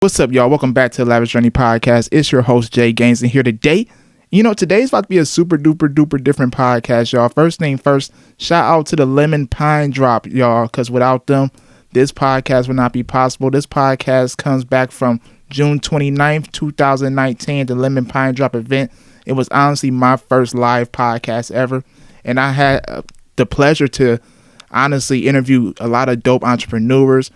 What's up, y'all? Welcome back to the Lavish Journey podcast. It's your host, Jay Gaines, and here today, today's about to be a super duper different podcast, y'all. First thing first, shout out to the Lemon Pine Drop, y'all, because without them, this podcast would not be possible. This podcast comes back from June 29th, 2019, the Lemon Pine Drop event. It was honestly my first live podcast ever, and I had the pleasure to honestly interview a lot of dope entrepreneurs,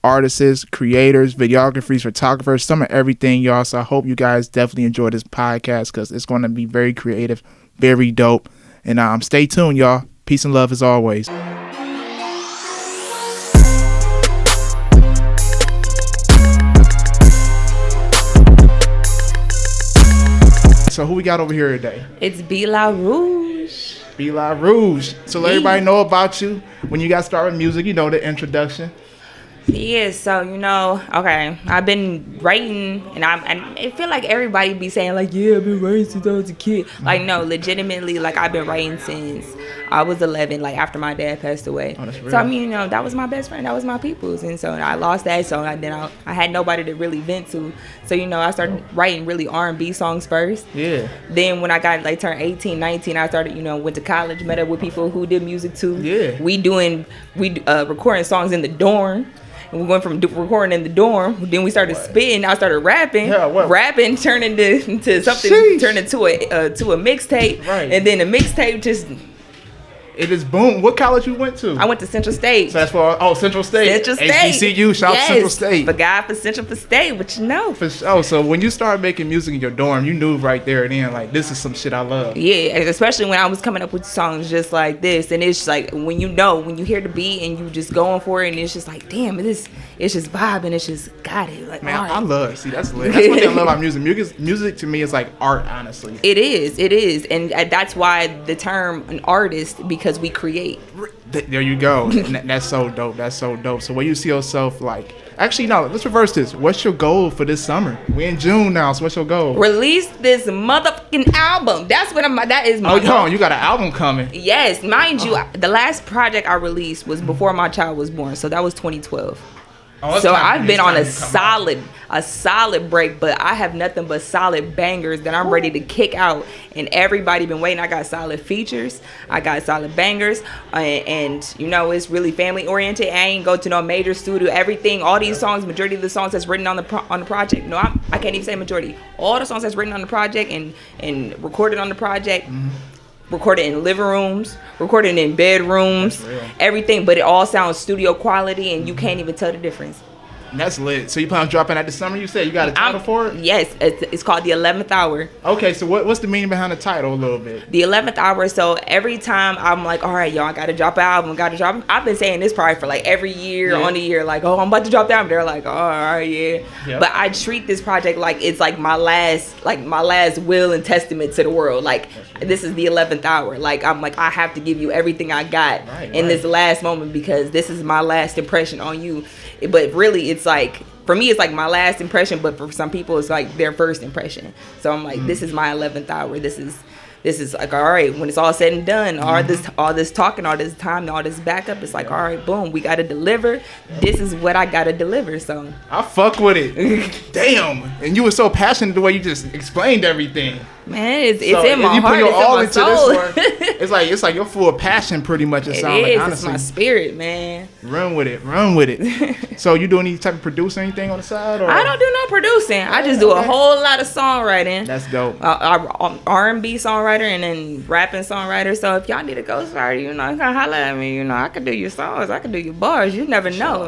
artists, creators, videographers, photographers, some of everything, y'all. So I hope you guys definitely enjoy this podcast because it's going to be very creative, very dope. And stay tuned, y'all. Peace and love as always. So who we got over here today? It's Be La Rouge. Be La Rouge. So let everybody know about you. When you got started with music, the introduction. Yeah, so okay, I've been writing, and I feel like everybody be saying like, yeah, I've been writing since I was a kid. Like, no, legitimately, like I've been writing since I was 11, like after my dad passed away. Oh, that's real. So that was my best friend, that was my people's, and so I lost that. So I had nobody to really vent to. So I started writing really R&B songs first. Yeah. Then when I got turned 18, 19, I started went to college, met up with people who did music too. Yeah. We recording songs in the dorm. And we went from recording in the dorm. Then we started spitting. I started rapping. Yeah, what? Rapping turned into something. Sheesh. Turned into a mixtape. Right. And then the mixtape just. It is boom. What college you went to? I went to Central State. So that's for Central State. Central State. HBCU. Shout out Central State. For God for Central for State, but For sure. So when you started making music in your dorm, you knew right there and then, like, this is some shit I love. Yeah, especially when I was coming up with songs just like this, and it's like when you hear the beat and you just going for it, and it's just like, damn, it's just vibing, it's just got it. Like, man, right. I love. See, that's lit. That's one thing I love about music. Music to me is like art, honestly. It is, and that's why the term an artist, because we create. There you go. That's so dope. That's so dope. So where you see yourself, like, actually, no, let's reverse this. What's your goal for this summer? We're in June now, so what's your goal? Release this motherfucking album. That is my goal. You got an album coming. Yes, mind you, the last project I released was before my child was born, so that was 2012. So I've been on a solid break, but I have nothing but solid bangers that I'm ready to kick out, and everybody been waiting. I got solid features, I got solid bangers, and it's really family oriented. I ain't go to no major studio. Everything, all these songs, majority of the songs that's written on the project. No, I can't even say majority. All the songs that's written on the project and recorded on the project. Mm-hmm. Recorded in living rooms, recorded in bedrooms, everything, but it all sounds studio quality, and you can't even tell the difference. That's lit. So you plan on dropping that this summer? You said you got a title for it? Yes, it's called The 11th Hour. Okay, so what's the meaning behind the title a little bit? The 11th Hour. So every time I'm like, all right, y'all, I got to drop an album, I've been saying this probably for like every year on the year, like, oh, I'm about to drop the album. They're like, oh, all right, yeah. Yep. But I treat this project like it's like my last will and testament to the world. Like, this is the 11th hour. Like, I'm like, I have to give you everything I got in this last moment, because this is my last impression on you. But really, it's like, for me, it's like my last impression, but for some people, it's like their first impression. So I'm like, this is my 11th hour. This is like, all right, when it's all said and done, all this talking, all this time, all this backup, it's like, all right, boom, we got to deliver. This is what I got to deliver. So I fuck with it. Damn. And you were so passionate the way you just explained everything. Man, it's in my heart. You put your all into soul. This one. It's like you're full of passion, pretty much. It sounds like, honestly. It's my spirit, man. Run with it. So you doing any type of producing, anything on the side? Or? I don't do no producing. I just do a whole lot of songwriting. That's dope. R&B songwriter and then rapping songwriter. So if y'all need a ghostwriter, you can holler at me. I can do your songs. I can do your bars. You never know.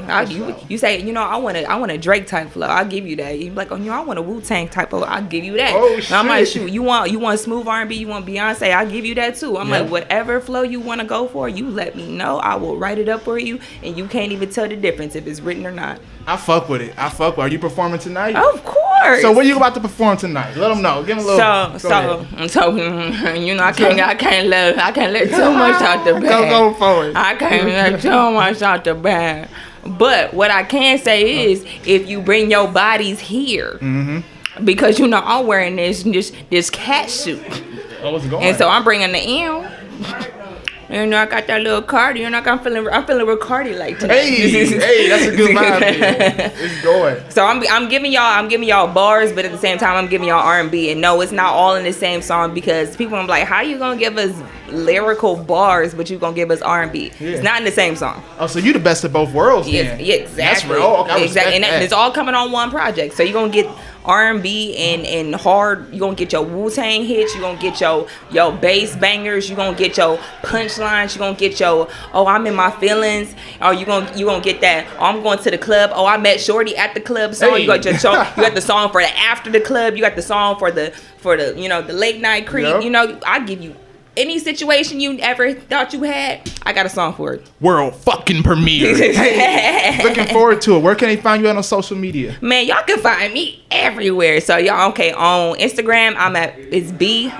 You say, I want a Drake type flow. I'll give you that. You like, I want a Wu-Tang type flow. I'll give you that. Oh, shit. I'm like, shoot, you want smooth R&B, you want Beyonce, I'll give you that too. I'm like, whatever flow you want to go for, you let me know. I will write it up for you, and you can't even tell the difference if it's written or not. I fuck with it. Are you performing tonight? Of course. So what are you about to perform tonight? Let them know. Give them a little. So I can't let too much out the bag. Go forward. I can't let too much out the bag. But what I can say is, if you bring your bodies here. Mm-hmm. Because I'm wearing this cat suit, what's going? And so I'm bringing the M. You know, I got that little Cardi. You know, I'm feeling Ricardi like tonight. Hey, that's a good vibe. It's going. So I'm giving y'all bars, but at the same time I'm giving y'all R&B. And no, it's not all in the same song, because people are like, how you gonna give us lyrical bars, but you gonna give us R&B? Yeah. It's not in the same song. Oh, so you the best of both worlds? Yeah, exactly. That's real. Okay, exactly, and it's all coming on one project. So you're gonna get R&B and hard. You're gonna get your Wu-Tang hits. You're gonna get your bass bangers. You're gonna get your punchlines. You're gonna get your, oh, I'm in my feelings. Oh, you gonna get that, oh, I'm going to the club. Oh, I met Shorty at the club song. Hey. You got the song for the after the club. You got the song for the the late night creep. Yep. You know, I give you any situation you ever thought you had, I got a song for it. World fucking premiere. Hey, looking forward to it. Where can they find you on social media? Man, y'all can find me everywhere. So y'all, okay, on Instagram, it's b.larouge.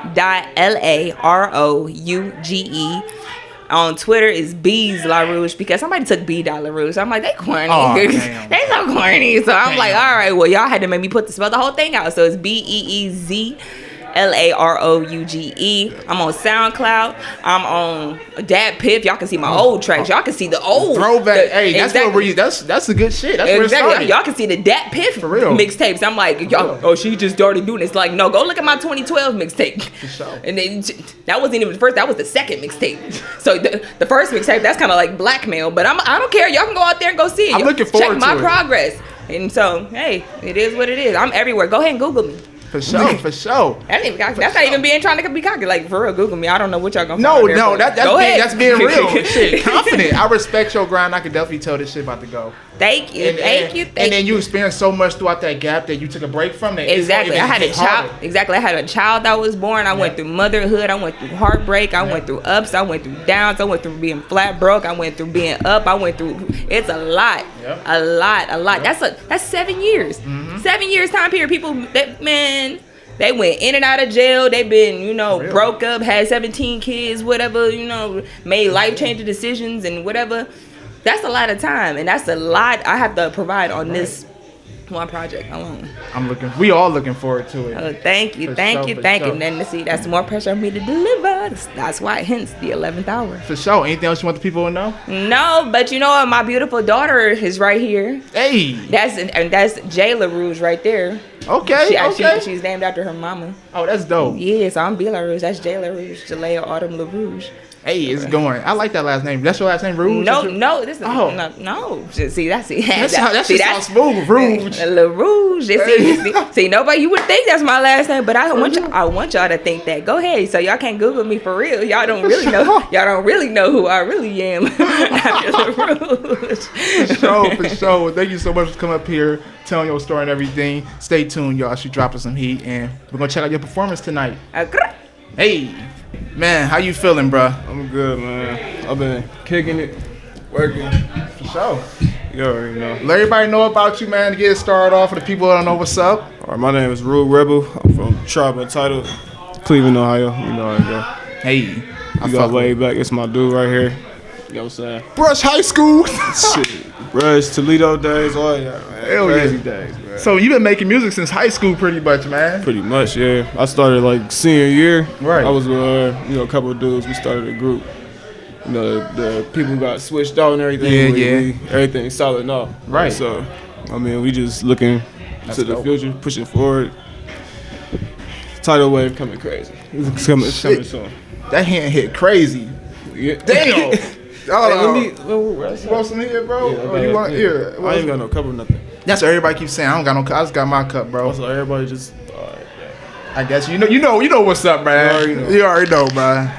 On Twitter is B's La Rouge, because somebody took B La Rouge. So I'm like, they corny. Oh, they so corny. So I'm like, all right, well, y'all had to make me spell the whole thing out. So it's BEEZ LAROUGE. I'm on SoundCloud. I'm on Dat Piff. Y'all can see my old tracks. Y'all can see the old throwback. Hey, that's exactly. That's the good shit. That's exactly. Where it started. Y'all can see the Dat Piff for real mixtapes. I'm like, y'all. Oh, she just started doing this. Like, no, go look at my 2012 mixtape. For sure. And then that wasn't even the first. That was the second mixtape. So the first mixtape, that's kind of like blackmail. But I don't care. Y'all can go out there and go see it. I'm looking forward to it. Check my progress. And so, hey, it is what it is. I'm everywhere. Go ahead and Google me. For sure. That's not even being trying to be cocky. Like, for real, Google me. I don't know what y'all gonna find. No, that's being real. Shit, confident. I respect your grind. I can definitely tell this shit about to go. Thank you. And then you experienced so much throughout that gap that you took a break from that. Exactly. I had a child. Exactly. I had a child that was born. I went through motherhood. I went through heartbreak. I went through ups. I went through downs. I went through being flat broke. I went through being up. I went through. It's a lot. Yep. A lot. Yep. That's 7 years. Mm-hmm. 7 years time period. People they went in and out of jail. They've been, broke up, had 17 kids, whatever, made life-changing decisions and whatever. That's a lot of time, and that's a lot I have to provide on this one project alone. We all looking forward to it. Oh, thank you. And then to see, that's more pressure on me to deliver. That's why, hence the 11th hour. For sure. Anything else you want the people to know? No, but you know what? My beautiful daughter is right here. Hey. That's J La Rouge right there. Okay. She's named after her mama. Oh, that's dope. Yeah, so I'm B La Rouge. That's J La Rouge. Jalea Autumn La Rouge. Hey, it's going. I like that last name. That's your last name, Rouge? No. This is no. See, that's sounds smooth, Rouge. La Rouge. See, nobody. You would think that's my last name, but I want y'all to think that. Go ahead. So y'all can't Google me for real. Y'all don't really know. Y'all don't really know who I really am. After La Rouge. For sure. Thank you so much for coming up here, telling your story and everything. Stay tuned, y'all. She dropping some heat, and we're gonna check out your performance tonight. Hey. Man, how you feeling, bro? I'm good, man. I've been kicking it, working. For sure. You already know. Let everybody know about you, man, to get it started off for the people that don't know what's up. All right, my name is Rude Rebel. I'm from Tribe Entitled, Cleveland, Ohio. You know how it go. Hey. You got way back. It's my dude right here. You know what I'm saying? Brush High School. Shit. Brush, Toledo days, all that, man. Hell crazy yeah. days, man. So you've been making music since high school pretty much, man? Pretty much, yeah. I started like senior year. Right. I was with, a couple of dudes. We started a group. The people got switched out and everything. Yeah. Everything solid now. Right. So, we just looking to the future, pushing forward. Tidal wave coming crazy. It's coming soon. That hand hit crazy. Yeah. Damn. You want some here, bro? Yeah, you want here? I ain't got no cup or nothing. That's what everybody keeps saying. I don't got no cup. I just got my cup, bro. So everybody just. I guess you know what's up, man. You already know, man.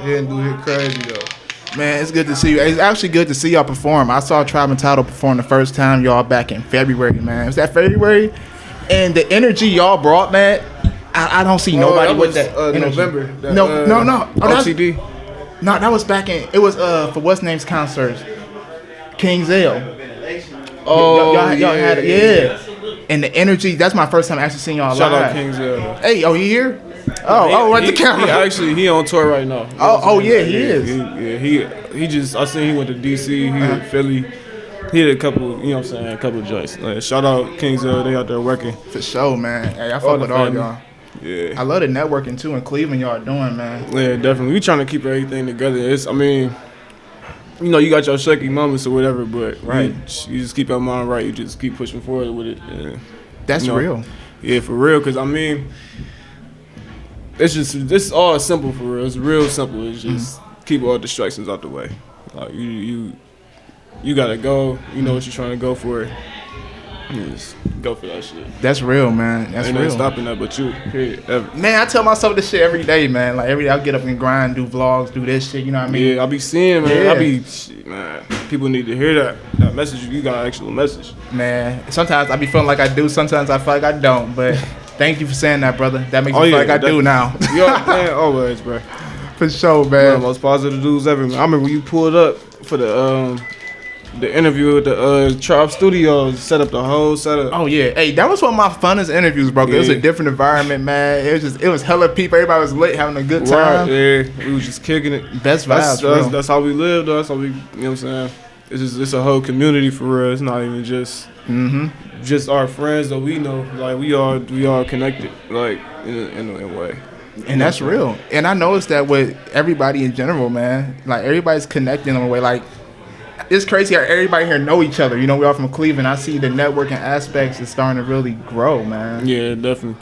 Hit crazy though. Man, it's good to see you. It's actually good to see y'all perform. I saw Tribe Entitled perform the first time y'all back in February, man. Was that February? And the energy y'all brought, man. I don't see nobody with that. November. No. OTD. No, that was back in. It was for what's name's concerts. King's L. Oh, y'all had it, yeah. And the energy. That's my first time actually seeing y'all live. Shout out King's L. Hey, you here? Right the camera. He on tour right now. Yeah, he is. He just. I seen he went to DC. He hit Philly. He hit a couple. You know what I'm saying? A couple joints. Shout out King's L. They out there working for sure, man. Hey, I fuck with all y'all. Yeah. I love the networking too in Cleveland y'all doing, man. Yeah, definitely. We trying to keep everything together. I mean, you know, you got your shaky moments or whatever, but right. You just keep your mind right. You just keep pushing forward with it. And, that's real. Yeah, for real. Because, I mean, this all simple for real. It's real simple. It's just keep all distractions out the way. Like, you got to go. You know what you're trying to go for. Just go for that shit. That's real, man. That's Ain't real. Stopping that, but you, period, ever. Man, I tell myself this shit every day, man. Like every day I get up and grind, do vlogs, do this shit. You know what I mean? Yeah, I be seeing, man. Yeah. Man. People need to hear that message. You got an actual message. Man, sometimes I be feeling like I do. Sometimes I feel like I don't. But thank you for saying that, brother. That makes me feel like I do now. Yeah, man, always, bro. For sure, man. One of the most positive dudes ever, man. I remember when you pulled up for the interview with the Tribe Studios, set up the whole setup. Oh yeah, hey, that was one of my funnest interviews, bro. Yeah. It was a different environment, man. It was hella people. Everybody was lit, having a good time. Right, yeah, we was just kicking it. Best vibes. That's how we live, though. That's how we, you know what I'm saying. It's a whole community for real. It's not even just just our friends that we know. Like we all connected, like in a way. And that's real. And I noticed that with everybody in general, man. Like everybody's connecting in a way. Like it's crazy how everybody here know each other. You know, we all from Cleveland. I see the networking aspects is starting to really grow, man. Yeah, definitely.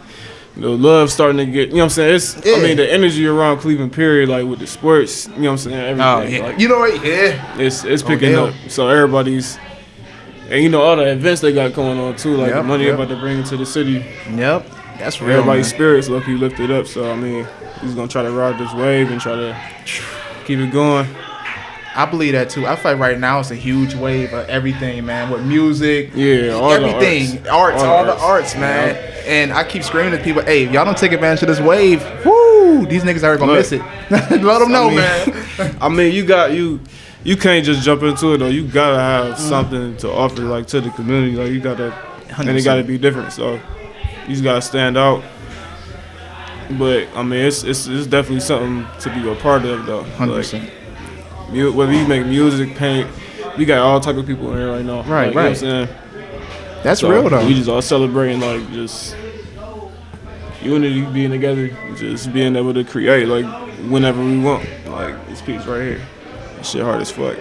The love starting to get, you know what I'm saying? I mean, the energy around Cleveland, period, like with the sports, you know what I'm saying? Everything. Oh, yeah. Like, you know what? Yeah. It's picking up. So everybody's, and you know, all the events they got going on too, like the money they're about to bring into the city. Yep. That's real. Everybody's spirits look lifted up. So, I mean, he's going to try to ride this wave and try to keep it going. I believe that too. I feel like right now it's a huge wave of everything, man. With music, all everything, the arts. all the arts, man. Yeah. And I keep screaming to people, "Hey, if y'all don't take advantage of this wave, woo! These niggas are gonna miss it." Let them know, man. I mean, you can't just jump into it though. You gotta have something to offer, like to the community. Like you gotta, 100%. And it gotta be different. So you just gotta stand out. But I mean, it's definitely something to be a part of though. 100%. Like, whether you make music, paint, we got all type of people in here right now. Right, like, right. You know what I'm saying? That's real though. We just all celebrating like just unity, being together, just being able to create like whenever we want. Like this piece right here, this shit hard as fuck.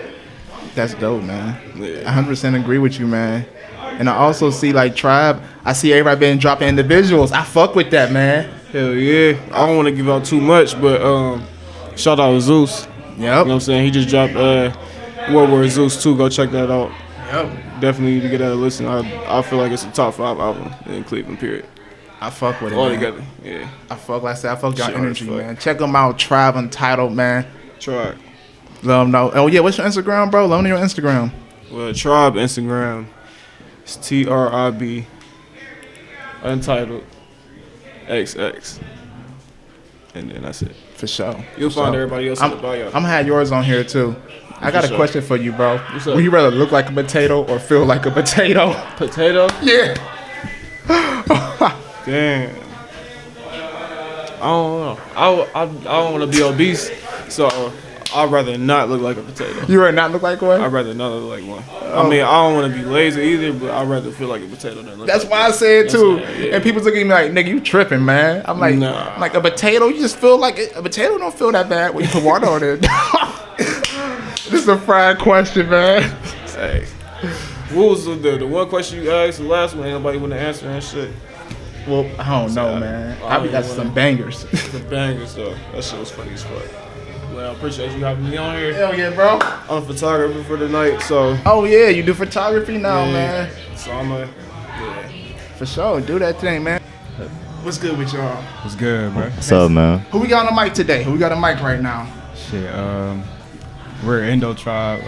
That's dope, man. Yeah. 100% agree with you, man. And I also see like Tribe. I see everybody been dropping individuals. I fuck with that, man. Hell yeah. I don't want to give out too much, but shout out Zeus. Yep. You know what I'm saying? He just dropped World War Zeus 2. Go check that out. Yep. Definitely need to get that a listen. I feel like it's a top 5 album in Cleveland, period. I fuck with it, all man. together, yeah. I fuck with y'all energy, man. Check them out, Tribe Untitled, man. Tribe. Let them know. Oh, yeah, what's your Instagram, bro? Let me know your Instagram. Well, Tribe Instagram is TRIB Untitled XX. And then that's it. For sure. You'll find everybody else in the bio. I'm gonna have yours on here too. I got a question for you, bro. What's up? Would you rather look like a potato or feel like a potato? Potato? Yeah. Damn. I don't know. I don't want to be obese, so I'd rather not look like a potato. You rather not look like one? I'd rather not look like one. I mean, I don't want to be lazy either, but I'd rather feel like a potato than look That's like why one. I said too. Yeah. And people looking at me like, nigga, you tripping, man. I'm like, nah. Like a potato, you just feel like a potato don't feel that bad when you put water on it. This is a fried question, man. Hey. What was the one question you asked, the last one, nobody want to answer and shit? Well, I don't know, man. I be got some bangers. The bangers, though. That shit was funny as fuck. Well, I appreciate you having me on here. Hell yeah, bro. I'm a photographer for the night, so. Oh, yeah, you do photography now, yeah. man. So I'm yeah. For sure, do that thing, man. What's good with y'all? What's good, bro? What's up, man? Who we got on the mic today? Who we got on the mic right now? Shit, we're Indo Tribe.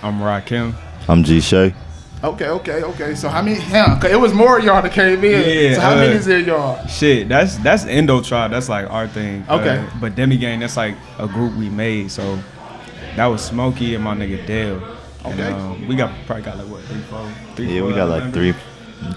I'm Rakim. I'm G Shay. Okay. So how many? It was more of y'all that came in. Yeah, so how many is there, y'all? Shit, that's Indo Tribe. That's like our thing. Okay. But Demi Gang, that's like a group we made. So that was Smokey and my nigga Dale. Okay. And, we probably got like what, 3, 4? Yeah, we got like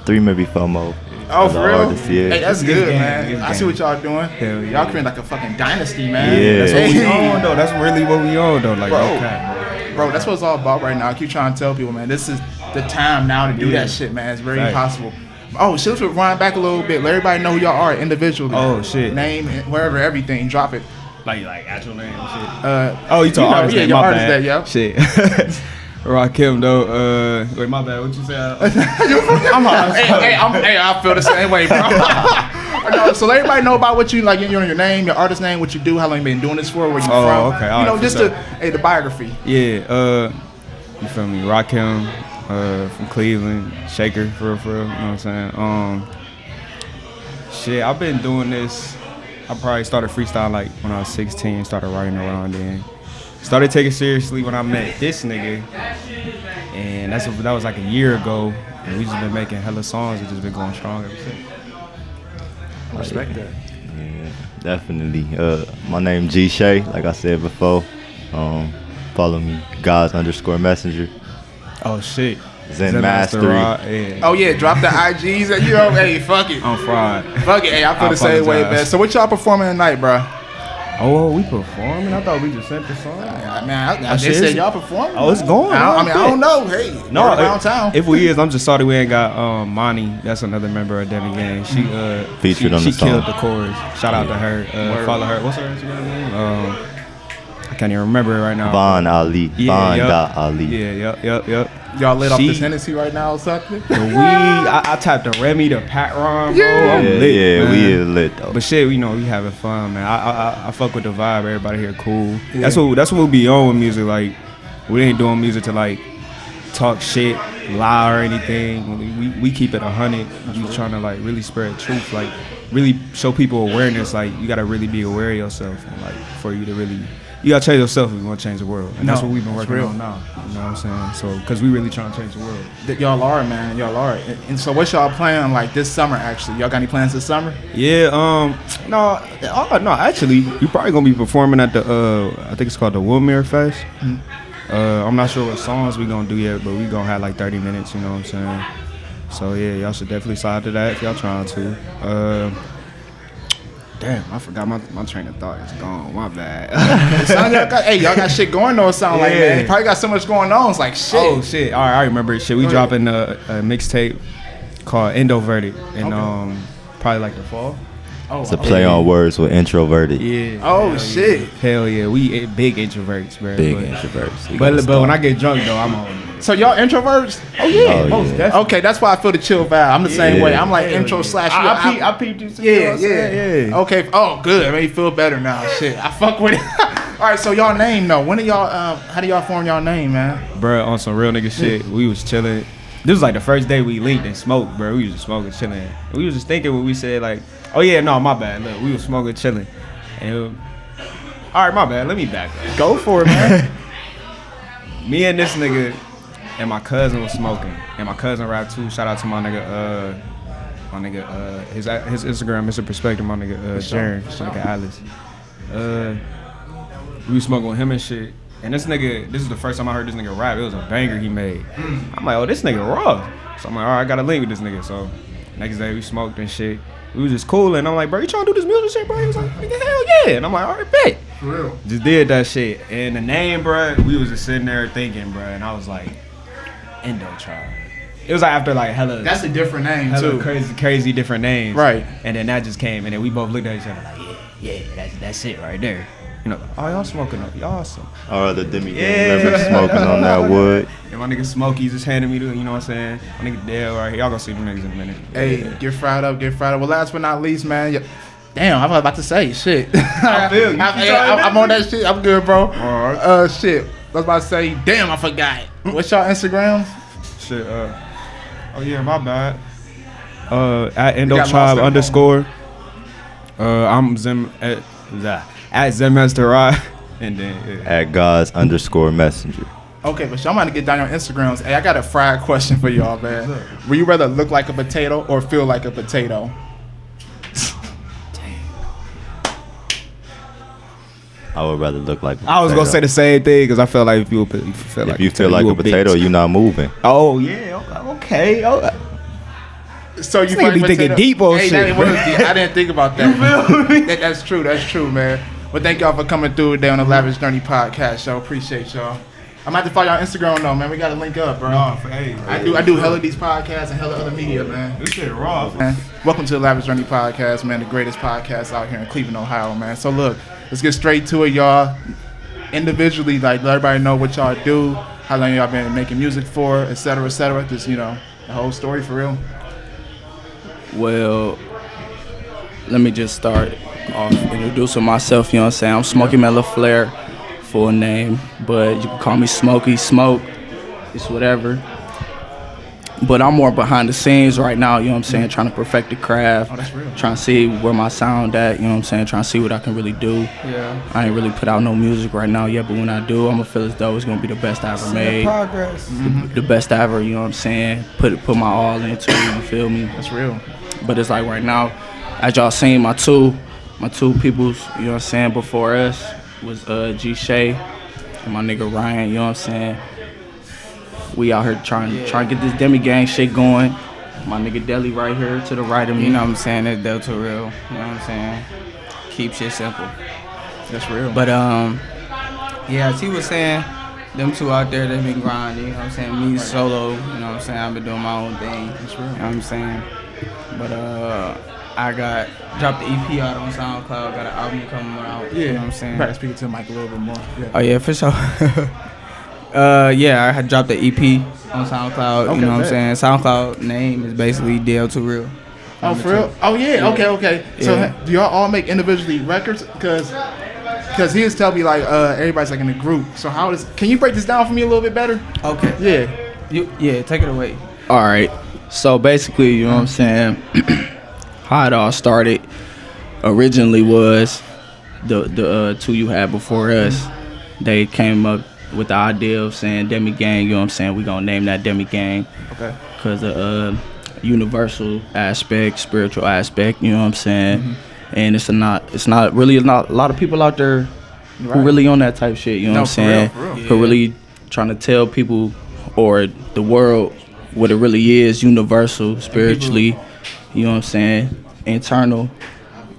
three maybe 4 more. Oh, for real? Artists, yeah. Hey, that's It's good, gang, man. it's I see gang. what y'all doing. Hell yeah. Y'all creating like a fucking dynasty, man. Yeah. That's what we Hey. on though. That's really what we on though. Like, Bro. okay. Bro, that's what it's all about right now. I keep trying to tell people, man, this is the time now to do Yeah. that shit, man. It's very Right. impossible. Oh, shit, let's rewind back a little bit. Let everybody know who y'all are individually. Oh, shit. Name, wherever, everything. Drop it. Like actual name and shit. You talk know, artist name, your my artist bad. name, yeah. Shit. Rakim though. Wait, my bad. What you say? I feel the same way, bro. No, so let everybody know about what you like. Your name, your artist name, what you do, how long you been doing this for, where you from. Okay. You know, just the biography. Yeah. You feel me? Rakim, from Cleveland, Shaker, for real. You know what I'm saying? Shit, I've been doing this. I probably started freestyle like when I was 16. Started writing around then. Started taking it seriously when I met this nigga, and that was like a year ago. And we just been making hella songs and just been going strong ever since. I respect that. Yeah, definitely. My name G Shay, like I said before. Follow me, God's_messenger. Oh shit. Zen Mastery. Yeah. Oh yeah, drop the IGs. Hey, fuck it. I'm fried. Fuck it. Hey, I feel the same way, man. So what y'all performing tonight, bro? Oh, we performing? I thought we just sent the song. They said y'all performing. Oh, it's going. I don't know. Hey, no, around town. If we is, I'm just sorry we ain't got Monty. That's another member of Demi Gang. She featured on the song. She killed the chorus. Shout out to her. Follow her. What's her Instagram name? I can't even remember it right now. Von Ali. Ali. Yeah, yep. Y'all lit off this Hennessy right now or something? The weed, I tapped the Remy, the Pat Ron, bro. I'm lit, man. We is lit though. But shit, we having fun, man. I fuck with the vibe. Everybody here cool. Yeah. That's what we be on with music. Like, we ain't doing music to like talk shit, lie or anything. We keep it 100. We trying to like really spread truth, like really show people awareness. Like, you gotta really be aware of yourself, and like for you to really. You gotta change yourself if you want to change the world, and that's what we've been working on now. You know what I'm saying? So, because we really trying to change the world. Y'all are, man. Y'all are. And so, what's y'all plan like this summer? Actually, y'all got any plans this summer? Yeah. No. Actually, we probably gonna be performing at the I think it's called the Woodmere Fest. Mm-hmm. I'm not sure what songs we gonna do yet, but we gonna have like 30 minutes. You know what I'm saying? So yeah, y'all should definitely slide to that if y'all trying to. Damn, I forgot my train of thought is gone. My bad. Y'all got shit going on. Sound like, man. You probably got so much going on. It's like shit. Oh shit. All right, I remember shit. We dropping a mixtape called Endo Verdict in probably like the fall. It's a play on words with introverted. Yeah. Oh shit. Hell yeah. We big introverts, bro. Introverts. But when I get drunk though, I'm on. So y'all introverts? Oh yeah. Most definitely. Okay, that's why I feel the chill vibe. I'm the same way. I'm like intro / I peeped you. Yeah. Okay. Oh, good. I made you feel better now. Shit. I fuck with it. All right. So y'all name though. When do y'all? How do y'all form y'all name, man? Bro, on some real nigga shit. We was chilling. This was like the first day we linked and smoked, bro. We was just smoking, chilling. We was just thinking when we said like, oh yeah, no, my bad. Look, we was smoking, chilling. And all right, my bad. Let me back up. Go for it, man. Me and this nigga and my cousin was smoking, and my cousin rap too. Shout out to my nigga, his Instagram, Mr. Perspective, my nigga, Jaren, nigga Alice. We was smoking with him and shit. And this is the first time I heard this nigga rap. It was a banger he made. I'm like, oh, this nigga raw. So I'm like, all right, I got to link with this nigga. So next day we smoked and shit. We was just cool, and I'm like, bro, you trying to do this music shit, bro? He was like, nigga, hell yeah. And I'm like, all right, bet. For real. Just did that shit. And the name, bro, we was just sitting there thinking, bro, and I was like, Endo Tribe. It was like after like hella. That's a different name too. Crazy different names. Right. And then that just came, and then we both looked at each other like, yeah, that's it right there. You know, oh, y'all smoking up, y'all awesome. Our other Demi Gang members smoking on that wood. And my nigga Smokey just handed me the, you know what I'm saying? My nigga Dale right here. Y'all gonna see them niggas in a minute. Hey, get fried up. Well, last but not least, man. Damn, I was about to say shit. I feel you. I'm on that shit. I'm good, bro. All right. Shit. I was about to say, damn, I forgot. What's y'all Instagrams? Shit. Oh yeah, my bad. At Endo Tribe _ I'm Zem at Zemester Rod, and then at God's_messenger. Okay, but y'all might get down on Instagrams. Hey, I got a fried question for y'all, man. Would you rather look like a potato or feel like a potato? I would rather look like a potato. I was gonna say the same thing because I feel like if you feel like a potato, you're not moving. Oh yeah, okay. So you be thinking deep on shit. I didn't think about that. You feel me? That's true, man. Well, thank y'all for coming through today on the Lavish Journey podcast show. Appreciate y'all. I'm about to follow y'all on Instagram though, man. We gotta link up, bro. Hey, I do hella these podcasts and hella other media, man. this shit raw. Man, welcome to the Lavish Journey podcast, man. The greatest podcast out here in Cleveland, Ohio, man. So look, let's get straight to it, y'all. Individually, like let everybody know what y'all do, how long y'all been making music for, etc., etc. Just the whole story for real. Well, let me just start off introducing myself. You know what I'm saying? I'm Smokey Mellow Flair. Full name, but you can call me Smokey, Smoke, it's whatever. But I'm more behind the scenes right now, you know what I'm saying, trying to perfect the craft. Oh, that's real. Trying to see where my sound at, you know what I'm saying, trying to see what I can really do. Yeah. I ain't really put out no music right now yet, but when I do, I'm gonna feel as though it's gonna be the best I ever made. Progress. The best I ever, you know what I'm saying, put my all into it, you feel me? That's real. But it's like right now, as y'all seen my two peoples, you know what I'm saying, before us was G Shay and my nigga Ryan, you know what I'm saying? We out here trying to get this demi gang shit going. My nigga Deli right here to the right of me. You know what I'm saying? That's Delta real. You know what I'm saying? Keep shit simple. That's real. But yeah, as he was saying, them two out there, they been grinding. You know what I'm saying? Me solo. You know what I'm saying? I've been doing my own thing. That's real. You know what I'm saying? But I dropped the EP out on SoundCloud. Got an album coming out. You know what I'm saying? Better speak to the mic a little bit more. Yeah. Oh yeah, for sure. Yeah, I had dropped the EP on SoundCloud. Okay, you know what I'm bet. saying? SoundCloud name is basically DL2 Real. Oh, for real? Oh, yeah. Okay. So, Yeah. do y'all all make individually records? Because he was telling me, like, everybody's, like, in a group. So, can you break this down for me a little bit better? Okay. Yeah. Take it away. All right. So basically, you know what I'm saying, how it all started originally was the two you had before us. They came up with the idea of saying Demi Gang, you know what I'm saying, we gonna name that Demi Gang. Okay. Because of universal aspect, spiritual aspect, you know what I'm saying? And it's not really a lot of people out there who really on that type shit, you know what I'm saying? For real. Who really trying to tell people or the world what it really is, universal, spiritually, you know what I'm saying, internal,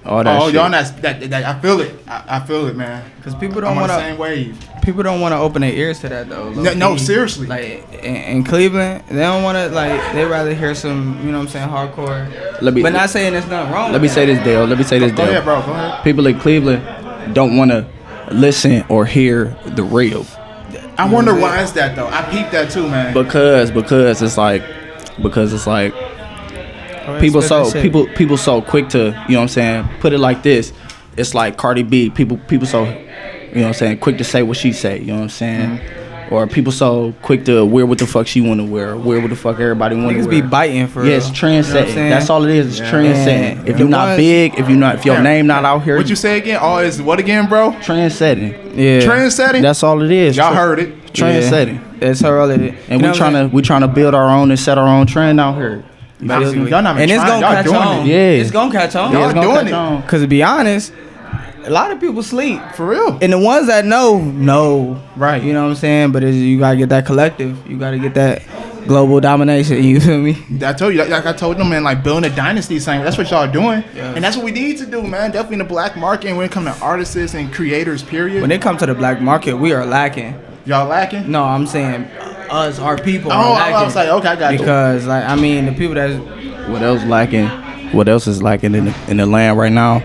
all that shit. Y'all that I feel it. I feel it, man. Because people I'm don't on want the to. same wave. People don't want to open their ears to that though. No, seriously. Like in Cleveland, they don't want to. Like they rather hear some, you know what I'm saying, hardcore. But not saying there's nothing wrong. Let me say this, Dale. Go ahead, bro. Go ahead. People in Cleveland don't want to listen or hear the real. I wonder why is that though. I peeped that too, man. Because it's like people so quick to, you know what I'm saying, put it like this. It's like Cardi B, people so, you know what I'm saying, quick to say what she say, you know what I'm saying? Or people so quick to wear what the fuck she want to wear, wear what the fuck everybody want to Niggas wear. be biting for Yes, trend setting. That's all it is. It's trend setting. If And you're not once- big, if your name not out here, What you say again? Oh, is what again, bro? trend setting. Yeah. Trend setting? That's all it is. Y'all heard it. Trend Yeah. setting. That's her all it is. And You know what I'm saying? we trying to build our own and set our own trend out here. You feel me? Y'all not even And it's trying. gonna Y'all catch doing on. it. Yeah. It's gonna catch on. Y'all It's gonna doing catch it. on. Cause to be honest, a lot of people sleep. For real. And the ones that know. Right. You know what I'm saying? But you gotta get that collective. You gotta get that global domination. You feel me? I told you, like I told them, man, like building a dynasty, saying that's what y'all doing, Yeah. and that's what we need to do, man. Definitely in the black market, and when it comes to artists and creators, period. When it comes to the black market, we are lacking. Y'all lacking? No, I'm saying us, our people. Oh, are I lacking. was like, okay, I got you. Because like I mean, the people that What else lacking? What else is lacking in the land right now?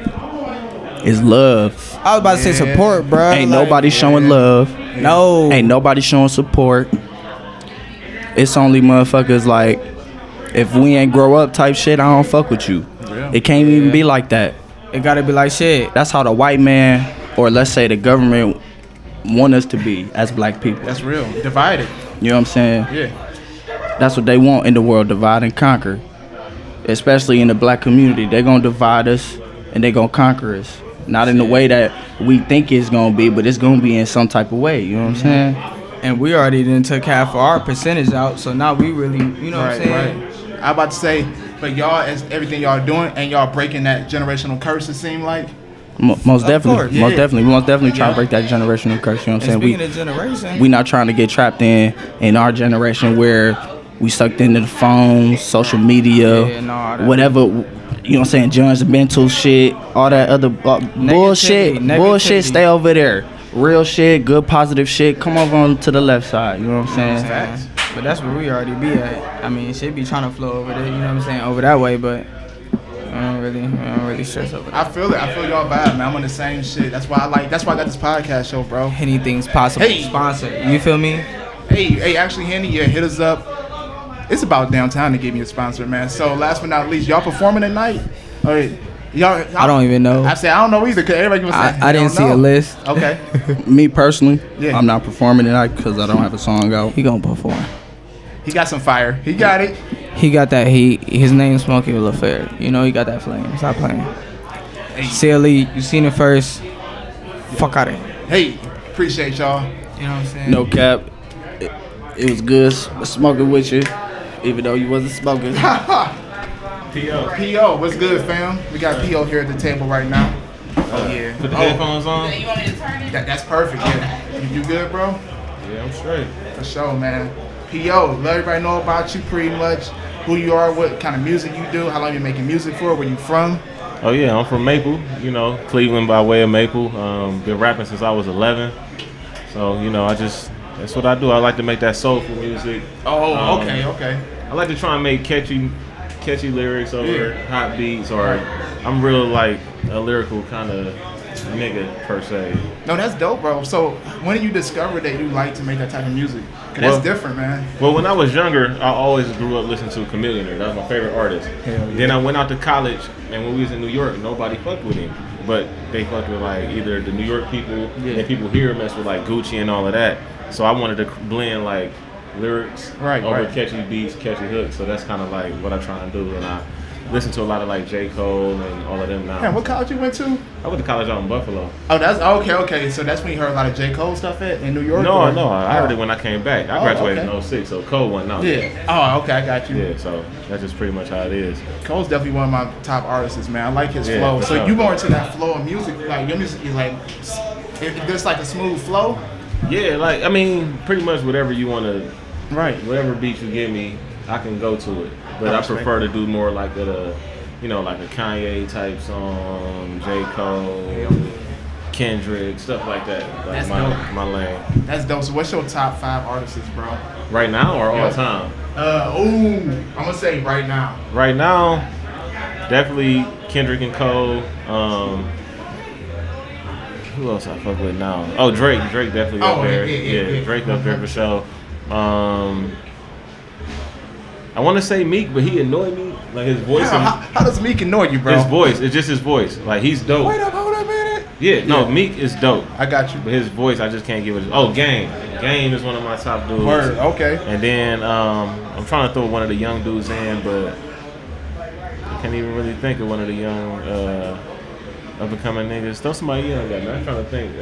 Is love. I was about to say support, bro. Ain't Like, nobody showing love. No. Ain't nobody showing support. It's only motherfuckers like, if we ain't grow up type shit, I don't fuck with you. It can't even be like that. It gotta be like shit. That's how the white man, or let's say the government, want us to be as black people. That's real. Divided. You know what I'm saying? Yeah. That's what they want in the world, divide and conquer. Especially in the black community. They're going to divide us and they're going to conquer us. Not in the way that we think it's going to be, but it's going to be in some type of way. You know what I'm saying? And we already done took half of our percentage out, so now we really, you know what I'm saying? Right. I about to say, but y'all, as everything y'all doing, and y'all breaking that generational curse, it seem like. Most definitely. course. Most Yeah. definitely. We most definitely trying Yeah. to break that generational curse. You know what I'm And saying? speaking of generation, We not trying to get trapped in our generation where we sucked into the phones, social media, Yeah, no, that- whatever. You know what I'm saying? Judgmental shit, all that other bullshit. Negativity. Bullshit. Stay over there. real shit, good positive shit, come over on to the left side. You know what I'm saying? Facts. But that's where we already be at. I mean, shit be trying to flow over there. You know what I'm saying? Over that way, but I don't really stress over that. I feel it. I feel y'all vibe, man. I'm on the same shit. That's why I got this podcast show, bro. Anything's possible. Hey. Sponsor. You feel me? Hey, actually, Henny, yeah, hit us up. It's about downtown to give me a sponsor, man. So last but not least, y'all performing tonight? All right. Y'all, I don't even know. I said I don't know either, because everybody was saying I didn't see a list. Okay. Me personally, Yeah. I'm not performing tonight because I don't have a song out. He gonna perform. He got some fire. He got it. He got that heat. His name's Smokey LaFair. You know he got that flame. Stop playing. CLE, you seen it first. Fuck out of here. Hey, appreciate y'all. You know what I'm saying? No cap. It was good smoking with you, even though you wasn't smoking. P.O., what's good, fam? We got P.O. here at the table right now. Oh, yeah. Put the headphones on. You want me to turn it? That's perfect, yeah. You good, bro? Yeah, I'm straight. For sure, man. P.O., let everybody know about you pretty much, who you are, what kind of music you do, how long you making music for, where you from. Oh yeah, I'm from Maple, Cleveland by way of Maple. Been rapping since I was 11. So, that's what I do. I like to make that soulful music. Oh, okay. I like to try and make catchy lyrics over hot beats, or I'm real like a lyrical kind of nigga per se. No, that's dope, bro. So when did you discover that you like to make that type of music? Cause that's different, man. Well, when I was younger, I always grew up listening to Chameleon. That was my favorite artist. Hell yeah. Then I went out to college, and when we was in New York, nobody fucked with him. But they fucked with like either the New York people, and people here mess with like Gucci and all of that. So I wanted to blend like lyrics over catchy beats, catchy hooks. So that's kind of like what I try and do. And I listen to a lot of like J. Cole and all of them now. Man, what college you went to? I went to college out in Buffalo. Oh, that's okay. So that's when you heard a lot of J. Cole stuff in New York? No. I heard it when I came back. I graduated in 06, so Cole wasn't out. Yeah. Oh, okay, I got you. Yeah, so that's just pretty much how it is. Cole's definitely one of my top artists, man. I like his flow. for So sure. you more into that flow of music? Like your music is like, if there's like a smooth flow? Yeah, like, I mean, pretty much whatever you want to, Right. whatever beat you give me, I can go to it. But I prefer to do more like like a Kanye type song, J. Cole, Kendrick, stuff like that. Like That's dope. my lane. That's dope. So what's your top 5 artists, bro? Right now or all time? I'm gonna say right now. Right now, definitely Kendrick and Cole. Who else I fuck with now? Oh, Drake. Drake definitely up there. Yeah, Drake up there for sure. I want to say Meek, but he annoyed me. Like his voice. How does Meek annoy you, bro? His voice. It's just his voice. Like he's dope. Wait up, hold up a minute. Yeah, no, Meek is dope. I got you. But his voice, I just can't give it. Oh, Game. Game is one of my top dudes. Word, okay. And then I'm trying to throw one of the young dudes in, but I can't even really think of one of the young up-and-coming niggas. Throw somebody young at me. I'm trying to think.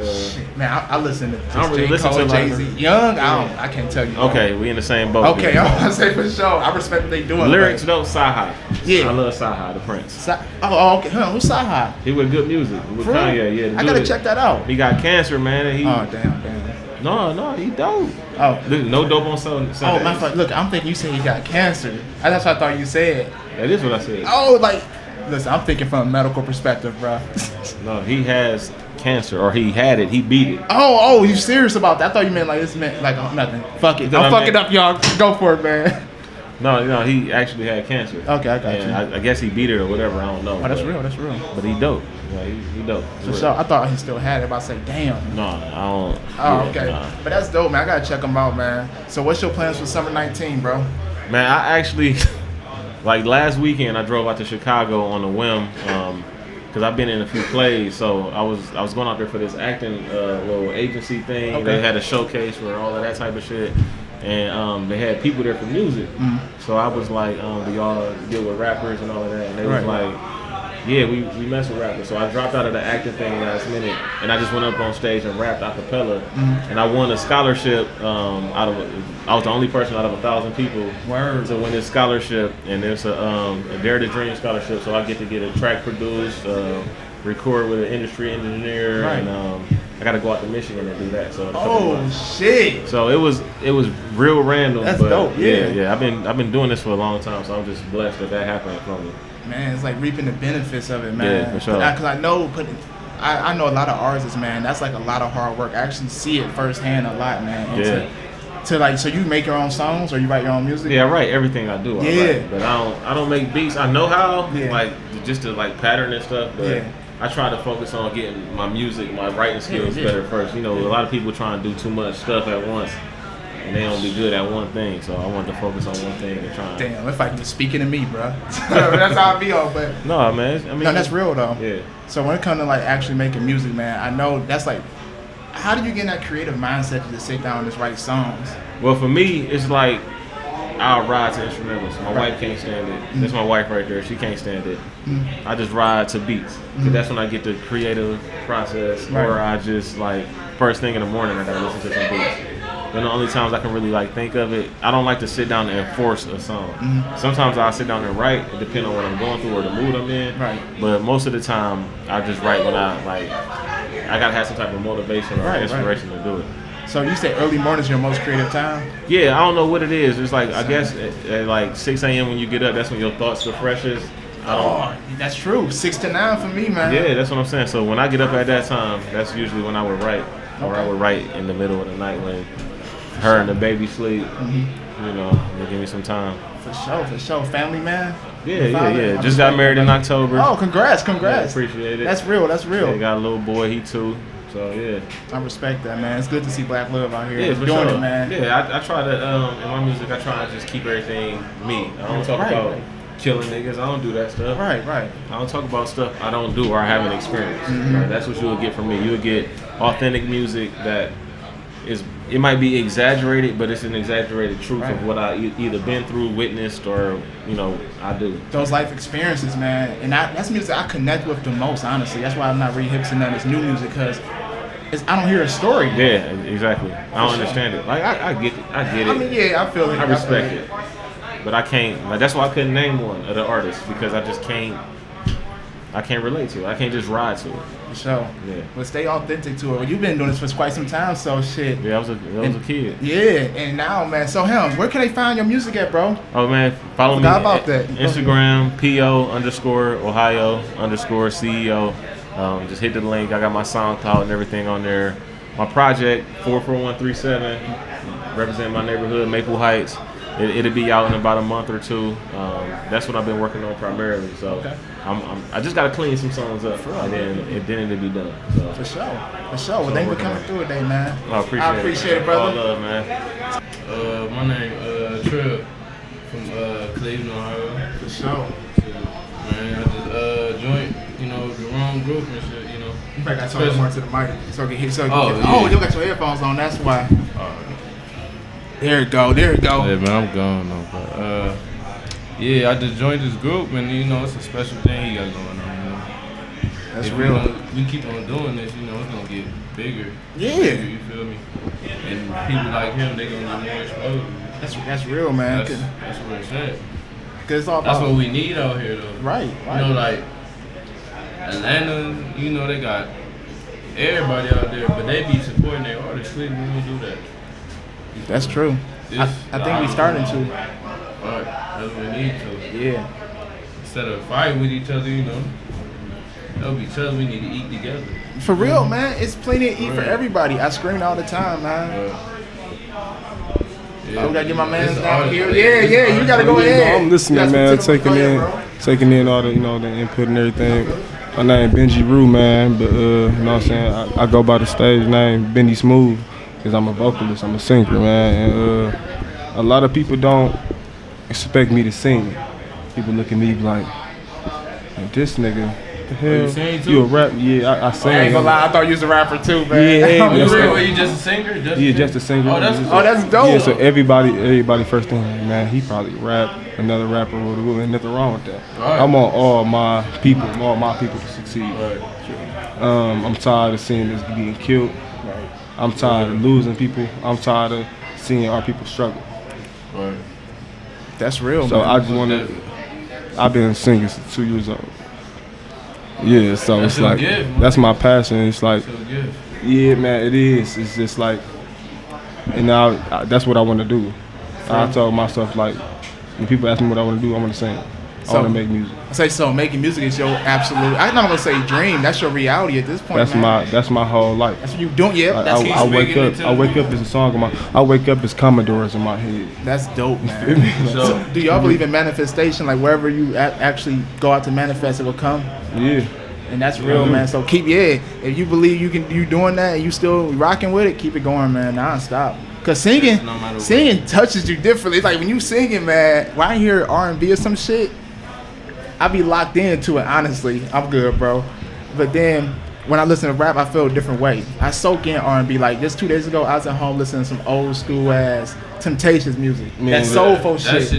Man, I listen to I don't really J. listen Cole, to like Jay-Z. Young, I can't tell you. Okay, we in the same boat. Okay, I'm gonna say for sure. I respect what they doing. Lyrics though, Saha. Yeah. I love Saha, the Prince. Okay. Who's Saha? He with good music. With For real? Kanye, yeah. I gotta check that out. He got cancer, man. And he, damn. No, he dope. Oh. No dope on Sundays. Oh, my fault. Look, I'm thinking you said he got cancer. That's what I thought you said. That is what I said. Oh, like, listen, I'm thinking from a medical perspective, bro. No, he has cancer, or he had it. He beat it. Oh, you serious about that? I thought you meant like this meant like nothing. Fuck it. I'm fucking up, y'all. Go for it, man. No, he actually had cancer. Okay, I got you. I guess he beat it or whatever. I don't know. Oh, that's real. That's real. But he dope. Yeah, he dope. For sure. I thought he still had it, but I say, damn. No, I don't. Oh, okay. Nah. But that's dope, man. I gotta check him out, man. So, what's your plans for summer 19, bro? Man, I actually, like last weekend, I drove out to Chicago on a whim, because I've been in a few plays. So I was going out there for this acting little agency thing. Okay. They had a showcase for all of that type of shit, and they had people there for music. So I was like, do y'all deal with rappers and all of that? And they was like, yeah, we mess with rappers. So I dropped out of the acting thing last minute, and I just went up on stage and rapped a cappella, and I won a scholarship. I was the only person out of 1,000 people to win this scholarship, and it's a Dare to Dream scholarship. So I get to get a track produced, record with an industry engineer, and I got to go out to Michigan and do that. So shit! So it was real random. That's but dope. Yeah. I've been doing this for a long time, so I'm just blessed that happened for me. Man, it's like reaping the benefits of it, man. Yeah, for sure. Because I know I know a lot of artists, man. That's like a lot of hard work. I actually see it firsthand a lot, man. And to like, so you make your own songs or you write your own music? Yeah, I write everything I do. I write, but I don't make beats. I know how, like just to like pattern and stuff, but I try to focus on getting my music, my writing skills better first. You know, a lot of people try and do too much stuff at once, and they don't be good at one thing. So I want to focus on one thing and try. Damn, if I can speaking to me, bro. That's how I be on. But no, man. I mean, no, that's real though. Yeah. So when it comes to like actually making music, man, I know that's like, how do you get in that creative mindset to just sit down and just write songs? Well, for me, it's like I'll ride to instrumentals. My wife can't stand it. That's my wife right there. She can't stand it. I just ride to beats. Cause that's when I get the creative process. Or I just like first thing in the morning I gotta listen to some beats. Then the only times I can really like think of it, I don't like to sit down and force a song. Sometimes I'll sit down and write, it depends on what I'm going through or the mood I'm in. But most of the time I just write when I gotta have some type of motivation or inspiration to do it. So you say early morning is your most creative time? Yeah, I don't know what it is. It's like, I guess at like 6 a.m. when you get up, that's when your thoughts the freshest. That's true. 6 to 9 for me, man. Yeah, that's what I'm saying. So when I get up at that time, that's usually when I would write. Or I would write in the middle of the night when her and the baby sleep. You know, they give me some time. For sure. Family, man? Yeah. Just got married in October. Oh, congrats. Yeah, appreciate it. That's real. Yeah, got a little boy, he too. So yeah, I respect that, man. It's good to see Black love out here. Yeah, for doing sure. it, man. Yeah, I try to in my music. I try to just keep everything me. I don't talk about killing niggas. I don't do that stuff. Right. I don't talk about stuff I don't do or I haven't experienced. That's what you would get from me. You would get authentic music that is. It might be exaggerated, but it's an exaggerated truth of what I either been through, witnessed, or I do. Those life experiences, man, and that's music I connect with the most. Honestly, that's why I'm not really hip to none of this new music because I don't hear a story. Yeah, exactly. I don't understand it. Like I get it. I mean, yeah, I feel it. I respect it, but I can't. Like that's why I couldn't name one of the artists because I just can't. I can't relate to it. I can't just ride to it. For sure. Yeah. But stay authentic to it. Well, you've been doing this for quite some time, so shit. Yeah, I was a kid. Yeah, and now, man. So, where can they find your music at, bro? Oh, man, follow me about that. Instagram, PO_Ohio_CEO. Just hit the link. I got my SoundCloud and everything on there. My project, 44137, represent my neighborhood, Maple Heights. It'll be out in about a month or two. That's what I've been working on primarily. So I just gotta clean some songs up, and then it'll be done. So. For sure. Well, thank you for coming through today, man. I appreciate it, brother. All love, man. My name Tripp from Cleveland, Ohio. For sure. Man, I just joined, the wrong group and shit, In fact, I told you more to the mic so I can hear. Yeah. Oh, you got your headphones on. That's why. There it go. Yeah, man, I'm gone though. But I just joined this group, and it's a special thing he got going on. That's if real. We keep on doing this, it's gonna get bigger. Yeah. Bigger, you feel me? And people like him, they gonna get more exposure. That's real, man. That's what it's at. Cause it's all about. That's what we need out here, though. Right. Like Atlanta, they got everybody out there, but they be supporting their artists. We don't do that. That's true. I think we starting to. Right, that's what we need to. Yeah. Instead of fighting with each other, that'll be tough. We need to eat together. For real, man. It's plenty to eat for everybody. I scream all the time, man. We gotta get my man down here. Yeah. You gotta go ahead. I'm listening, man. Taking in all the the input and everything. My name Benji Rue, man. But you know what I'm saying? I go by the stage name Bendy Smooth. Because I'm a vocalist, I'm a singer, man, and a lot of people don't expect me to sing. People look at me like this nigga, the hell, you a rap? Yeah, I sing. I ain't gonna lie, I thought you was a rapper too, man. Yeah, Were you just a singer? Just a singer. Oh, that's dope. Yeah, so everybody first thing, man, he probably rap, another rapper, ain't nothing wrong with that. Right. I want all my people to succeed. Right. I'm tired of seeing this getting killed. I'm tired of losing people. I'm tired of seeing our people struggle. Right. That's real, so man. I just want to. I've been singing since 2 years old. Yeah, so that's it's like gift, that's my passion. It's like, gift. Yeah, man, it is. It's just like, and now that's what I want to do. I told myself like, when people ask me what I want to do, I want to sing. I want to make music. I say so. Making music is your absolute. I'm not gonna say dream. That's your reality at this point. That's my whole life. That's what you doing. Yeah. Like, That's I wake up as a song in my. I wake up as Commodores in my head. That's dope, man. So, do y'all believe in manifestation? Like wherever you actually go out to manifest, it will come. Yeah. And that's real, man. So if you believe you doing that and you still rocking with it, keep it going, man, non-stop. Cause singing touches you differently. It's like when you singing, man, when I hear R&B or some shit, I be locked into it, honestly. I'm good, bro. But then when I listen to rap, I feel a different way. I soak in R&B. Like just 2 days ago, I was at home listening to some old school ass Temptations music. That soulful shit.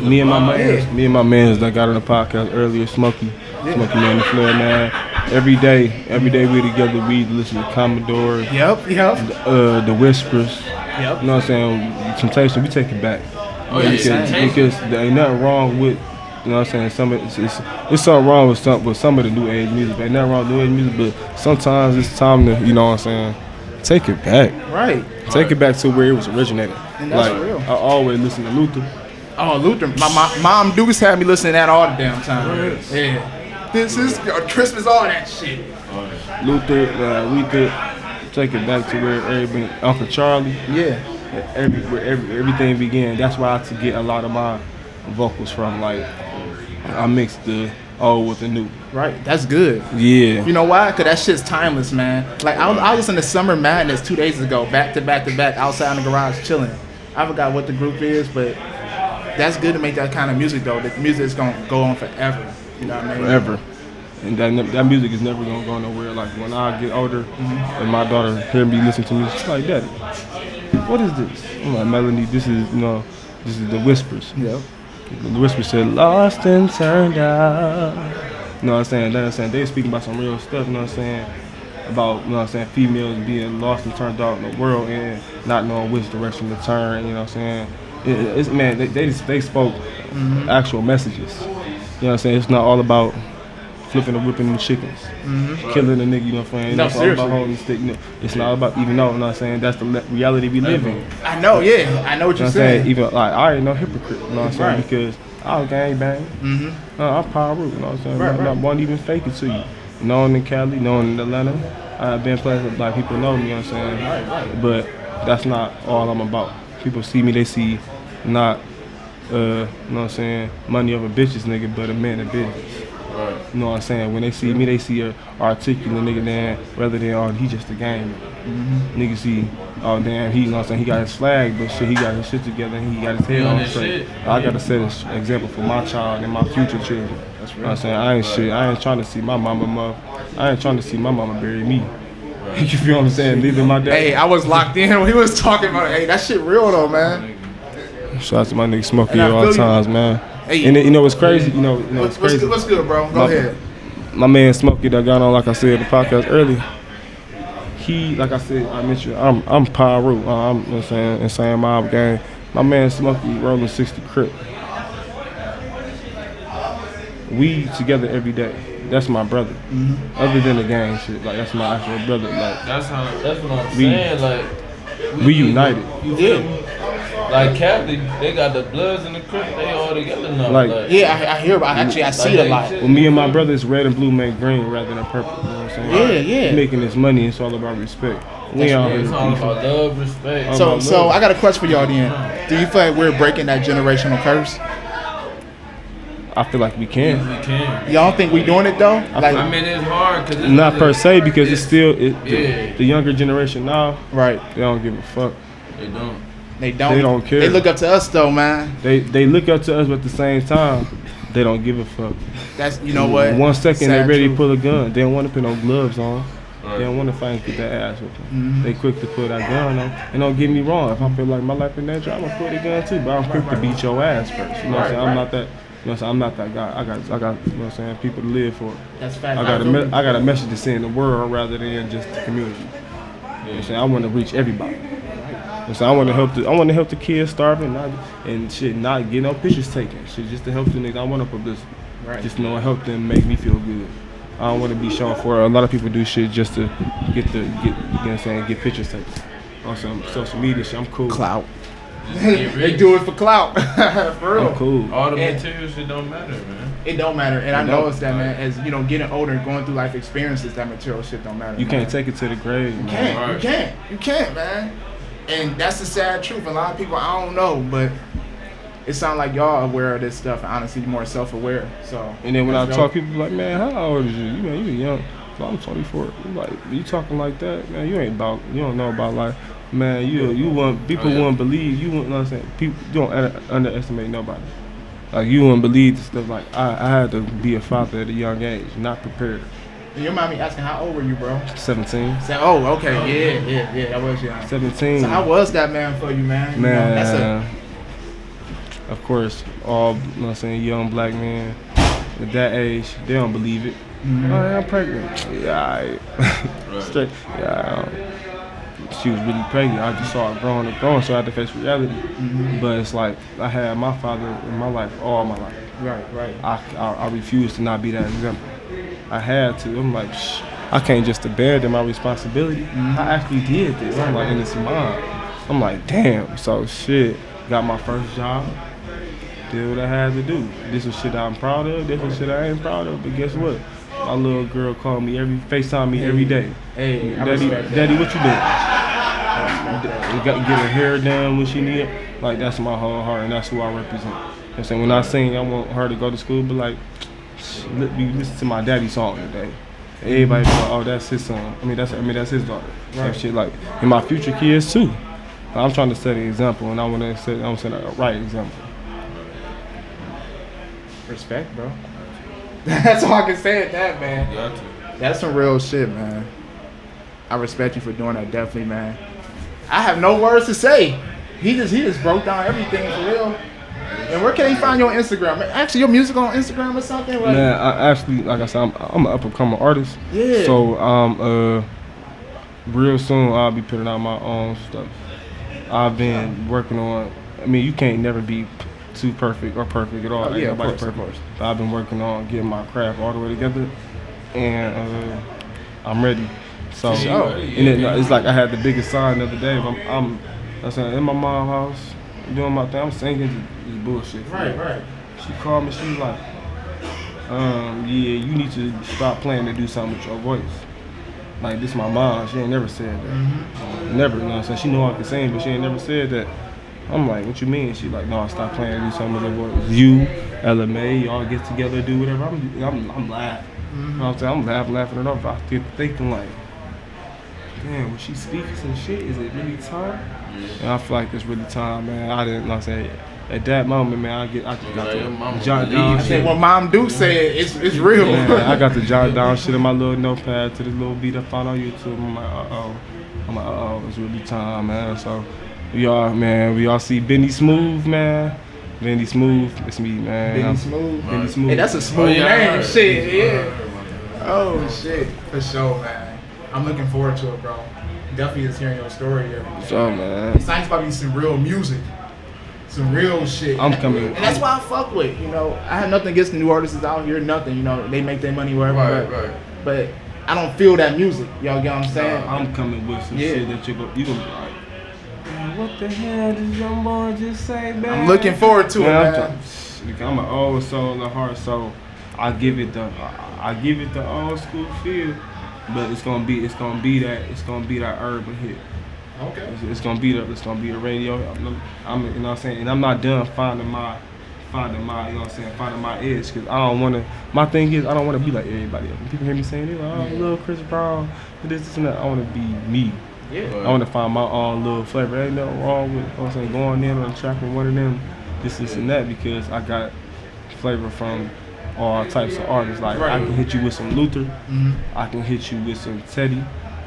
Me and my mans that got on the podcast earlier, Smokey Man, the Flair, man. Every day we together, we listen to Commodore. Yep. The Whispers. Yep. You know what I'm saying? Temptation, we take it back. Oh yeah. Because there ain't nothing wrong with, you know what I'm saying? It's something wrong with some of the new age music. There ain't nothing wrong with new age music, but sometimes it's time to, you know what I'm saying? Take it back. Right. Take it back to where it was originated. And that's like, real. I always listen to Luther. Oh, Luther. My mom Dukes had me listening to that all the damn time. Yeah. This is Christmas, all that shit. Luther, we could take it back to where everything, Uncle Charlie. Yeah. Where everything began. That's where I get a lot of my vocals from. Like, I mix the old with the new. Right. That's good. Yeah. You know why? Because that shit's timeless, man. Like, I listened to Summer Madness 2 days ago, back to back outside in the garage chilling. I forgot what the group is, but that's good to make that kind of music, though. The music is going to go on forever. You know what I mean? Forever. And that music is never gonna go nowhere. Like when I get older and my daughter hear me listen to music, she's like, Daddy, what is this? I'm like, Melanie, this is the Whispers. Yep. The Whispers said, lost and turned out. You know what I'm saying? Then I'm saying they speaking about some real stuff, you know what I'm saying? About, you know what I'm saying, females being lost and turned out in the world and not knowing which direction to turn, you know what I'm saying? Man, they spoke actual messages. You know what I'm saying? It's not all about flipping and whipping them chickens, killing a nigga, you know what I'm saying? No, it's all about holding the stick. You know, it's not about, even though, you know what I'm saying, that's the reality we live in. I know, yeah. I know what you're saying. Even, like, I ain't no hypocrite, you know what I'm saying? Because I was gang bang. I'm power root, you know what I'm saying? I won't even fake it to you. Knowing in Cali, knowing in Atlanta, I've been places like people know me, you know what I'm saying? But that's not all I'm about. People see me, they see not, you know what I'm saying, money over bitches, nigga, but a man of business. Right. You know what I'm saying? When they see me, they see a articulate nigga, then rather than, oh, he just a game. Niggas see, oh, damn, he, you know what I'm saying, he got his flag, but shit, he got his shit together and he got his head on straight. I gotta set an example for my child and my future children. That's right. You know what I'm saying? I ain't trying to see my mama bury me. You feel what I'm saying? Leaving my dad. Hey, I was locked in when he was talking about it. Hey, that shit real though, man. Shout out to my nigga Smokey at all times, man. Hey, and you know what's crazy? You know what's crazy? What's good, bro? Go ahead. My man Smokey that got on, like I said, the podcast earlier. He, like I said, I mentioned, I'm Power Root. I'm, you know what I'm saying, insane mob gang. My man Smokey rolling 60 Crip. We together every day. That's my brother. Other than the gang shit, like that's my actual brother. Like that's what I'm saying. Like we united. You feel me? Like Catholic, they got the Bloods and the Crips, they all together now. Like yeah, I hear about. Actually, I see it a lot. Well, me and my brother, it's red and blue make green rather than purple. You know what I'm saying? Yeah. Making this money, it's all about respect. We all it's all about love, respect. So I got a question for y'all then. Do you feel like we're breaking that generational curse? I feel like we can. We can. Y'all think we doing it though? Like, I mean, it's hard because not per se because it's still the younger generation now. Right. They don't give a fuck. They don't. They don't care. They look up to us though, man. They look up to us, but at the same time, they don't give a fuck. That's you know what. 1 second Sad they ready truth. to pull a gun. They don't want to put no gloves on. They don't want to fight and get that ass with them. They quick to put that gun on. And don't get me wrong, if I feel like my life in danger, I'm gonna put a gun too. But I'm quick to beat your ass first. You know what I'm saying? I'm not that. You know what I'm saying? I'm not that guy. I got. You know what I'm saying? People to live for. That's fact. I got a message to send the world rather than just the community. You know what I'm saying? I want to reach everybody. So I want to help the kids starving, not get no pictures taken. Shit, just to help the niggas. I want to publicity. Right. Just help them make me feel good. I don't want to be shown for. A lot of people do shit just to get you know what I'm saying, get pictures taken. On some social media shit, I'm cool. Clout. Just get They rich. do it for clout. For real. I'm cool. All the And- material shit don't matter, man. It don't matter, and I don't. noticed that, man. As you know, getting older and going through life experiences, that material shit don't matter. You man. can't take it to the grave, You man. can't. You can't, man. And that's the sad truth. A lot of people, I don't know, but it sounds like y'all aware of this stuff. And honestly, more self-aware. So. And then when I that's talk, dope. people be like, man, how old is you? You know, you young. So I'm 24. I'm like, you talking like that, man? You don't know about life, man. You want people wouldn't believe you. Wouldn't know what I'm saying? People you don't underestimate nobody. Like you wouldn't believe the stuff. Like I had to be a father at a young age, not prepared. And your mommy asking, how old were you, bro? 17. Say, oh, okay, yeah, that was young. 17. So how was that, man, for you, man? You know, Man, that's of course, all you know what I'm saying, young black men at that age, they don't believe it. Mhm. Oh, yeah, I'm pregnant. Yeah, alright. Straight. Yeah, she was really pregnant. I just saw her growing and growing, so I had to face reality. Mhm. But it's like I had my father in my life all my life. Right. I refused to not be that example. I had to. I'm like, I can't just abandon my responsibility. I actually did this. I'm like, and it's mine. I'm like, damn. So shit, got my first job. Did what I had to do. This was shit I'm proud of. This was shit I ain't proud of. But guess what? My little girl called me FaceTime me every day. Hey, I Daddy, respect that. Daddy, what you doing? Got to get her hair done when she need it. Like that's my whole heart, and that's who I represent. You know what I'm saying? When I sing, I want her to go to school, but like, we listen to my daddy song today. Everybody be like, oh, that's his son. That's his daughter. Right. Shit like, and my future kids too. I'm trying to set an example, and I want to set a right example. Respect, bro. That's all I can say at that, man. Got to. That's some real shit, man. I respect you for doing that, definitely, man. I have no words to say. He just broke down everything for real. And where can he find your Instagram? Actually, your music on Instagram or something? Like, Man, I actually, like I said, I'm an up and coming artist. Yeah. So real soon I'll be putting out my own stuff. I've been working on. I mean, you can't never be too perfect or perfect at all. Oh, Ain't yeah, nobody of course. But I've been working on getting my craft all the way together, and I'm ready. So, sure. and it's like I had the biggest sign the other day. I'm in my mom's house doing my thing. I'm singing this bullshit. Right. She called me. She was like, yeah, you need to stop playing to do something with your voice. Like, this my mom. She ain't never said that. Mm-hmm. Never, you know what I'm saying? She know I can sing, but she ain't never said that. I'm like, what you mean? She like, no, stop playing, do something with your voice. You, LMA, y'all get together, do whatever. I'm laughing. You know what I'm saying? I'm laughing it off. I keep thinking like, damn, when she speaking some shit, is it really time? And I feel like it's really time, man. I didn't, like I said, at that moment, man, I just got to jot down I shit. think what Mom Duke said, it's real. Man, I got to jot down shit in my little notepad to this little beat I found on YouTube. I'm like, it's really time, man. So we all see Bendy Smooth, man. Bendy Smooth, it's me, man. Bendy Smooth. Bendy Smooth. Hey, that's a smooth yeah. name. Shit, yeah. Oh, shit. For sure, man. I'm looking forward to it, bro. Definitely just hearing your story. So, man. It's nice about some real music. Some real shit. I'm coming. And that's why I fuck with, you know. I have nothing against the new artists out here, nothing. You know, they make their money wherever. Right. But I don't feel that music. Y'all get what I'm saying? I'm coming with some shit that you gonna be like, man, what the hell did young boy just say, man? I'm looking forward to it, man. I'm an old soul and a heart soul. I give it the old school feel, but it's gonna be that urban hit. Okay. It's gonna be the radio. I'm you know what I'm saying, and I'm not done finding my you know what I'm saying, finding my edge, because I don't wanna. My thing is I don't wanna be like everybody else. When people hear me saying, oh, I love Chris Brown, this and that. I wanna be me. Yeah. I wanna find my own little flavor. Ain't nothing wrong with, you know what I'm saying, going in on a track with one of them, this and that, because I got flavor from all types of artists. Like I can hit you with some Luther, I can hit you with some Teddy.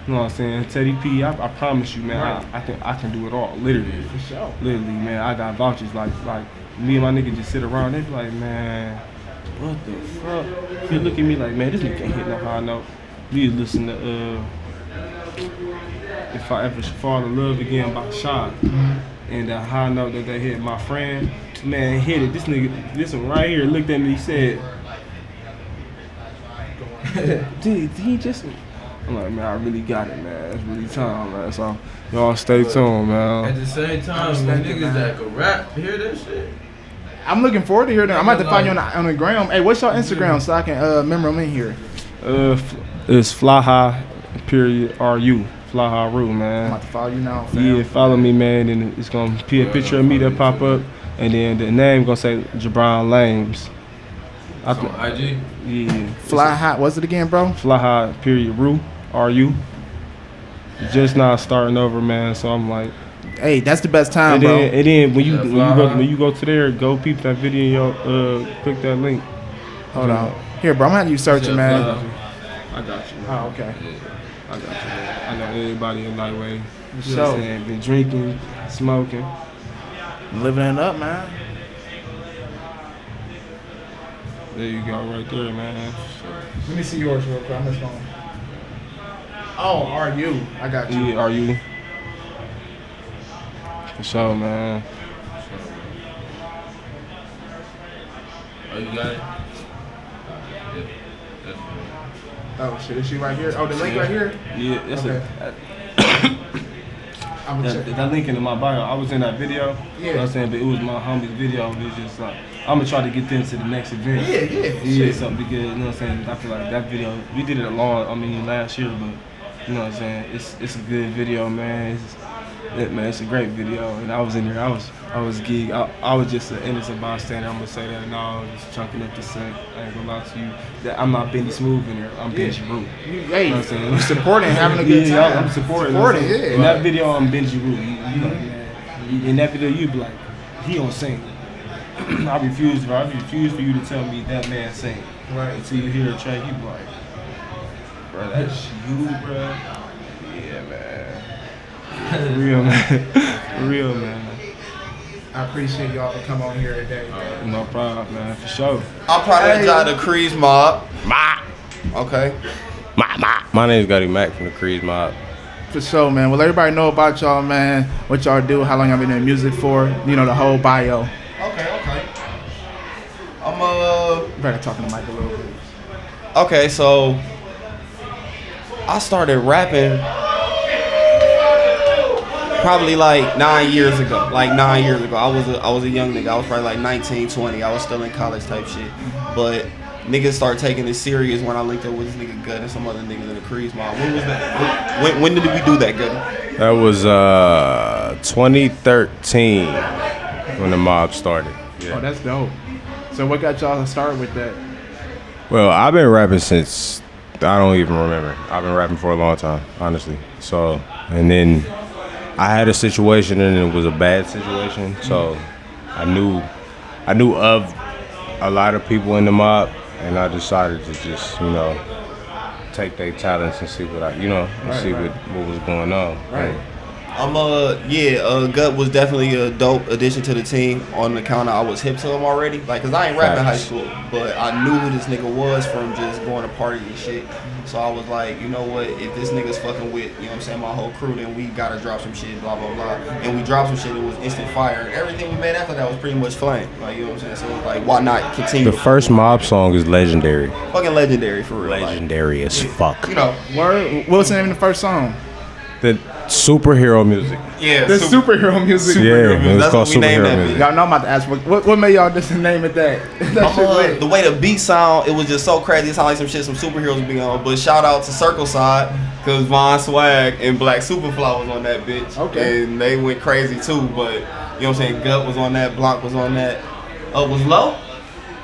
You know what I'm saying? Teddy P, I promise you, man, I can do it all, literally. For sure. Literally, man, I got vouchers. Like me and my nigga just sit around, they be like, man, what the fuck? They look at me like, man, this nigga can't hit no high note. We listen to If I Ever Fall in Love Again by Shy. And that high note that they hit, my friend, man, hit it. This nigga, this one right here, looked at me, he said, dude, he just, I'm like, man, I really got it, man. It's really time, man. So y'all stay tuned, man. At the same time, when niggas that can rap, hear that shit. I'm looking forward to hearing that. I'm about to find you on the gram. Hey, what's your Instagram so I can remember them in here? It's Fly High, period, RU. Fly High Ru, man. I'm about to follow you now, fam. Yeah, follow me, man. And it's going to be a picture of me that pop up. And then the name going to say Jabron Lames. IG? Yeah. Fly High, what's it again, bro? Fly High, period, Ru, RU. Just now starting over, man. So I'm like, hey, that's the best time, and bro. And then when you go to there, go peep that video, click that link. Hold on. Here, bro, I'm gonna have you searching, man. I got you. Oh, okay. I got you, man. I know everybody in Lightweight. You So, know what I'm saying? Been drinking, smoking. living it up, man. There you go, right there, man. Let me see yours real quick. I'm just going. Oh, RU. I got you. Yeah, RU. For sure, man. Oh, you got it? Oh shit, is she right here? Oh, the link right here? Yeah, that's okay. That link in my bio. I was in that video. Yeah. You know what I'm saying? But it was my homie's video. It was just like, I'm going to try to get them to the next event. Yeah. Something because, you know what I'm saying? I feel like that video, we did it last year, but, you know what I'm saying? It's a good video, man. It's a great video. And I was in there. I was geek. I was just an innocent bystander. I'm going to say that now. Just chunking up the set. I ain't going to lie to you. That I'm not Bendy Smooth in there. I'm Benji Root. Hey, you know what I'm saying? You supporting, having a good time. I'm supporting, yeah. In that video, I'm Benji Root. You like, man. In that video, you be like, he don't sing. I refuse for you to tell me that man sing. Right. Until you hear a track, you be like, bro, that's you, bro. Yeah, man. For real, man. For real, man. I appreciate y'all for coming on here today. No problem, man. For sure. I'm probably the Crease Mob. Okay. My name is Gotti Mac from the Crease Mob. For sure, man. Well, everybody know about y'all, man. What y'all do, how long y'all been in music for. You know, the whole bio. Okay. Better talking to Mike a little bit. Okay, so I started rapping probably like 9 years ago. I was a young nigga. I was probably like 19, 20. I was still in college type shit. But niggas started taking it serious when I linked up with this nigga Gut and some other niggas in the Crease Mob. When was that? When did we do that, Gut? That was 2013 when the mob started. Yeah. Oh, that's dope. So what got y'all started with that? Well, I've been rapping since I don't even remember. I've been rapping for a long time, honestly. So, and then I had a situation and it was a bad situation. So I knew of a lot of people in the mob, and I decided to just, take their talents and see what what was going on. Right. Gut was definitely a dope addition to the team on account of I was hip to him already. Like, cause I ain't rap in high school, but I knew who this nigga was from just going to party and shit. So I was like, you know what, if this nigga's fucking with, my whole crew, then we gotta drop some shit, blah, blah, blah. And we dropped some shit, it was instant fire. And everything we made after that was pretty much flame. Like, you know what I'm saying? So it was like, why not continue? The first mob song is legendary. Fucking legendary, for real. Legendary as fuck. Word. What's the name of the first song? The superhero music. Yeah. The superhero music. It's called superhero music. Y'all know I'm about to ask, what made y'all just name it that? The way the beat sound, it was just so crazy. It sounded like some superheroes be on. But shout out to Circle Side, because Von Swag and Black Superfly was on that bitch. Okay. And they went crazy too. But, you know what I'm saying? Gut was on that. Blanc was on that. Was Low?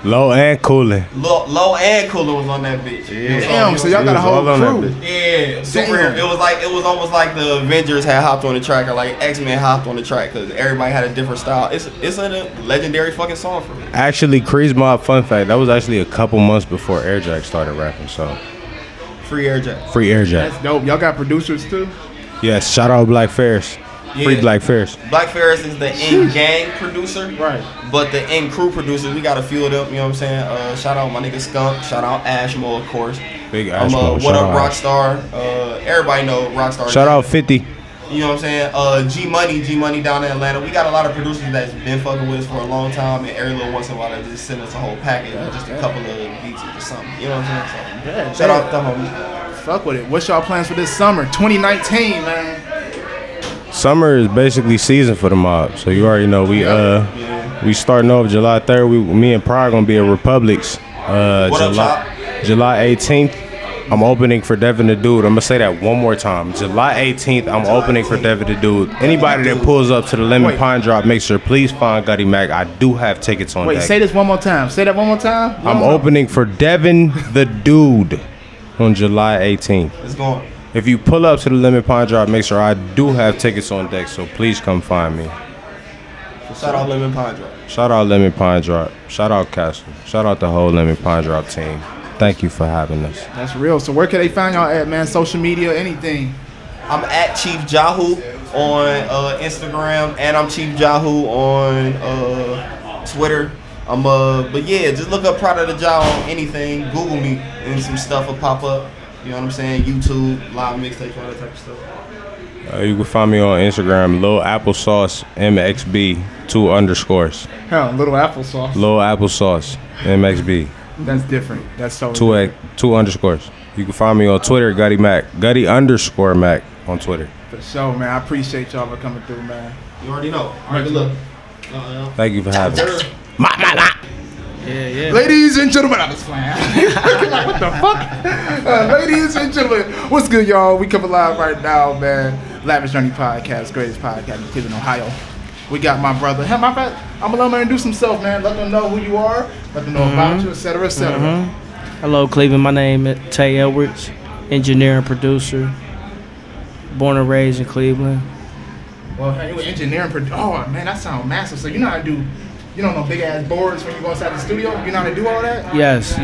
Low and Coolin'. Low and Cooler was on that bitch. Yeah. Damn, so y'all got a whole crew. Yeah, superhero. It was almost like the Avengers had hopped on the track, or like X-Men hopped on the track, because everybody had a different style. It's a legendary fucking song for me. Actually, Crease Mob, fun fact, that was actually a couple months before Airjack started rapping, so. Free Airjack. Free Airjack. That's dope. Y'all got producers too? Yes, shout out Black Ferris. Yeah. Free Black Ferris. Black Ferris is the in-gang producer. Right. But the in-crew producers, we got a few of them, you know what I'm saying? Shout out my nigga Skunk. Shout out Ashmo, of course. Big Ashmo. What up, Rockstar? Everybody know Rockstar. Shout out 50. You know what I'm saying? G Money down in Atlanta. We got a lot of producers that's been fucking with us for a long time, and every little once in a while they just send us a whole package, just a couple of beats or something. You know what I'm saying? So, shout out to the homies. Fuck with it. What's y'all plans for this summer, 2019, man? Summer is basically season for the mob, so you already know we starting off July 3rd. Me and Pryor gonna be at Republic's July 18th. I'm opening for Devin the Dude. I'm gonna say that one more time. July 18th, I'm opening for Devin the Dude. Anybody that pulls up to the Lemon Pine Drop, make sure please find Gutty Mac. I do have tickets on deck. Say this one more time. Say that one more time. I'm opening for Devin the Dude on July 18th. It's going. If you pull up to the Lemon Pine Drop, make sure I do have tickets on deck, so please come find me. Shout out Lemon Pine Drop. Shout out Lemon Pine Drop. Shout out Castle. Shout out the whole Lemon Pine Drop team. Thank you for having us. That's real. So where can they find y'all at, man? Social media, anything? I'm at Chief Jahu on Instagram, and I'm Chief Jahu on Twitter. But yeah, just look up Pride of the Jaw on anything. Google me, and some stuff will pop up. You know what I'm saying? YouTube, live mixtape, all that type of stuff. You can find me on Instagram, Lil Applesauce MXB 2 underscores. Hell, Little Applesauce. Lil Applesauce MXB. That's different. That's so. Two underscores. You can find me on Twitter, Gutty Mac, Gutty_Mac on Twitter. For sure, man. I appreciate y'all for coming through, man. You already know. All right, good luck. Thank you for having us. Yeah. Ladies and gentlemen, I'm just playing. Like, what the fuck? Ladies and gentlemen, what's good, y'all? We coming live right now, man. Lavish Journey podcast, greatest podcast in Cleveland, Ohio. We got my brother. Hey, my friend, I'm gonna let him introduce himself, man. Let them know who you are. Let them know about you, etc., etc. Hello, Cleveland. My name is Tay Edwards, engineer and producer. Born and raised in Cleveland. Well, hey, you an engineer and producer. Oh, man, that sounds massive. So you know how to do, you don't know big ass boards when you go inside the studio? You know how to do all that? Yes.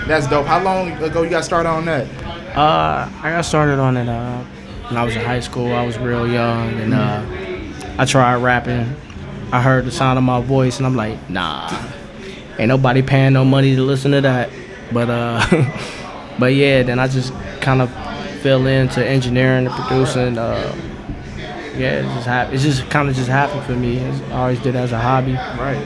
That's dope. How long ago you got started on that? I got started on it when I was in high school. I was real young, and I tried rapping. I heard the sound of my voice, and I'm like, nah, ain't nobody paying no money to listen to that. But yeah, then I just kind of fell into engineering and producing. It just kind of happened for me. I always did it as a hobby. Right.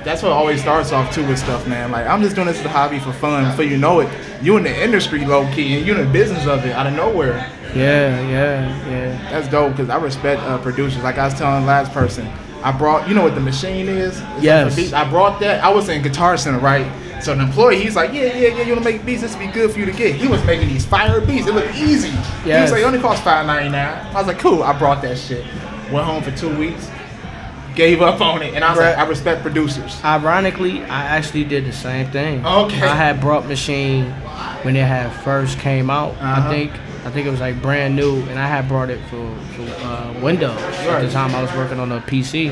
That's what always starts off too with stuff, man. Like, I'm just doing this as a hobby for fun. Before you know it, you in the industry low key, and you in the business of it out of nowhere. Yeah. That's dope because I respect producers. Like I was telling the last person, I brought, you know what the machine is? Yes. I brought that. I was in Guitar Center, right? So the employee, he's like, yeah, you want to make beats? This would be good for you to get. He was making these fire beats. It looked easy. Yes. He was like, it only cost $5.99. I was like, cool. I brought that shit. Went home for 2 weeks. Gave up on it. And I was like, I respect producers. Ironically, I actually did the same thing. Okay. I had brought Machine when it had first came out. I think it was like brand new, and I had brought it for Windows. At the time I was working on a PC.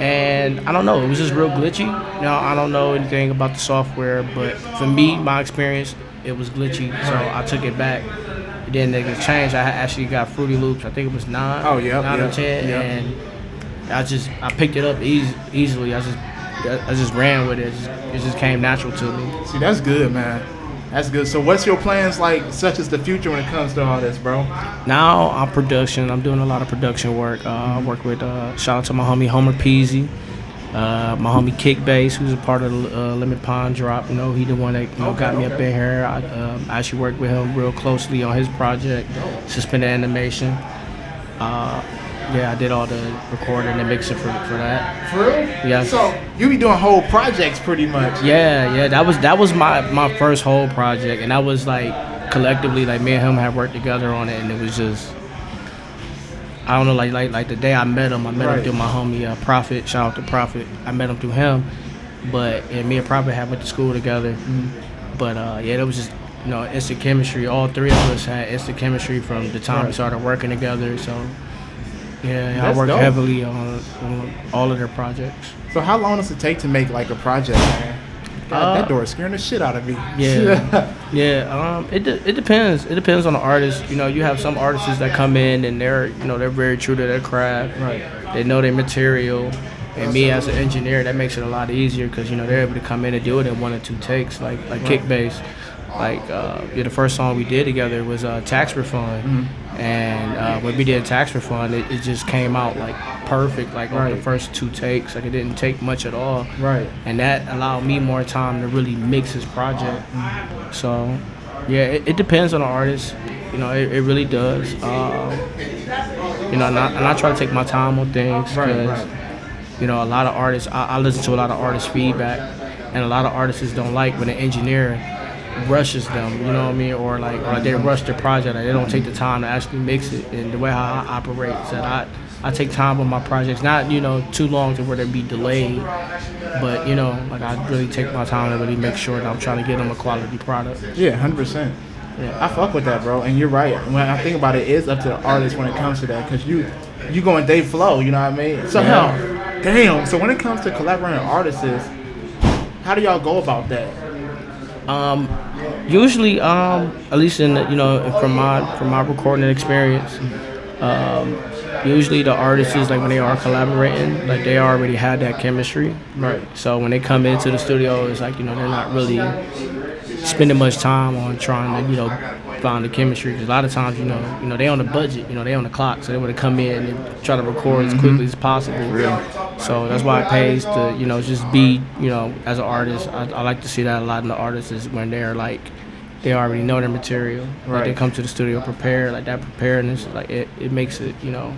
And I don't know, it was just real glitchy. Now, I don't know anything about the software, but for me, my experience, it was glitchy. So I took it back. Then they changed. I actually got Fruity Loops. I think it was 9. Oh, yeah. 9 or 10. Yep. And I picked it up easily. I just ran with it. It just came natural to me. See, that's good, man. That's good. So what's your plans like, such as the future when it comes to all this, bro? Now I'm production. I'm doing a lot of production work. I work with, shout out to my homie Homer Peasy, my homie Kick Bass, who's a part of the Lemon Pine Drop. You know, he the one that got me up in here. I actually worked with him real closely on his project, Suspended Animation. I did all the recording and mixing for that. For real? Yeah. So you be doing whole projects pretty much. Yeah. That was my first whole project, and that was like collectively, like me and him had worked together on it, and it was just, I don't know, like the day I met him through my homie Prophet. Shout out to Prophet. I met him through him, and me and Prophet had went to school together. But it was just, instant chemistry. All three of us had instant chemistry from the time we started working together. So. Yeah, I work heavily on all of their projects. So how long does it take to make like a project, man? God, that door is scaring the shit out of me. Yeah. It depends. It depends on the artist. You have some artists that come in and they're very true to their craft. Right. They know their material. And me as an engineer, that makes it a lot easier because they're able to come in and do it in 1 or 2 takes, like Kick Bass. Like the first song we did together was Tax Refund. And when we did Tax Refund, it just came out like perfect, like on the first 2 takes. Like it didn't take much at all. Right. And that allowed me more time to really mix his project. So It depends on the artist. You know, it really does. You know, and I try to take my time on things because, you know, a lot of artists, I listen to a lot of artists' feedback, and a lot of artists don't like when an engineer rushes them, you know what I mean, or they rush their project, like they don't take the time to actually mix it. And the way how I operate is that I take time on my projects, not, you know, too long to where they be delayed, but, you know, like I really take my time to really make sure that I'm trying to get them a quality product. Yeah, 100%. Yeah, I fuck with that, bro. And you're right. When I think about it, it's up to the artist when it comes to that, because you going day flow, you know what I mean? So damn. So when it comes to collaborating with artists, how do y'all go about that? Usually, at least in the, you know, from my recording experience, usually the artists is like when they are collaborating, like they already had that chemistry. Right. So when they come into the studio, it's like, you know, they're not really spending much time on trying to, you know, find the chemistry. Because a lot of times, you know, they on the budget, you know, they on the clock, so they want to come in and try to record as quickly as possible. So that's why it pays to, you know, just be, you know, as an artist. I like to see that a lot in the artists is when they're like, they already know their material. Like they come to the studio prepared, like that preparedness, like it makes it, you know,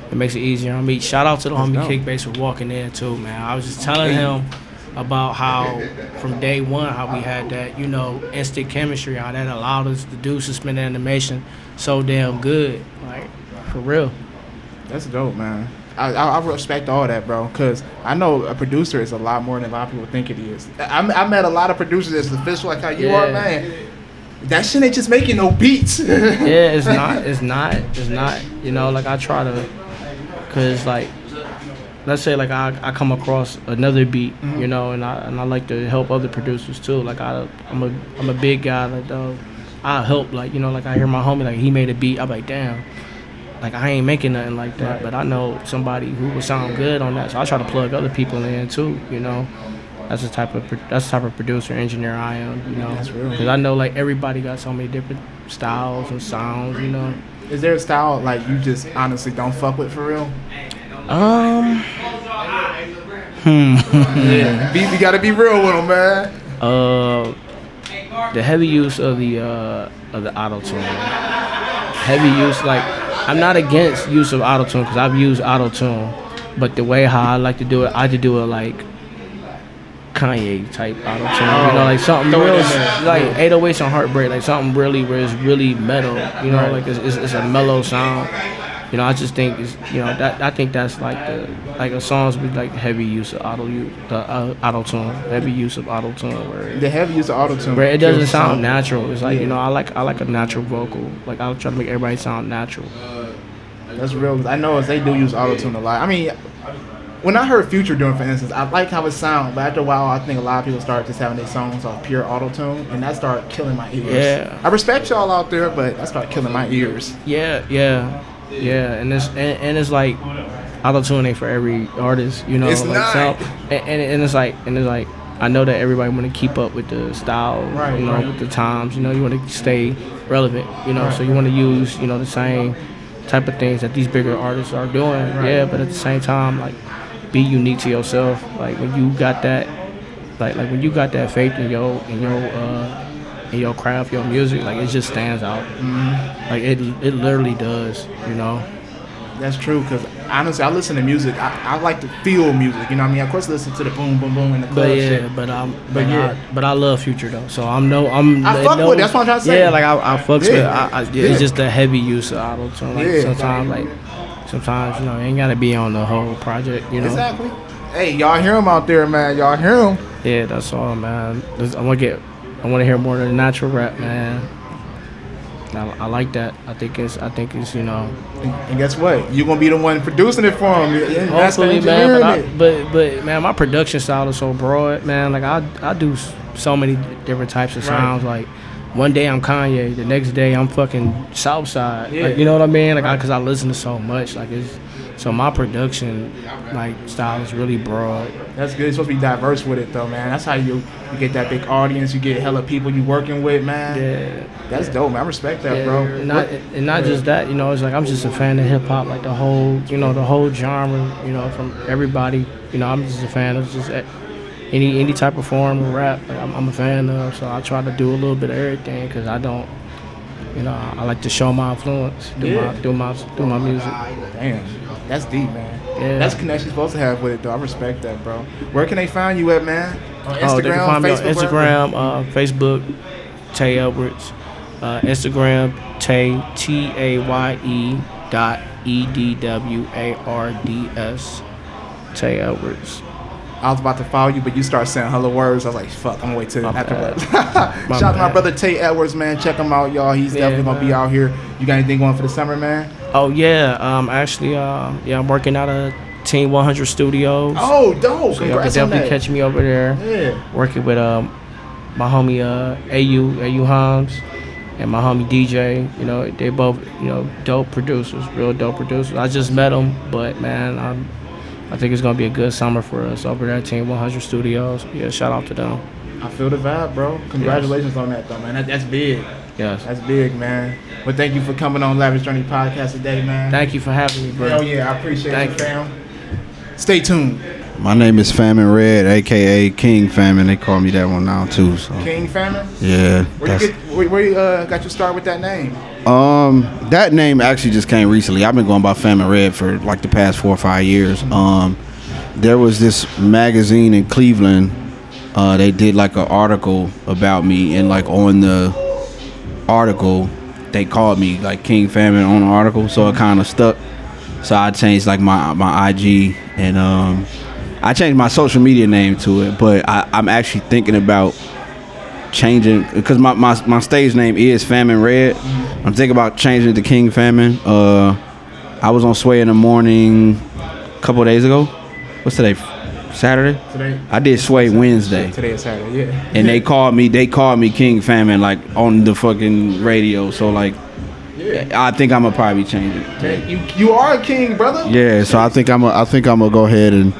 it makes it easier on me. Shout out to the homie Kickbase for walking in too, man. I was just telling him about how from day one, how we had that, you know, instant chemistry, how that allowed us to do suspended animation so damn good, like for real. That's dope, man. I respect all that, bro, because I know a producer is a lot more than a lot of people think it is. I met a lot of producers that's official, like how you are, man. That shit ain't just making no beats. Yeah, it's not. You know, like I try to, cause like, let's say like I come across another beat, you know, and I like to help other producers too. Like I'm a big guy, like I help, like, you know, like I hear my homie like he made a beat, I'm like damn, like I ain't making nothing like that, but I know somebody who would sound good on that, so I try to plug other people in too, you know. That's the type of producer engineer I am, you know. That's real. Because I know like everybody got so many different styles and sounds, you know. Is there a style like you just honestly don't fuck with for real? Yeah, you gotta be real with them, man. The heavy use of the Autotune. Heavy use, like I'm not against use of Autotune because I've used Autotune, but the way how I like to do it, I just do it like Kanye type Autotune, you know, like something real, like 808s on Heartbreak, like something really where it's really metal, you know, like it's a mellow sound. You know, I just think it's, you know, that I think that's like a songs with like heavy use of Autotune, heavy use of Autotune. The heavy use of Autotune, where it doesn't sound natural. It's like, you know, I like a natural vocal. Like I try to make everybody sound natural. That's real. I know they do use Autotune a lot. I mean, when I heard Future doing, for instance, I like how it sounds, but after a while, I think a lot of people start just having their songs off pure Autotune, and that started killing my ears. Yeah. I respect y'all out there, but that started killing my ears. Yeah, and it's like Autotune ain't for every artist, you know. It's like, not. So, and it's like I know that everybody want to keep up with the style, you know, with the times. You know, you want to stay relevant, you know, so you want to use, you know, the same type of things that these bigger artists are doing. Yeah, but at the same time, like, be unique to yourself. Like when you got that, like when you got that faith in your craft, your music, like it just stands out. Like it literally does, you know. That's true, because honestly, I listen to music. I like to feel music, you know what I mean? Of course, listen to the boom, boom, boom in the club. But I love Future though, so I fuck with it. That's what I'm trying to say. Yeah, like I fucks with it. It's just the heavy use of Autotune. Like sometimes, you know, it ain't gotta be on the whole project, you know. Exactly. Hey, y'all hear him out there, man. Y'all hear him. Yeah, that's all, man. I want to hear more of the natural rap, man. I like that. I think it's you know. And guess what? You're gonna be the one producing it for him. Hopefully, man. But man, my production style is so broad, man. Like I do so many different types of sounds. Like one day I'm Kanye, the next day I'm fucking Southside. Like, you know what I mean? Like because I listen to so much. Like so my production like style is really broad. That's good. You're supposed to be diverse with it though, man. That's how you get that big audience. You get hella people you working with, man. Yeah. That's dope, man. I respect that, bro. And not just that, you know, it's like I'm just a fan of hip hop, like the whole genre, you know, from everybody. You know, I'm just a fan of just any type of form of rap, like, I'm a fan of. So I try to do a little bit of everything because I don't, I like to show my influence through my music. Damn, that's deep, man. Yeah. That's the connection you're supposed to have with it, though. I respect that, bro. Where can they find you at, man? On Instagram, they can find Facebook, me on Instagram, Facebook, Tay Edwards. Instagram, Tay, TAYE.EDWARDS, Tay Edwards. I was about to follow you, but you start saying hello words. I was like, fuck, I'm gonna wait till afterwards. Shout out to my brother Tay Edwards, man. Check him out, y'all. He's definitely gonna be out here. You got anything going for the summer, man? Oh yeah, actually, I'm working out of Team 100 Studios. Oh, dope! So y'all can definitely catch me over there. Yeah. Working with my homie AU Holmes and my homie DJ. They both dope producers, real dope producers. I just met them, but man, I think it's gonna be a good summer for us over there at Team 100 Studios. Yeah, shout out to them. I feel the vibe, bro. Congratulations on that, though, man. That's big. Yes. That's big, man. But thank you for coming on Lavish Journey podcast today, man. Thank you for having me, bro. Hell yeah, I appreciate it, fam. Stay tuned. My name is Famine Red, aka King Famine. They call me that one now too. So. King Famine? Yeah. Where you got your start with that name? That name actually just came recently. I've been going by Famine Red for like the past 4 or 5 years. There was this magazine in Cleveland. They did like an article about me, and like on the article, they called me like King Famine on the article, so it kind of stuck. So I changed like my IG, and I changed my social media name to it. But I'm actually thinking about changing, because my stage name is Famine Red. I'm thinking about changing it to King Famine. I was on Sway in the Morning a couple of days ago. What's today? Saturday? Today? I did Sway Wednesday. Today is Saturday, yeah. And they called me King Famine like on the fucking radio. So like, I think I'm gonna probably change it. Man, you are a king, brother. Yeah, so I think I'm gonna go ahead and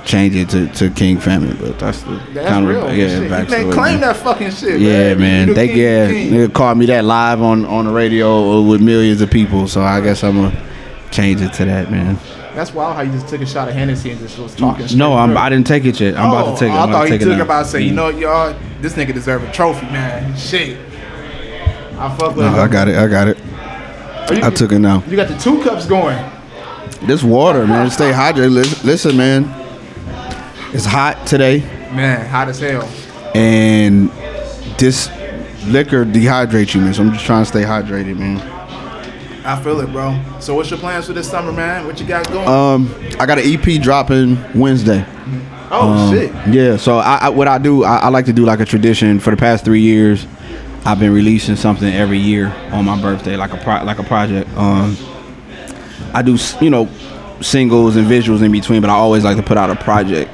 change it to King Famine, but that's real. backstory. You can't claim that fucking shit. Yeah, man. They called me that live on the radio with millions of people. So I guess I'm gonna change it to that, man. That's wild how you just took a shot of Hennessy and just was talking straight. No, I didn't take it yet. I'm about to take it. I thought he took it about to say, you know what, y'all, this nigga deserve a trophy, man. Shit. I fuck with him. I got it. I took it now. You got the 2 cups going. This water, man. Stay hydrated. Listen, man. It's hot today. Man, hot as hell. And this liquor dehydrates you, man. So I'm just trying to stay hydrated, man. I feel it, bro. So what's your plans for this summer, man? What you got going? I got an EP dropping Wednesday. Oh, shit. Yeah, so I like to do like a tradition. For the past 3 years, I've been releasing something every year on my birthday, like a project. I do, singles and visuals in between, but I always like to put out a project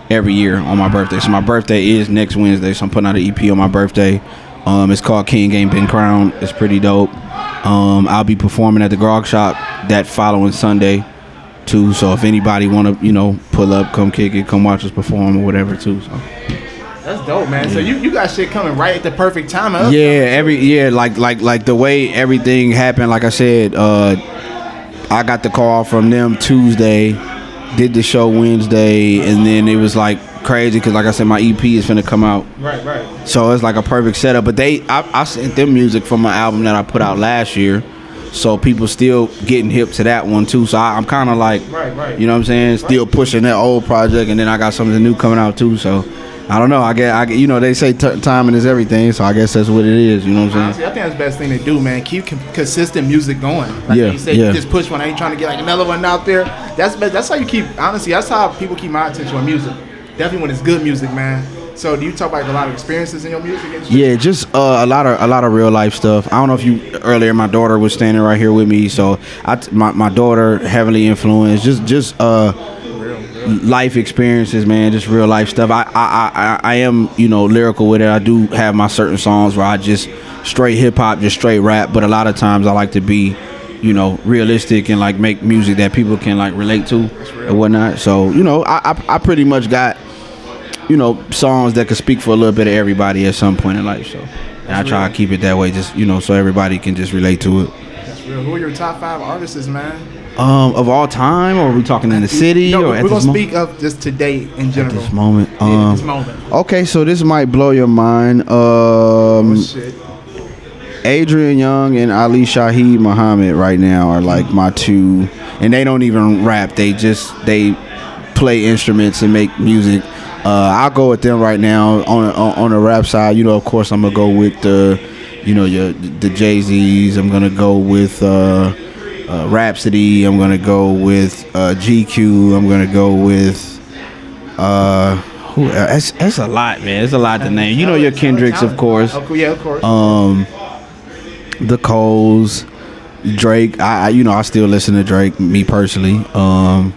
every year on my birthday. So my birthday is next Wednesday, so I'm putting out an EP on my birthday. It's called King Ain't Been Crowned. It's pretty dope. I'll be performing at the Grog Shop that following Sunday too. So if anybody want to, pull up, come kick it, come watch us perform or whatever too. So that's dope, man. So you got shit coming right at the perfect time. Like the way everything happened. Like I said, I got the call from them Tuesday, did the show Wednesday, and then it was like crazy because, like I said, my EP is finna come out. Right. So it's like a perfect setup. But I sent them music from my album that I put out last year, so people still getting hip to that one too. So I'm kind of like, right. You know what I'm saying? Still pushing that old project, and then I got something new coming out too. So I don't know. I get they say timing is everything, so I guess that's what it is. You know what I'm saying? Honestly, I think that's the best thing to do, man. Keep consistent music going. Like you say, you just push one. I ain't trying to get like another one out there. That's how you keep. Honestly, that's how people keep my attention on music. Definitely when it's good music, man. So do you talk about a lot of experiences in your music and shit? Yeah, just a lot of real life stuff. I don't know if you earlier, my daughter was standing right here with me, so my daughter heavily influenced. Just life experiences, man. Just real life stuff. I am lyrical with it. I do have my certain songs where I just straight hip hop, just straight rap. But a lot of times I like to be realistic and like make music that people can like relate to and whatnot. So I pretty much got songs that could speak for a little bit of everybody at some point in life. So and I try to keep it that way, just so everybody can just relate to it. That's real. Who are your top 5 artists, man? Of all time, or are we talking in the city? No, or we're gonna speak of just today in general. At this moment. This moment. Okay, so this might blow your mind. Shit. Adrian Young and Ali Shaheed Muhammad right now are like my two, and they don't even rap. They play instruments and make music. I'll go with them right now on the rap side. You know, of course, I'm gonna go with the Jay-Z's. I'm gonna go with Rhapsody. I'm gonna go with GQ. I'm gonna go with who? That's a lot, man. It's a lot to name. You know your Kendricks, of course. Yeah, of course. The Coles, Drake. I still listen to Drake. Me personally. I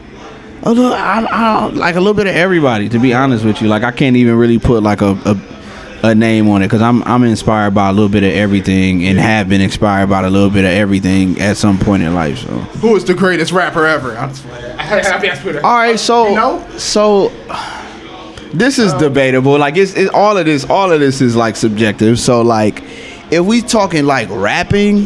like a little bit of everybody, to be honest with you. Like I can't even really put like a name on it because I'm inspired by a little bit of everything and have been inspired by a little bit of everything at some point in life. So who is the greatest rapper ever? All right, so this is debatable. Like it's all of this is like subjective. So like if we talking like rapping,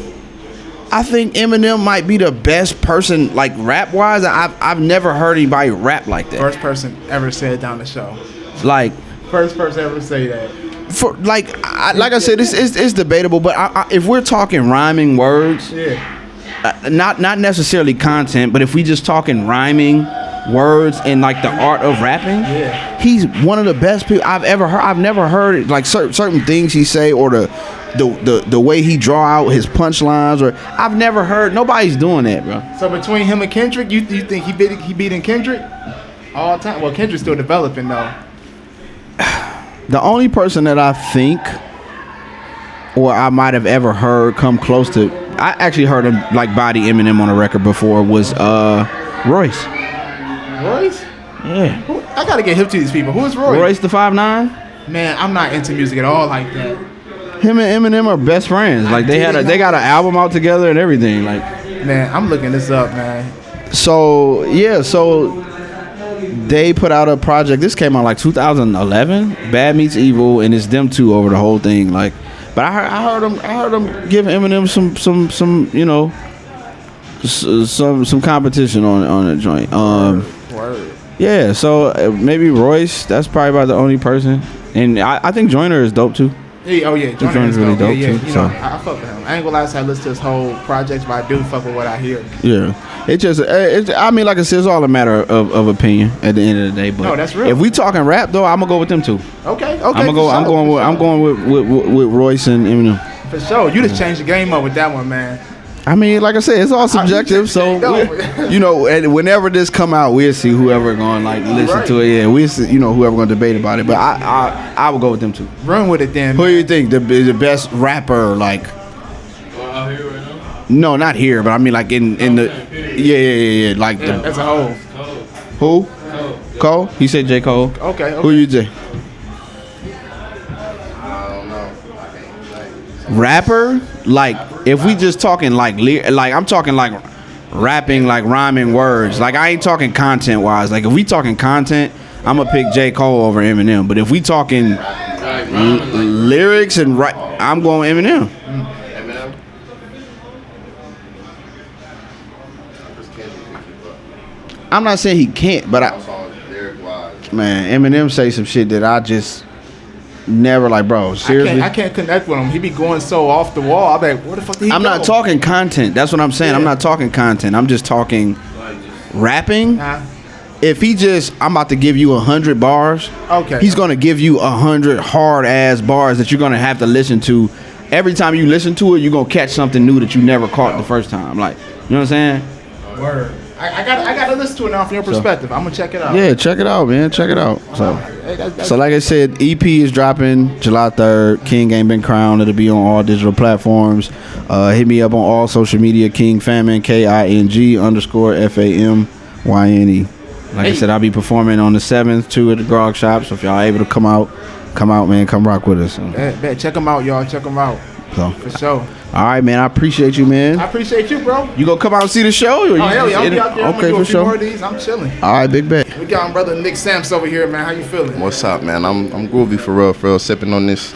I think Eminem might be the best person, like rap wise. I've never heard anybody rap like that. First person ever said down the show. Like first person ever say that. For like I said, it's debatable. But if we're talking rhyming words, not necessarily content, but if we just talking rhyming words and like the art of rapping, he's one of the best people I've ever heard. I've never heard it, like certain things he say or the way he draw out his punchlines, or I've never heard nobody's doing that, bro. So between him and Kendrick, you think he beating Kendrick all the time? Well, Kendrick's still developing though. The only person that I think or I might have ever heard come close to, I actually heard him like body Eminem on a record before, was Royce. Royce? Yeah. I gotta get hip to these people. Who is Royce? Royce the 5'9"? Man, I'm not into music at all like that. Him and Eminem are best friends. Like they got an album out together and everything. Like, man, I'm looking this up, man. So they put out a project. This came out like 2011. Bad Meets Evil, and it's them two over the whole thing. Like, but I heard them give Eminem some competition on the joint. Word. Yeah. So maybe Royce. That's probably about the only person. And I think Joyner is dope too. Yeah, Joyner's really dope too. You know, I fuck with him. I ain't gonna lie, I listen to his whole projects, but I do fuck with what I hear. Yeah, I mean, like I said, it's all a matter of opinion at the end of the day. But no, that's real. If we talking rap though, I'm gonna go with them too. Okay. I'm going with Royce and Eminem. For sure, you just changed the game up with that one, man. I mean, like I said, it's all subjective. So and whenever this come out, we'll see whoever going like listen to it. Yeah, we'll see, whoever going to debate about it. But I will go with them too. Run with it then. Who do you think the best rapper like? Out here right now? No, not here, but I mean like in the like as a whole. Who? Cole. He said J. Cole. Okay. Who you J? Rapper, like if we just talking like I'm talking like rapping, like rhyming words. Like I ain't talking content wise. Like if we talking content, I'm gonna pick J. Cole over Eminem. But if we talking lyrics and I'm going Eminem. Eminem. I'm not saying he can't, but man, Eminem say some shit that I just never like, bro. Seriously, I can't connect with him. He be going so off the wall. I'm like, where the fuck did he I'm go? not talking content. That's what I'm saying. I'm not talking content. I'm just talking rapping. If he I'm about to give you 100 bars. Okay. He's gonna give you 100 hard ass bars that you're gonna have to listen to. Every time you listen to it, you're gonna catch something new that you never caught the first time. Like, you know what I'm saying? Word. I gotta listen to it now from your perspective. I'm gonna check it out. Yeah, check it out, man. Check it out. So like I said, EP is dropping July 3rd. King ain't been crowned. It'll be on all digital platforms. Hit me up on all social media. King Famine, KING_FAMYNE. Like I said, I'll be performing on the 7th too at the Grog Shop. So if y'all able to come out, man. Come rock with us. Bet. Check them out, y'all. Check them out. So for sure. All right, man. I appreciate you, man. I appreciate you, bro. You gonna come out and see the show? Oh hell yeah, I'll be out there. Okay, for sure. More of these. I'm chilling. All right, big bet. We got my brother Nick Samps over here, man. How you feeling? What's up, man? I'm groovy for real, sipping on this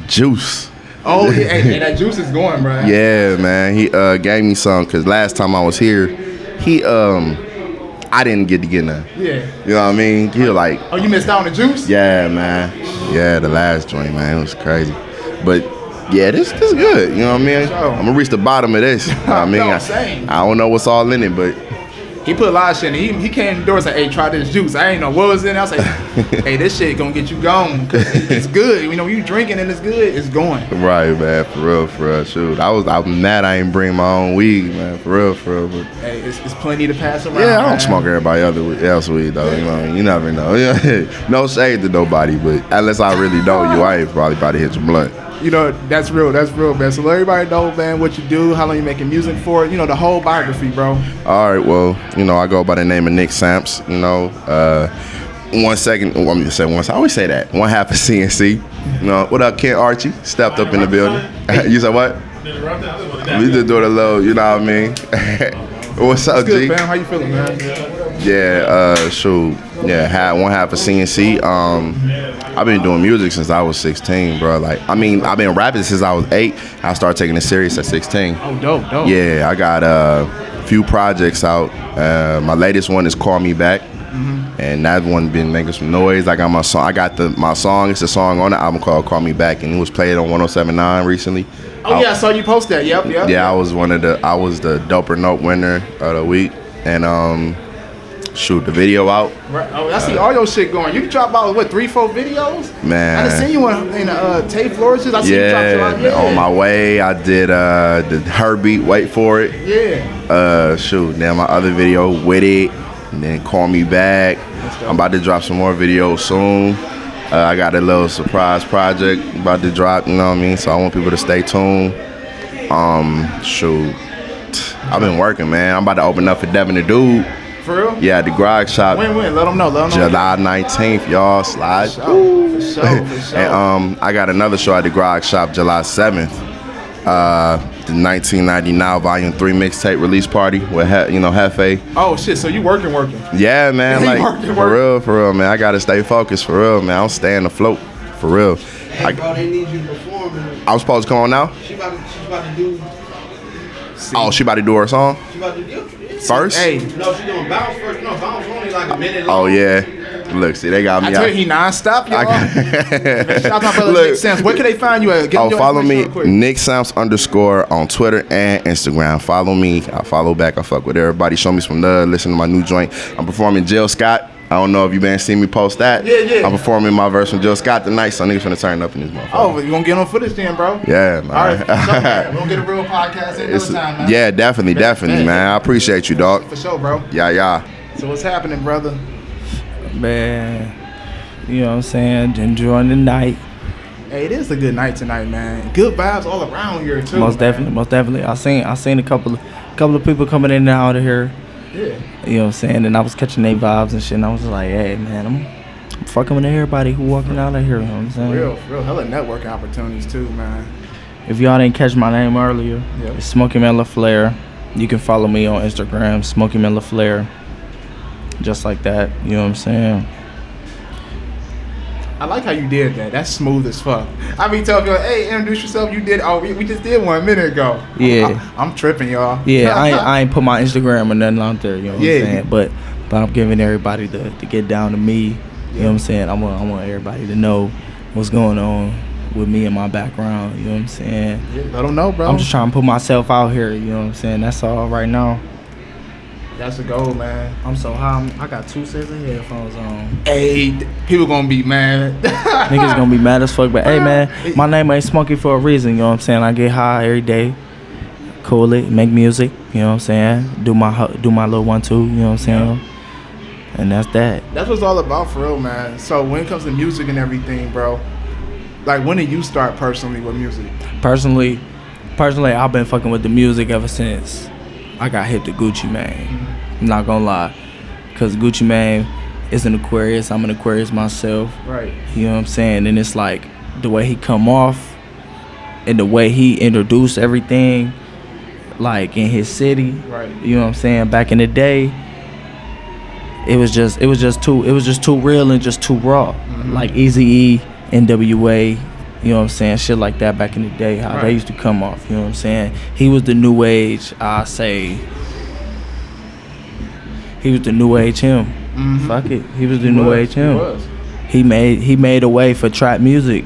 juice. Oh yeah, hey, that juice is going, bro. Yeah, man. He gave me some because last time I was here, I didn't get to get none. Yeah. You know what I mean? He was like, Oh, you missed out on the juice? yeah, man. Yeah, the last joint, man, it was crazy. But yeah, this good. You know what I mean? I'm gonna reach the bottom of this. You know what I mean? No, same. I don't know what's all in it, but He put a lot of shit in. He came indoors like, hey, try this juice. I ain't know what was in it. I was like, hey, this shit gonna get you going. Cause it's good. You know, when you drinking and it's good, it's going. right, man, for real. Shoot, I'm mad I ain't bring my own weed, man, for real. But Hey, it's plenty to pass around. yeah, I don't man. smoke everybody else weed though. You know, what I mean? You never know. No shade to nobody, but unless I really know you, I ain't probably about to hit your blunt. You know, that's real, man. So let everybody know, man, what you do, how long you making music for, you know, the whole biography, bro. All right, well, you know, I go by the name of Nick Samps, you know. 1 second, let me say once. I always say that. 1/2 of CNC. You know, what up, Ken Archie? Stepped up in the building. You said what? We just doing a little, you know what I mean? What's up, Good, G? fam. How you feeling, man? Yeah, shoot. Yeah, had 1/2 of CNC. I've been doing music since I was 16, bro. Like, I mean, I've been rapping since I was 8. I started taking it serious at 16. Oh, dope. Yeah, I got a few projects out. My latest one is Call Me Back. And that one been making some noise. I got my song. My song. It's a song on the album called Call Me Back, and it was played on 107.9 recently. Oh, yeah, I saw you post that. Yep. Yeah, I was the Doper Note winner of the week, and shoot the video out. Right. Oh, I see all your shit going. You drop out, what, 3-4 videos? Man. I done seen you in Tay Flourishes. I see you drop a lot. Yeah. On my way, I did the Her Beat, Wait For It. Yeah. Shoot, then my other video, With It, and then Call Me Back. I'm about to drop some more videos soon. I got a little surprise project about to drop, you know what I mean? So I want people to stay tuned. Shoot, I've been working, man. I'm about to open up for Devin the Dude. For real? Yeah, at the Grog Shop. When? Let them know. July 19th, y'all. Slide. For sure. And I got another show at the Grog Shop July 7th. The 1999 Volume 3 mixtape release party with Hefe. Oh shit! So you working? Yeah, man. You Like working. for real, man. I gotta stay focused, for real, man. I'm staying afloat, for real. Hey, bro, they need you to perform. I was supposed to come on now. She's about to do. Oh, she about to do her song She about to do first. Hey. No, she doing bounce first. No, bounce only like a minute long. Oh yeah. Look, see, they got me. I tell you, he non-stop, y'all. Shout out to my brother Nick Samps. Where can they find you at? Follow me, Nick Samps _ on Twitter and Instagram. Follow me. I follow back. I fuck with everybody. Show me some love. Listen to my new joint. I'm performing Jill Scott. I don't know if you been seeing me post that. Yeah. I'm performing my verse from Jill Scott tonight, so niggas finna turn up in this motherfucker. Oh, you gonna get on footage then, bro? Yeah, man. All right, for sure, man. We're gonna get a real podcast another time, man. Yeah, definitely, man. I appreciate you, dog. For sure, bro. Yeah. So what's happening, brother? Man, you know what I'm saying? Enjoying the night. Hey, it is a good night tonight, man. Good vibes all around here too. Most definitely. I seen a couple of people coming in and out of here. Yeah. You know what I'm saying? And I was catching their vibes and shit. And I was like, hey, man, I'm fucking with everybody who walking out of here. You know what I'm saying? Real hella networking opportunities too, man. If y'all didn't catch my name earlier, it's Smokey Man LaFlair. You can follow me on Instagram, Smokey Man LaFlair. Just like that. You know what I'm saying? I like how you did that. That's smooth as fuck. I be telling people, hey, introduce yourself. You did. Oh, we just did 1 minute ago. Yeah. I'm tripping, y'all. Yeah, I ain't put my Instagram or nothing out there. You know what I'm saying? But I'm giving everybody to get down to me. You know what I'm saying? I want everybody to know what's going on with me and my background. You know what I'm saying? Yeah, let them know, bro. I'm just trying to put myself out here. You know what I'm saying? That's all right now. That's the goal, man. I'm so high. I got 2 sets of headphones on. Hey, people gonna be mad. Niggas gonna be mad as fuck. But hey, man, my name ain't Smokey for a reason. You know what I'm saying? I get high every day. Cool it, make music. You know what I'm saying? Do my little 1-2. You know what I'm saying? And that's that. That's what it's all about for real, man. So when it comes to music and everything, bro, like when did you start personally with music? Personally, I've been fucking with the music ever since I got hip to Gucci Mane. I'm not gonna lie, cause Gucci Mane is an Aquarius. I'm an Aquarius myself. Right. You know what I'm saying? And it's like the way he come off and the way he introduced everything, like in his city. Right. You know what I'm saying? Back in the day, it was just too real and just too raw. Mm-hmm. Like Eazy-E, NWA. You know what I'm saying? Shit like that back in the day, how they used to come off. You know what I'm saying? He was the new age, I say, He was the new age him. Fuck it, he was the new age him. He made a way for trap music,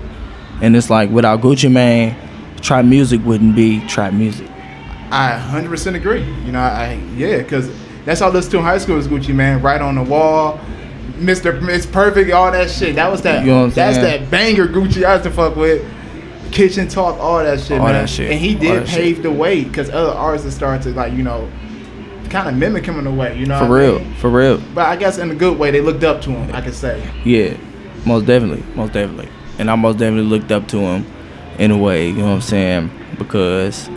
and it's like without Gucci Mane, trap music wouldn't be trap music. I 100% agree. You know, because that's all I listened to in high school was Gucci Mane, Right on the Wall, It's Perfect, all that shit. That was that. You know what I'm that's saying? that banger Gucci I used to fuck with. Kitchen Talk, all that shit, All man. that shit. And he All did that pave shit. the way because other artists started to like, you know, kind of mimic him in a way. You know, For what I real, mean? for real. But I guess in a good way, they looked up to him. I could say. Yeah, most definitely. And I most definitely looked up to him in a way, you know what I'm saying? Because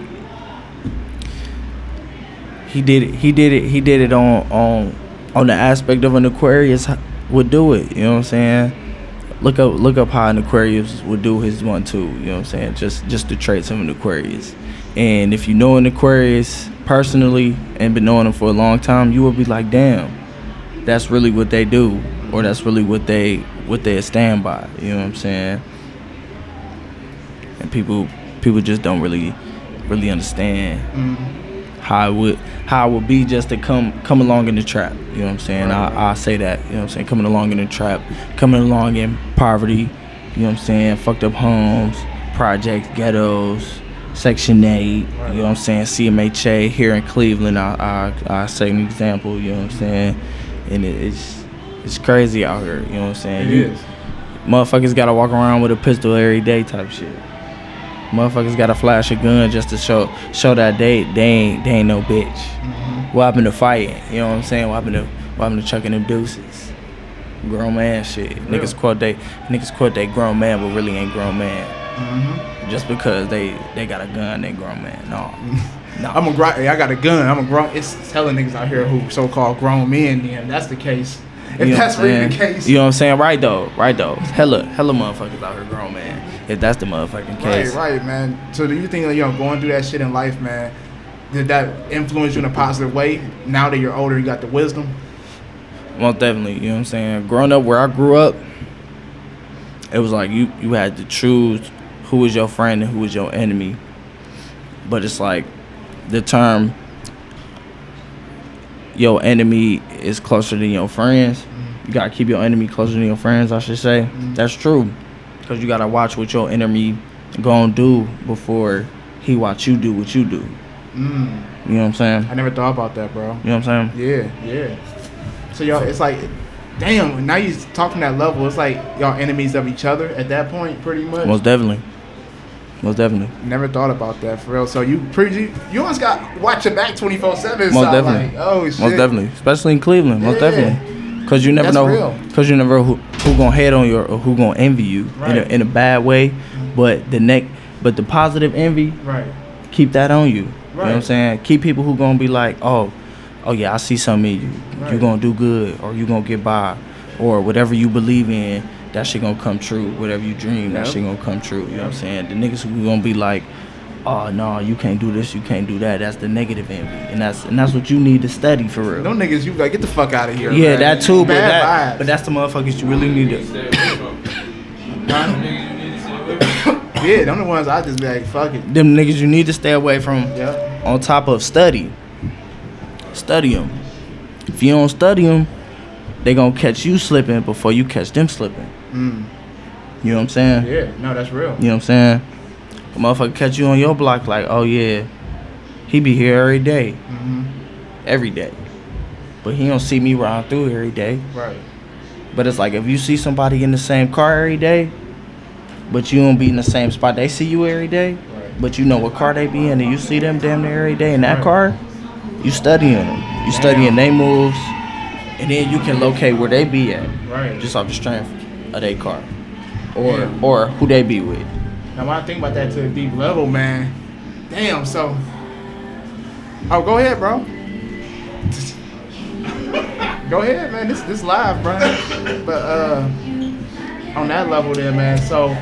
he did it on the aspect of an Aquarius would do it, you know what I'm saying? Look up how an Aquarius would do his 1 2, you know what I'm saying? Just the traits of an Aquarius. And if you know an Aquarius personally and been knowing them for a long time, you will be like, damn, that's really what they do, or that's really what they stand by, you know what I'm saying? And people just don't really understand how it would be just to come along in the trap, you know what I'm saying? I say that, you know what I'm saying? Coming along in the trap, coming along in poverty, you know what I'm saying? Fucked up homes, projects, ghettos, Section 8, you know what I'm saying? CMHA here in Cleveland, I say an example, you know what I'm saying? And it's crazy out here, you know what I'm saying? It is. Motherfuckers gotta walk around with a pistol every day type shit. Motherfuckers gotta flash a gun just to show that they ain't no bitch. What happened to fighting? You know what I'm saying? What happened to chucking them deuces? Grown man shit. Niggas quote they grown man, but really ain't grown man. Just because they got a gun, they grown man. No. I got a gun. I'm a grown. It's telling niggas out here who so-called grown men. Then that's the case. If You know that's what I'm really the saying? case, You know what I'm saying? Right though. Hella motherfuckers out here grown man. If that's the motherfucking case. Right, man. So do you think that, you know, going through that shit in life, man, did that influence you in a positive way? Now that you're older, you got the wisdom. Most definitely, you know what I'm saying? Growing up where I grew up, it was like you had to choose who was your friend and who was your enemy. But it's like the term your enemy is closer than your friends. You gotta keep your enemy closer than your friends, I should say. That's true. Because you gotta watch what your enemy gonna do before he watch you do what you do. You know what I'm saying? I never thought about that, bro. You know what I'm saying? Yeah. So y'all, it's like, damn. Now you talk from that level. It's like y'all enemies of each other at that point, pretty much. Most definitely. Never thought about that for real. So you almost got watch your back 24/7. Most definitely. Like, oh shit. Most definitely, especially in Cleveland. Most definitely. Cause you never That's know. real. Cause you never know who gonna hate on you or who gonna envy you in a bad way. But the positive envy. Right. Keep that on you. You know what I'm Right. saying? Keep people who gonna be like, oh yeah, I see something in you. Right. You gonna do good, or you gonna get by, or whatever you believe in, that shit gonna come true. Whatever you dream, that shit gonna come true. You know what I'm saying? The niggas who gonna be like, oh no, you can't do this, you can't do that. That's the negative envy, and that's what you need to study for real. No niggas, you like get the fuck out of here. Yeah, man. that too, Bad but that's the motherfuckers you really need to. Yeah, them the ones I just be like, fuck it. Them niggas you need to stay away from. Yeah. On top of study them. If you don't study them, they gonna catch you slipping before you catch them slipping. You know what I'm saying? Yeah, no, that's real. You know what I'm saying? A motherfucker catch you on your block like, oh yeah, he be here every day. Every day. But he don't see me riding through every day. Right. But it's like if you see somebody in the same car every day, but you don't be in the same spot they see you every day, but you know what car they be in and you see them damn near every day in that car, you studying them. You studying their moves, and then you can locate where they be at. Right. Just off the strength of their car. Or who they be with. Now when I think about that to a deep level, man, damn, so go ahead, bro. Go ahead, man. This live, bro. But on that level there, man, so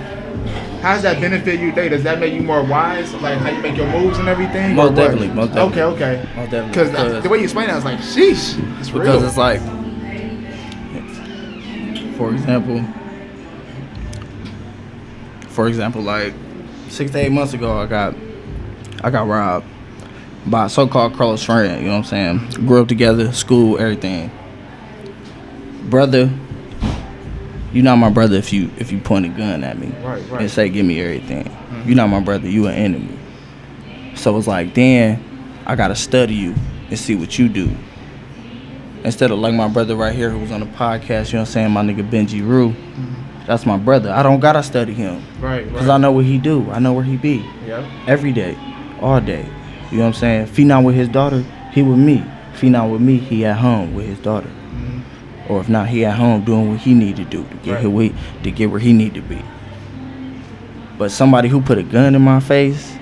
how does that benefit you today? Does that make you more wise? Like how you make your moves and everything? Most definitely. Okay. Most definitely. Because the way you explain it, I was like, sheesh. It's real. Because it's like, for example, like 6 to 8 months ago, I got robbed, by a so-called close friend. You know what I'm saying? Grew up together, school, everything. Brother, you not my brother if you point a gun at me and say give me everything. You not my brother, you an enemy. So it's like, then I gotta study you and see what you do. Instead of like my brother right here who was on the podcast, you know what I'm saying, my nigga Benji Rue. That's my brother. I don't gotta study him. Because I know what he do. I know where he be. Every day, all day. You know what I'm saying? If he not with his daughter, he with me. If he not with me, he at home with his daughter. Or if not, he at home doing what he need to do to get where he need to be. But somebody who put a gun in my face,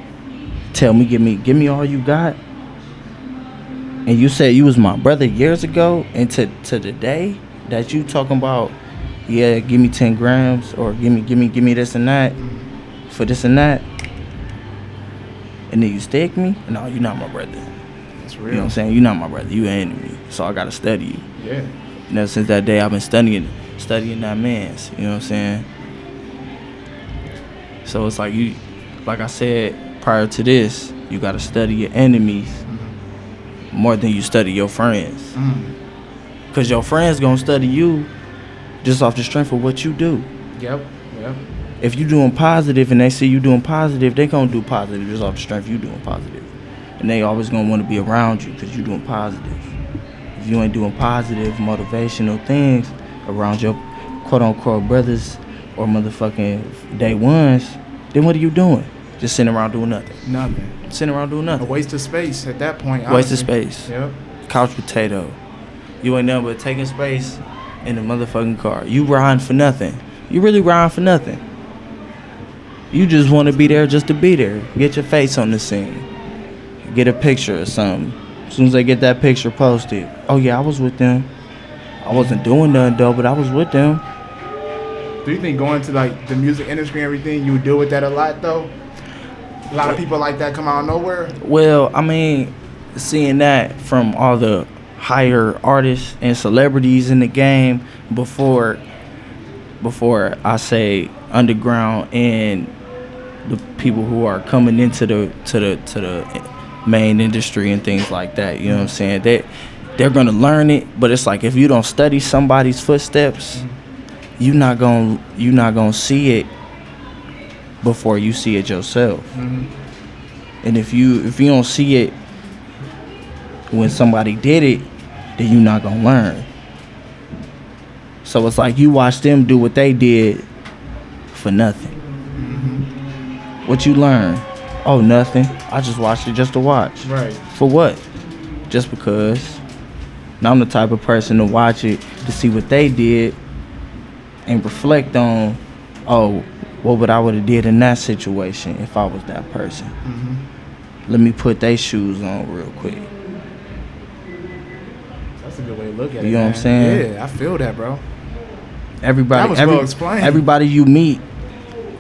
tell me, give me all you got. And you said you was my brother years ago, and to the day that you talking about, yeah, give me 10 grams or give me this and that for this and that, and then you stick me? No, you're not my brother. That's real. You know what I'm saying? You're not my brother. You an enemy. So I gotta study you. Yeah. You know, since that day I've been studying that man's. You know what I'm saying? So it's like you, like I said prior to this, you gotta study your enemies more than you study your friends. Cause your friends gonna study you just off the strength of what you do. Yep. If you doing positive and they see you doing positive, they gonna do positive just off the strength of you doing positive. And they always gonna wanna be around you cause you doing positive. If you ain't doing positive, motivational things around your quote unquote brothers or motherfucking day ones, then what are you doing? Just sitting around doing nothing. Nothing. Sitting around doing nothing. A waste of space at that point. Waste of honestly. space. Yep. Couch potato. You ain't nothing but taking space in the motherfucking car. You riding for nothing. You really riding for nothing. You just want to be there just to be there. Get your face on the scene. Get a picture or something. As soon as they get that picture posted, oh yeah, I was with them. I wasn't doing nothing though, but I was with them. Do you think going to like the music industry and everything, you would deal with that a lot though? A lot of people like that come out of nowhere. Well, I mean, seeing that from all the higher artists and celebrities in the game before I say underground and the people who are coming into the main industry and things like that, you know what I'm saying? They're gonna learn it, but it's like if you don't study somebody's footsteps, you're not gonna see it before you see it yourself. And if you don't see it when somebody did it, then you're not gonna learn. So it's like you watch them do what they did for nothing. What you learn? Oh, nothing. I just watched it just to watch. Right. For what? Just because. Now I'm the type of person to watch it to see what they did and reflect on, oh, what would I would have did in that situation if I was that person. Let me put their shoes on real quick. That's a good way to look at it. You know what I'm saying? Yeah, I feel that, bro. Everybody, That was well explained. everybody you meet,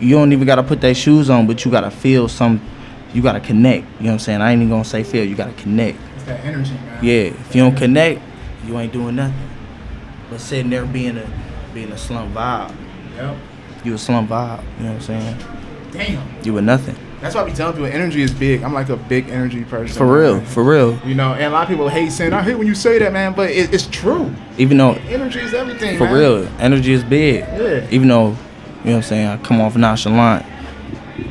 you don't even gotta put their shoes on, but you gotta feel you gotta connect. You know what I'm saying? I ain't even gonna say feel, you gotta connect. It's that energy, man. Yeah, if you don't connect, you ain't doing nothing. But sitting there being a slum vibe. Yep. You a slum vibe, you know what I'm saying? Damn. You a nothing. That's why we tell people energy is big. I'm like a big energy person. For real, man. for real. You know, and a lot of people hate saying, I hate when you say that, man, but it's true. Even though Energy is everything, for man. real, energy is big. Yeah. Even though, you know what I'm saying, I come off nonchalant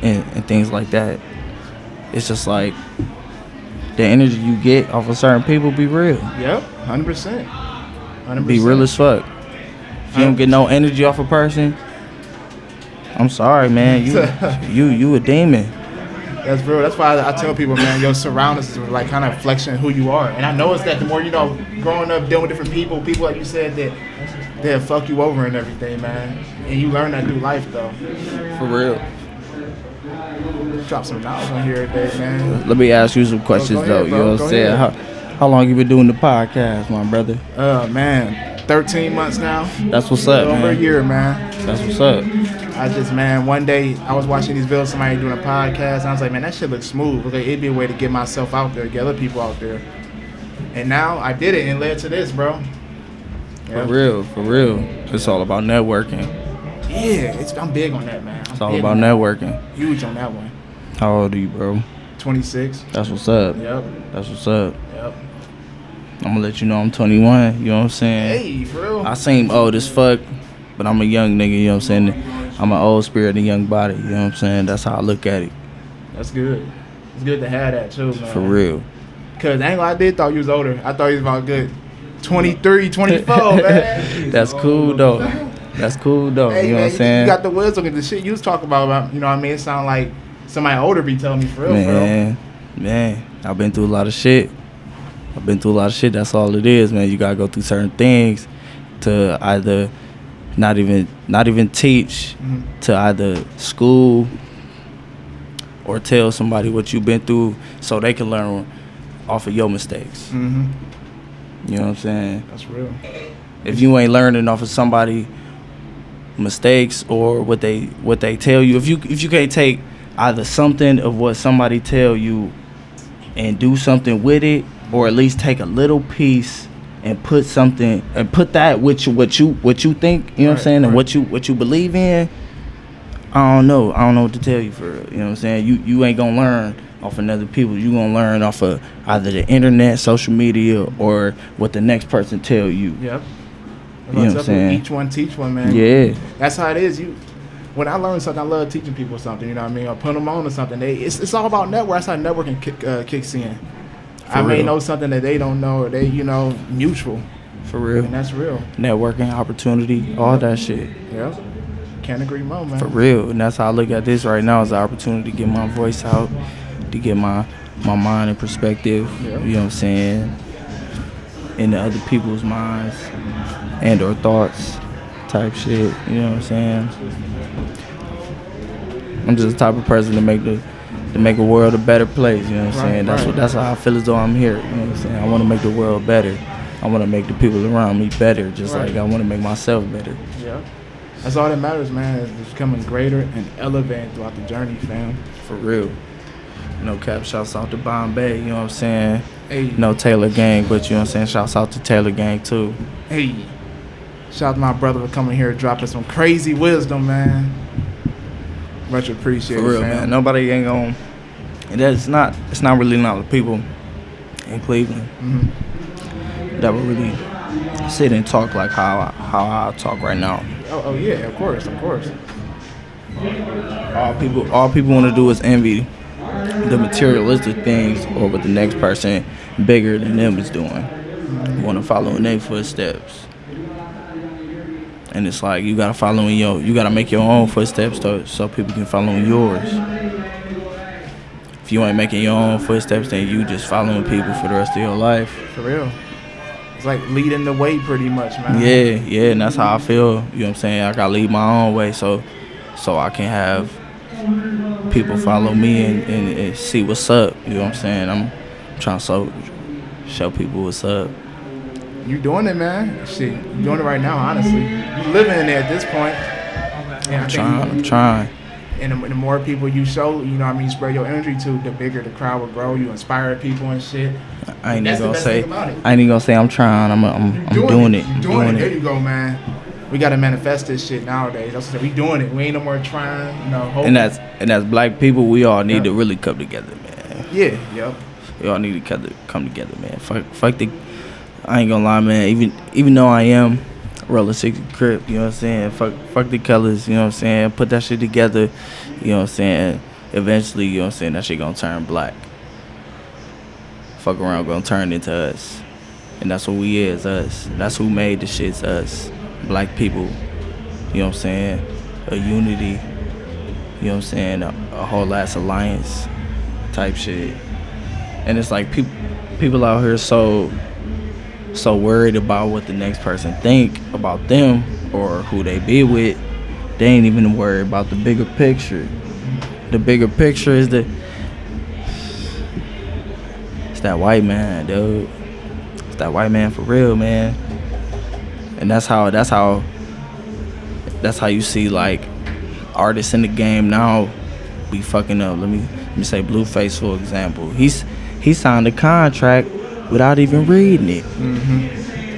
and things like that. It's just like the energy you get off of certain people be real. Yep, 100%. 100%. Be real as fuck. If you don't get no energy off a person, I'm sorry, man. You a demon. That's real. That's why I tell people, man, your surroundings is like kind of a reflection of who you are. And I know it's that the more, you know, growing up, dealing with different people like you said, that fuck you over and everything, man. And you learn that through life, though. For real. Drop some knowledge on here today, man. Let me ask you some questions, Go though. ahead, You know what I'm saying? How long you been doing the podcast, my brother? Man, 13 months now. That's what's up, man. Over a year, man. That's what's up. I just, man, one day I was watching these videos, somebody doing a podcast, and I was like, man, that shit looks smooth. Okay, it'd be a way to get myself out there, get other people out there. And now I did it and it led to this, bro. For real, for real. It's all about networking. Yeah, I'm big on that, man. It's all about networking. Huge on that one. How old are you, bro? 26. That's what's up. Yep. That's what's up. Yep. I'm gonna let you know I'm 21. You know what I'm saying? Hey, for real. I seem old as fuck, but I'm a young nigga. You know what I'm saying? I'm an old spirit and young body. You know what I'm saying? That's how I look at it. That's good. It's good to have that too, man. For real. Cause I did thought you was older. I thought you was about good 23, 24, man. That's cool though. That's cool though. Hey, you know man, what I'm saying? You got the wisdom and the shit you was talking about, you know what I mean? It sound like somebody older be telling me for real, Man, I've been through a lot of shit. That's all it is, man. You gotta go through certain things to either not even teach, to either school or tell somebody what you've been through so they can learn off of your mistakes. Mm-hmm. You know what I'm saying? That's real. If you ain't learning off of somebody mistakes or what they tell you, if you can't take either something of what somebody tell you and do something with it, or at least take a little piece and put that with what you think, you know what I'm saying, and what you believe in, I don't know what to tell you for real. You know what I'm saying? You ain't gonna learn off of other people. You gonna learn off of either the internet, social media, or what the next person tell you. Yep. You know what I'm saying? Each one teach one, man. Yeah. That's how it is. When I learn something, I love teaching people something. You know what I mean? Or putting them on to something. It's all about network. That's how networking kicks in. I may know something that they don't know, or they, mutual. For real. And that's real. Networking, opportunity, all that shit. Yep. Can't agree more, man. For real. And that's how I look at this right now, as an opportunity to get my voice out, to get my mind in perspective, Yep. you know what I'm saying, into other people's minds and or thoughts type shit, you know what I'm saying. I'm just the type of person to make a world a better place, you know what I'm saying. That's how I feel as though I'm here, you know what I'm saying. I want to make the world better. I want to make the people around me better, just like I want to make myself better. Yeah. That's all that matters, man, is becoming greater and elevating throughout the journey, fam. For real. No cap, shouts out to Bombay, you know what I'm saying. Hey. No Taylor Gang, but you know what I'm saying, shouts out to Taylor Gang too. Hey. Shout out to my brother for coming here dropping some crazy wisdom, man. Much appreciated, For real, fam. man. Nobody ain't gonna. And it's not really a lot of people in Cleveland that will really sit and talk like how I talk right now. Oh yeah, of course. All people want to do is envy the materialistic things or what the next person bigger than them is doing. Want to follow in their footsteps. And it's like you gotta make your own footsteps so people can follow in yours. If you ain't making your own footsteps, then you just following people for the rest of your life. For real. It's like leading the way pretty much, man. Yeah, and that's how I feel. You know what I'm saying? I gotta lead my own way so I can have people follow me and see what's up. You know what I'm saying? I'm trying to show people what's up. You doing it, man. Shit, you doing it right now, honestly. You living in it at this point. And I'm trying. And the more people you show, you know what I mean, you spread your energy to, the bigger the crowd will grow. You inspire people and shit. I ain't even gonna say I'm trying. I'm doing it. You doing it. There you go, man. We gotta manifest this shit nowadays. That's what we doing it. We ain't no more trying, hoping. And as black people, we all need to really come together, man. Yeah, yep. We all need to come together, man. Fuck the. I ain't gonna lie, man. Even though I am Roller 60 Crip, you know what I'm saying? Fuck the colors, you know what I'm saying? Put that shit together, you know what I'm saying? Eventually, you know what I'm saying, that shit gonna turn black. Fuck around, gonna turn into us. And that's what we is, us. That's who made the shit's us. Black people, you know what I'm saying? A unity, you know what I'm saying? A whole ass alliance type shit. And it's like people out here so worried about what the next person think about them or who they be with, they ain't even worried about the bigger picture. The bigger picture is it's that white man, dude. It's that white man for real, man. And that's how you see like artists in the game now be fucking up. Let me say Blueface for example. He signed a contract without even reading it.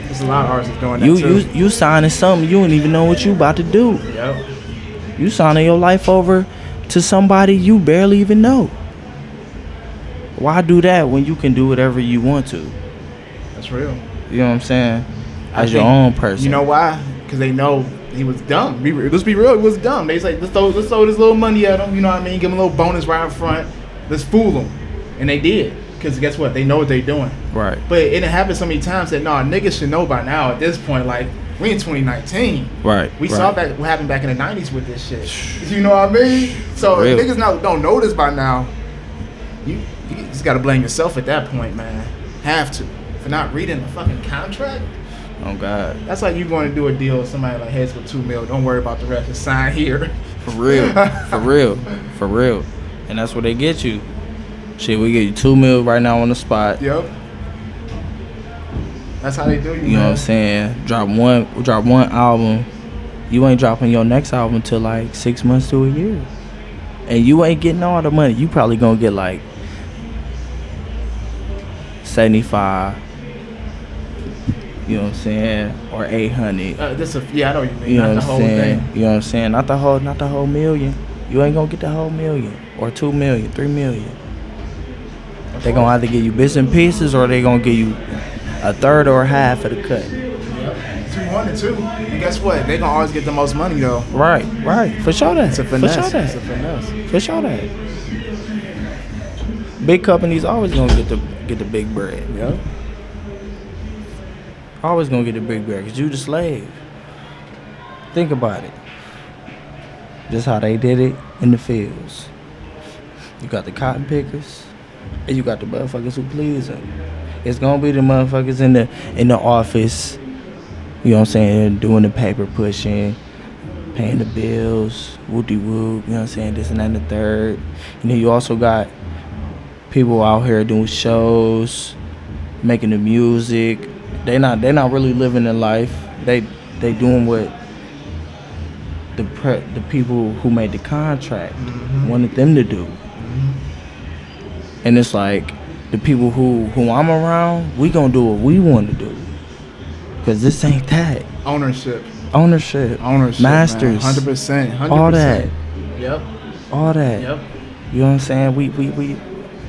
There's a lot of artists doing that too. You signing something you don't even know what you about to do. Yep. You signing your life over to somebody you barely even know. Why do that when you can do whatever you want to? That's real. You know what I'm saying? As your think- own person. You know why? Because they know he was dumb. Let's be real, he was dumb. They say, let's throw this little money at him. You know what I mean? Give him a little bonus right up front. Let's fool him. And they did. Because guess what? They know what they're doing. Right. But it happened so many times that, niggas should know by now at this point, like, we in 2019. Right. We saw back what happened back in the 90s with this shit. You know what I mean? So if niggas don't know this by now, you just got to blame yourself at that point, man. Have to. For not reading the fucking contract. Oh, God. That's like you going to do a deal with somebody like, hey, it's for $2 million. Don't worry about the rest. Just sign here. For real. For real. For real. And that's what they get you. Shit, we get you $2 million right now on the spot. Yep. That's how they do you, You know what I'm saying? Drop one album. You ain't dropping your next album until like 6 months to a year. And you ain't getting all the money. You probably gonna get like 75. You know what I'm saying? Or 800. I know what you mean. You know Not the what I'm whole saying? thing. You know what I'm saying? Not the whole million. You ain't gonna get the whole million. Or 2 million, 3 million. They gonna either give you bits and pieces or they gonna give you a third or half of the cut. 200 too. And guess what? They gonna always get the most money though. Right. For sure that. It's a finesse. For sure that. It's a finesse. For sure that. Big companies always gonna get the big bread. Yep. Always gonna get the big bread because you the slave. Think about it. Just how they did it in the fields. You got the cotton pickers and you got the motherfuckers who please them. It's gonna be the motherfuckers in the office, you know what I'm saying, doing the paper pushing, paying the bills, whoop-de-whoop, you know what I'm saying, this and that and the third. And then you also got people out here doing shows, making the music. They not really living their life. They doing what the people who made the contract wanted them to do. And it's like the people who I'm around, we gonna do what we want to do. Cause this ain't that. Ownership. Masters. 100%. All that. Yep. All that. Yep. You know what I'm saying?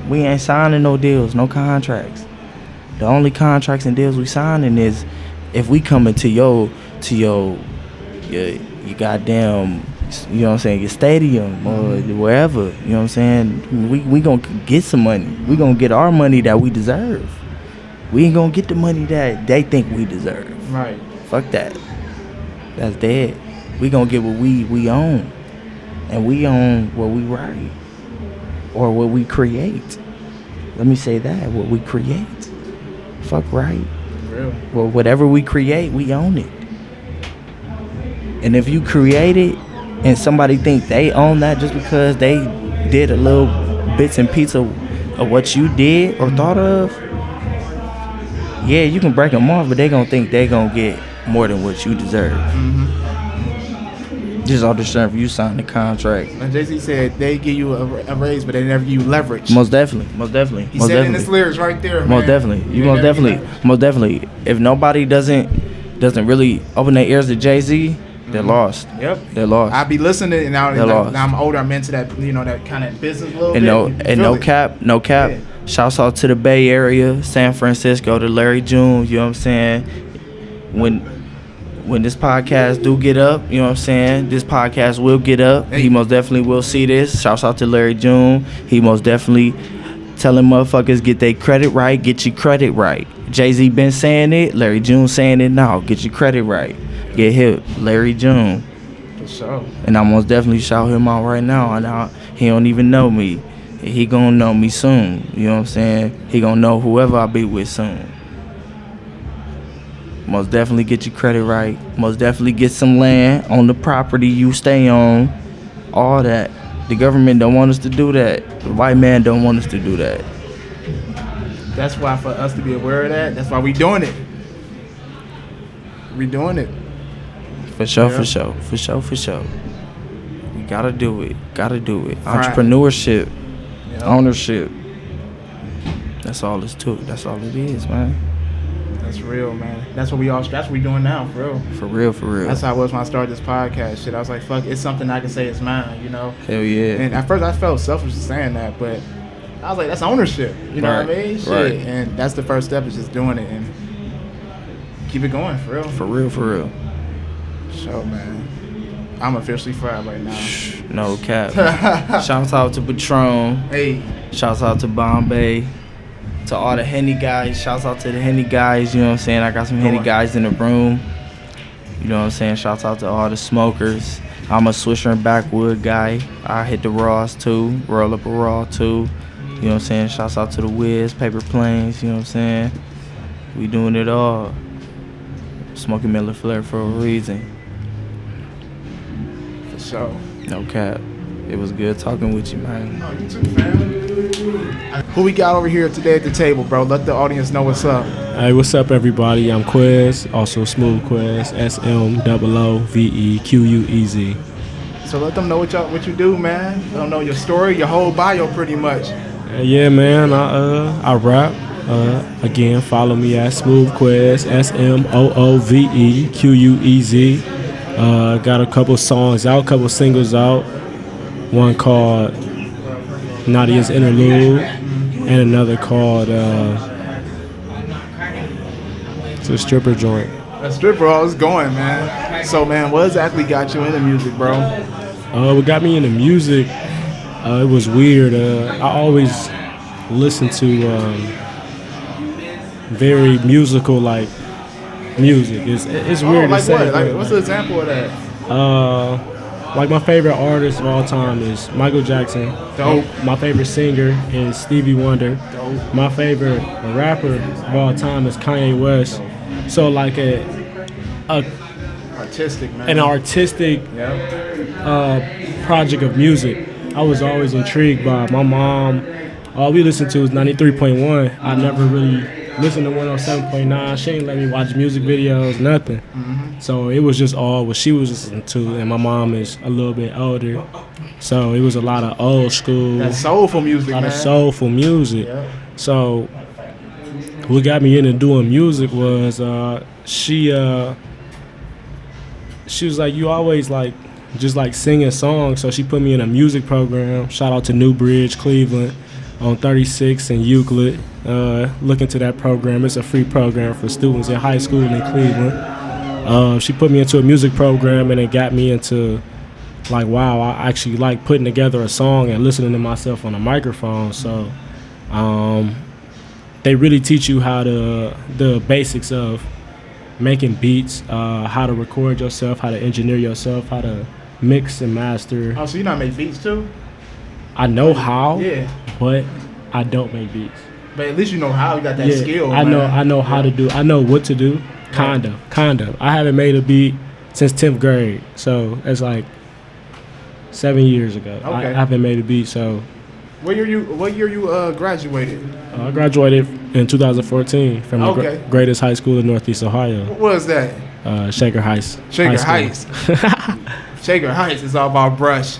We ain't signing no deals, no contracts. The only contracts and deals we signing is if we come into your goddamn, you know what I'm saying, your stadium or wherever, you know what I'm saying, we gonna get some money. We gonna get our money that we deserve. We ain't gonna get the money that they think we deserve. Right. Fuck that. That's dead. We gonna get what we own. And we own what we write. Or what we create. Let me say that, what we create. Fuck right. Real. Well, whatever we create, we own it. And if you create it and somebody think they own that just because they did a little bits and pieces of what you did or thought of, yeah, you can break them off, but they gonna think they gonna get more than what you deserve. Just understand if you sign the contract. And Jay-Z said they give you a raise, but they never give you leverage. Most definitely. He said in his lyrics right there, Most definitely. Most definitely. If nobody doesn't really open their ears to Jay-Z, they're lost. Yep. They're lost. I be listening, and now, lost. now I'm older. I'm into that, that kind of business a little And bit. no cap. Yeah. Shouts out to the Bay Area, San Francisco, to Larry June. You know what I'm saying? When this podcast do get up, you know what I'm saying? This podcast will get up. Hey. He most definitely will see this. Shouts out to Larry June. He most definitely telling motherfuckers get their credit right. Get your credit right. Jay-Z been saying it. Larry June saying it now. Get your credit right. Get hip. Larry June. For sure. And I most definitely shout him out right now. And he don't even know me. He gonna know me soon. You know what I'm saying? He gonna know whoever I be with soon. Most definitely get your credit right. Most definitely get some land on the property you stay on. All that. The government don't want us to do that. The white man don't want us to do that. That's why for us to be aware of that, that's why we doing it. We doing it. For sure. You gotta do it. Right. Entrepreneurship. Yep. Ownership. That's all it's to. That's all it is, man. That's real, man. That's what we doing now, for real. For real. That's how it was when I started this podcast shit. I was like, fuck, it's something I can say is mine, you know? Hell yeah. And at first I felt selfish saying that, but I was like, that's ownership. You know what I mean? Shit. Right. And that's the first step is just doing it and keep it going for real. For real. So man, I'm officially fried right now. No cap. Shouts out to Patron. Hey. Shouts out to Bombay. To all the Henny guys. Shouts out to the Henny guys. You know what I'm saying? I got some Henny guys in the room. You know what I'm saying? Shouts out to all the smokers. I'm a Swisher and Backwood guy. I hit the Raws too. Roll up a Raw too. You know what I'm saying? Shouts out to the Wiz, Paper Planes. You know what I'm saying? We doing it all. Smoking Miller Flare for a reason. For sure. No cap. It was good talking with you, man. Oh, you too, fam. Who we got over here today at the table, bro? Let the audience know what's up. Hey, what's up, everybody? I'm Quez, also Smooth Quez, SMOOVEQUEZ. So let them know what you do, man. Let them know your story, your whole bio, pretty much. Yeah, man, I rap. Again, follow me at Smooth Quez, SMOOVEQUEZ. Got a couple songs out, couple singles out. One called Nadia's Interlude, and another called it's a stripper joint. That stripper, I was going, man. So, man, what exactly got you into music, bro? What got me into music, it was weird. I always listened to very musical, like, music. It's weird like to say. What? Like, what's the example of that? Like my favorite artist of all time is Michael Jackson. Dope. My favorite singer is Stevie Wonder. Dope. My favorite rapper of all time is Kanye West. So like artistic, man. An artistic project of music. I was always intrigued by. My mom, all we listened to was 93.1. I never really listened to 107.9. She didn't let me watch music videos, nothing. Mm-hmm. So it was just all what she was listening to, and my mom is a little bit older. So it was a lot of old school. That soulful music, a lot man. of soulful music. Yeah. So what got me into doing music was she was like, you always like just like singing songs. So she put me in a music program. Shout out to New Bridge, Cleveland, on 36 and Euclid. Look into that program. It's a free program for students in high school in Cleveland. She put me into a music program, and it got me into like, wow, I actually like putting together a song and listening to myself on a microphone. So they really teach you how to, the basics of making beats, how to record yourself, how to engineer yourself, how to mix and master. Oh, so you not make beats too? I know how, yeah, but I don't make beats. But at least you know how. You got that skill. I know how to do. I know what to do. Kind of. I haven't made a beat since 10th grade, so that's like 7 years ago. Okay. I haven't made a beat. So What year you graduated? I graduated in 2014 from the greatest high school in Northeast Ohio. What was that? Shaker Heights. Shaker Heights. Shaker Heights is all about brush.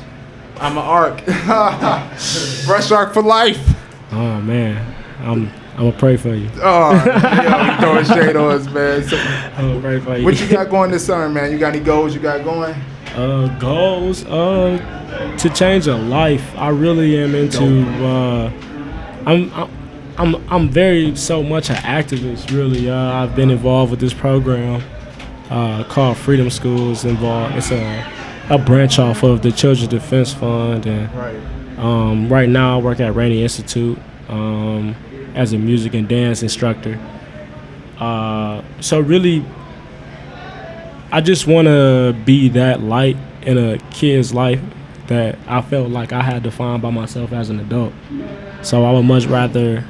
I'm an arc. Brush arc for life. Oh man, I'm gonna pray for you. Oh, yeah, you throwing shade on us, man. So, I'm gonna pray for you. What you got going this summer, man? You got any goals you got going? Goals to change a life. I really am into. I'm very so much an activist. Really, I've been involved with this program called Freedom Schools. Involved. It's a branch off of the Children's Defense Fund, and right now I work at Rainey Institute as a music and dance instructor. So really, I just want to be that light in a kid's life that I felt like I had to find by myself as an adult. So I would much rather,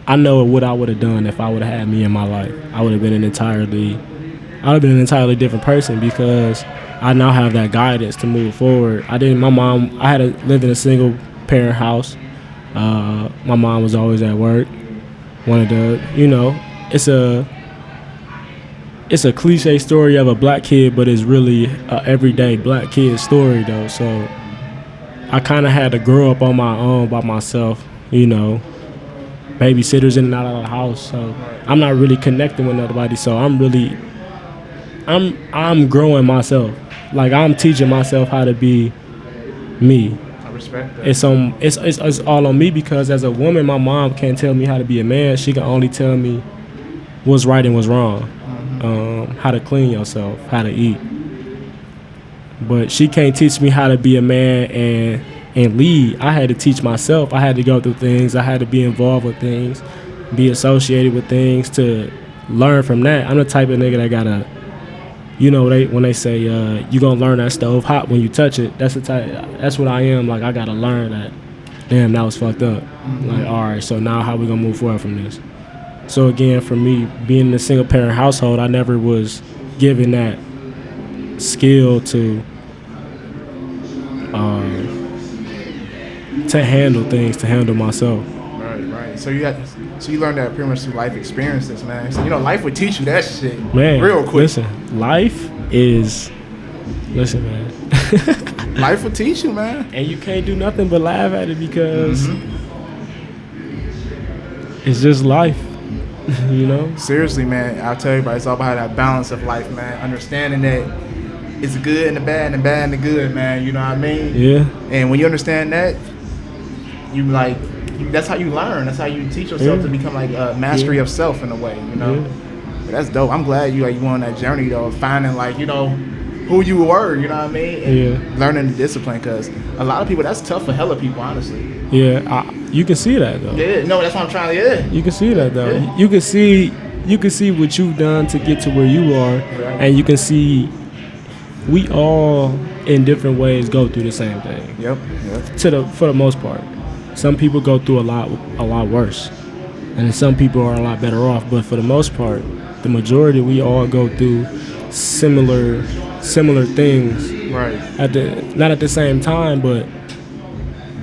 I know what I would have done if I would have had me in my life. I would have been an entirely different person because I now have that guidance to move forward. I had to live in a single parent house. My mom was always at work. It's a cliche story of a black kid, but it's really a everyday black kid story though. So I kind of had to grow up on my own by myself, babysitters in and out of the house. So I'm not really connecting with nobody. So I'm growing myself. Like I'm teaching myself how to be me. respect that. It's all on me because as a woman, my mom can't tell me how to be a man. She can only tell me what's right and what's wrong, how to clean yourself, how to eat. But she can't teach me how to be a man and lead. I had to teach myself. I had to go through things. I had to be involved with things, be associated with things to learn from that. I'm the type of nigga that gotta, when they say you gonna learn that stove hot when you touch it. That's the type. That's what I am. Like I gotta learn that. Damn, that was fucked up. Like all right, so now how we gonna move forward from this? So again, for me, being in a single parent household, I never was given that skill to handle things, to handle myself. Right. So you learned that pretty much through life experiences, man. So life would teach you that shit, man. Real quick. Listen, man. Life will teach you, man. And you can't do nothing but laugh at it because it's just life. Seriously, man, I'll tell everybody, it's all about that balance of life, man. Understanding that it's the good and the bad and the bad and the good, man. You know what I mean? Yeah. And when you understand that, that's how you learn. That's how you teach yourself to become like a mastery of self in a way, Yeah. But that's dope. I'm glad you went on that journey though, finding who you were. You know what I mean? And learning the discipline, because a lot of people, that's tough for hella people, honestly. Yeah, you can see that though. Yeah, no, that's what I'm trying to. Yeah. You can see that though. Yeah. You can see what you've done to get to where you are, and you can see we all in different ways go through the same thing. Yep. For the most part, some people go through a lot worse, and some people are a lot better off. But for the most part, the majority, we all go through similar things. Right. Not at the same time, but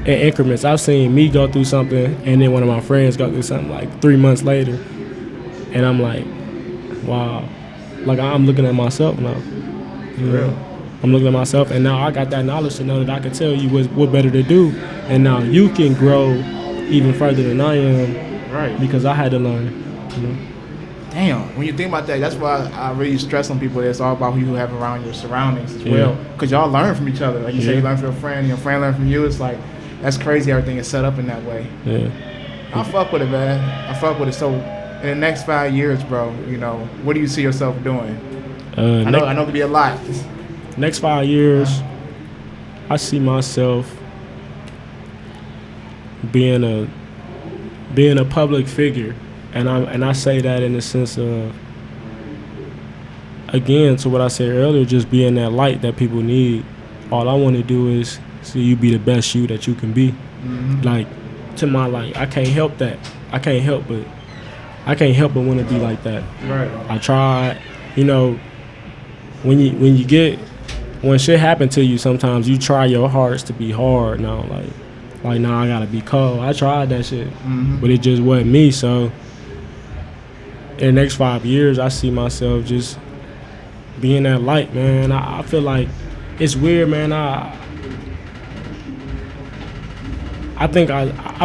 in increments. I've seen me go through something, and then one of my friends go through something like 3 months later, and I'm like, wow. Like I'm looking at myself now. Real. I'm looking at myself, and now I got that knowledge to know that I can tell you what better to do, and now you can grow even further than I am, right? Because I had to learn. Damn, when you think about that, that's why I really stress on people that it's all about who you have around your surroundings as well, because y'all learn from each other. Like you say, you learn from your friend, and your friend learn from you. It's like that's crazy. Everything is set up in that way. Yeah, I fuck with it, man. I fuck with it. So in the next 5 years, bro, what do you see yourself doing? I know it could be a lot. Next 5 years, I see myself being a public figure, and I say that in the sense of, again, to what I said earlier, just being that light that people need. All I want to do is see you be the best you that you can be. Like to my light, I can't help that. I can't help but want to be like that. Right. I tried, when shit happen to you, sometimes you try your hardest to be hard. Now, like now I gotta be cold. I tried that shit, but it just wasn't me. So in the next 5 years, I see myself just being that light, man. I feel like it's weird, man. I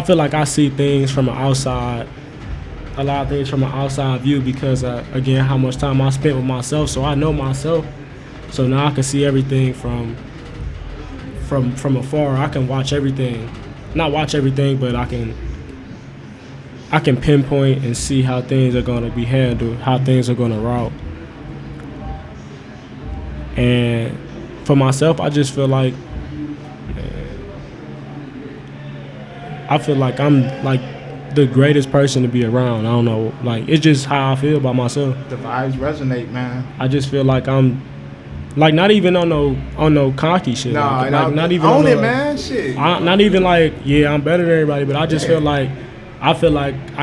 feel like I see things from the outside, a lot of things from an outside view, because again, how much time I spent with myself. So I know myself. So now I can see everything from afar. I can watch everything, not watch everything, but I can pinpoint and see how things are gonna be handled, how things are gonna route. And for myself, I just feel like I'm like the greatest person to be around. I don't know, like it's just how I feel about myself. The vibes resonate, man. I just feel like I'm like not even on no cocky shit. Nah, not even own on it, man. Shit. Not even like I'm better than everybody, but I just feel like I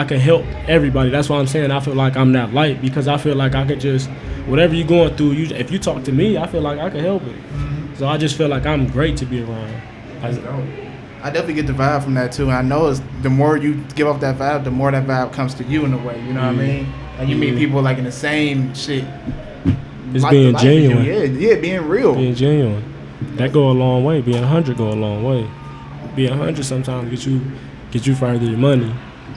can help everybody. That's why I'm saying I feel like I'm that light, because I feel like I could just whatever you're going through. If you talk to me, I feel like I can help it. So I just feel like I'm great to be around. That's dope. I definitely get the vibe from that too. And I know it's the more you give off that vibe, the more that vibe comes to you in a way. You know what I mean? And you meet people like in the same shit. It's being genuine. Yeah, being real. Being genuine. That go a long way. Being 100 go a long way. Being 100 sometimes get you further your money.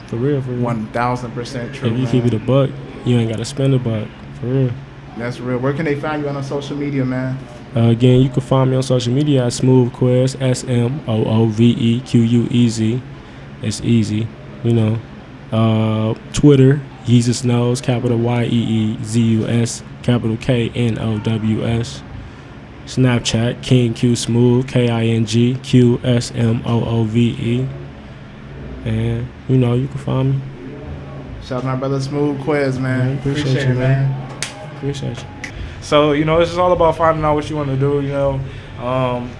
For real. 1000% true. If you keep it a buck, you ain't gotta spend a buck. For real. That's real. Where can they find you on social media, man? Again, you can find me on social media at SmoothQuez, SMOOVEQUEZ. It's easy, you know. Twitter, Yeezus Knows, capital YEEZUS, capital KNOWS. Snapchat, King Q Smooth, KINGQSMOOVE. And, you know, you can find me. Shout out to my brother Smooth Quiz, man. Appreciate you, it, man. Appreciate you. So, you know, it's just all about finding out what you want to do, you know.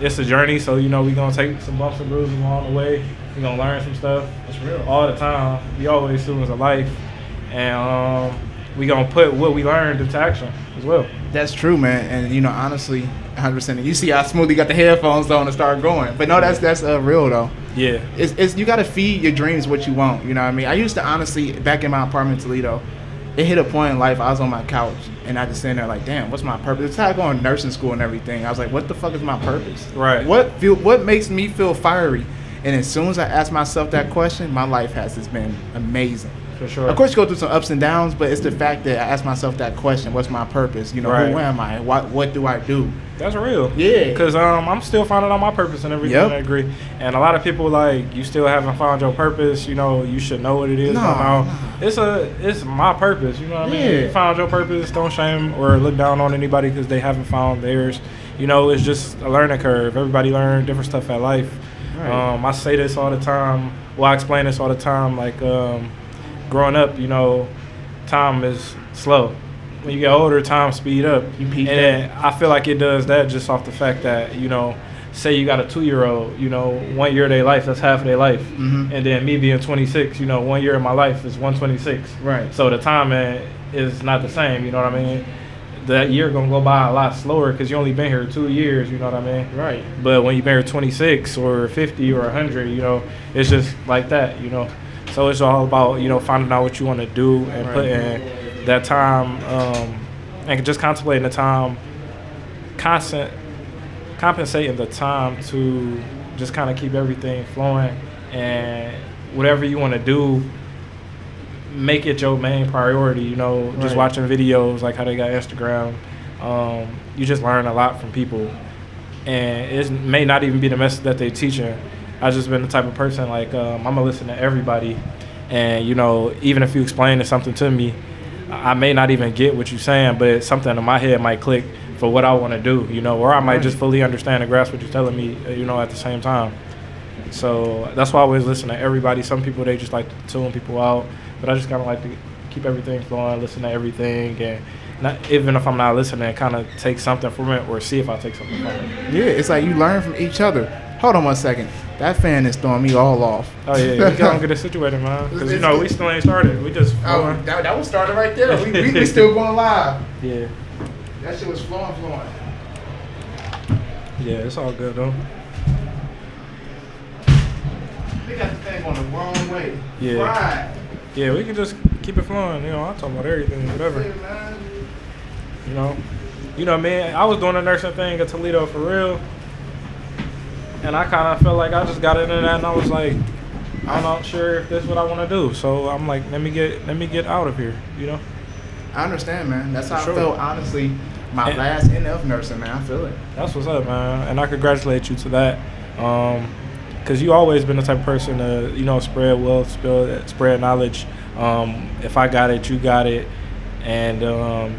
It's a journey, so, you know, we're going to take some bumps and bruises along the way. We're going to learn some stuff. It's real. All the time. We always students of life. And we're going to put what we learned into action as well. That's true, man. And, you know, honestly, 100%. You see how smooth you got the headphones on and start going. But no, that's real, though. Yeah. It's you got to feed your dreams what you want. You know what I mean? I used to honestly, back in my apartment in Toledo, it hit a point in life I was on my couch and I just sitting there like, damn, what's my purpose? It's how I go to nursing school and everything. I was like, what the fuck is my purpose? Right. What makes me feel fiery? And as soon as I ask myself that question, my life has just been amazing. For sure. Of course, you go through some ups and downs, but it's the fact that I ask myself that question: what's my purpose? You know, right. Who am I? What do I do? That's real. Yeah. Because I'm still finding out my purpose and everything. Yep. I agree. And a lot of people like, you still haven't found your purpose. You know, you should know what it is. No. It's my purpose. You know what I mean? If you found your purpose, don't shame or look down on anybody because they haven't found theirs. You know, it's just a learning curve. Everybody learn different stuff at life. Right. I say this all the time. Well, I explain this all the time. Like, growing up, you know, time is slow. When you get older, time speed up. And I feel like it does that just off the fact that, you know, say you got a 2-year-old, you know, 1 year of their life, that's half of their life. Mm-hmm. And then me being 26, you know, 1 year of my life is 126. Right. So the time is not the same, you know what I mean? That year gonna go by a lot slower because you only been here 2 years, you know what I mean? Right. But when you've been here 26 or 50 or 100, you know, it's just like that, you know? So it's all about, you know, finding out what you want to do and putting that time and just contemplating the time, compensating the time to just kind of keep everything flowing, and whatever you want to do, make it your main priority, you know, just watching videos like how they got Instagram. You just learn a lot from people, and it may not even be the message that they're teaching. I've just been the type of person like I'm gonna listen to everybody, and you know, even if you explain something to me, I may not even get what you're saying, but something in my head might click for what I want to do, you know, or I might just fully understand and grasp what you're telling me, you know, at the same time. So that's why I always listen to everybody. Some people, they just like to tune people out, but I just kind of like to keep everything flowing, listen to everything, and not, even if I'm not listening, kind of take something from it or see if I take something from it. Yeah, it's like you learn from each other. Hold on 1 second. That fan is throwing me all off. Oh, yeah. We gotta get it situated, man. Because, you know, we still ain't started. We just flowing. That was started right there. We still going live. Yeah. That shit was flowing. Yeah, it's all good, though. We got the thing on the wrong way. Yeah. Right. Yeah, we can just keep it flowing. You know, I talk about everything, whatever. You know, man, I was doing a nursing thing at Toledo for real. And I kind of felt like I just got into that, and I was like, I'm not sure if this is what I want to do. So I'm like, let me get out of here, you know? I understand, man. That's how I felt, honestly, my last NF nursing, man. I feel it. That's what's up, man. And I congratulate you to that. Because you always been the type of person to, you know, spread wealth, spread knowledge. If I got it, you got it. And,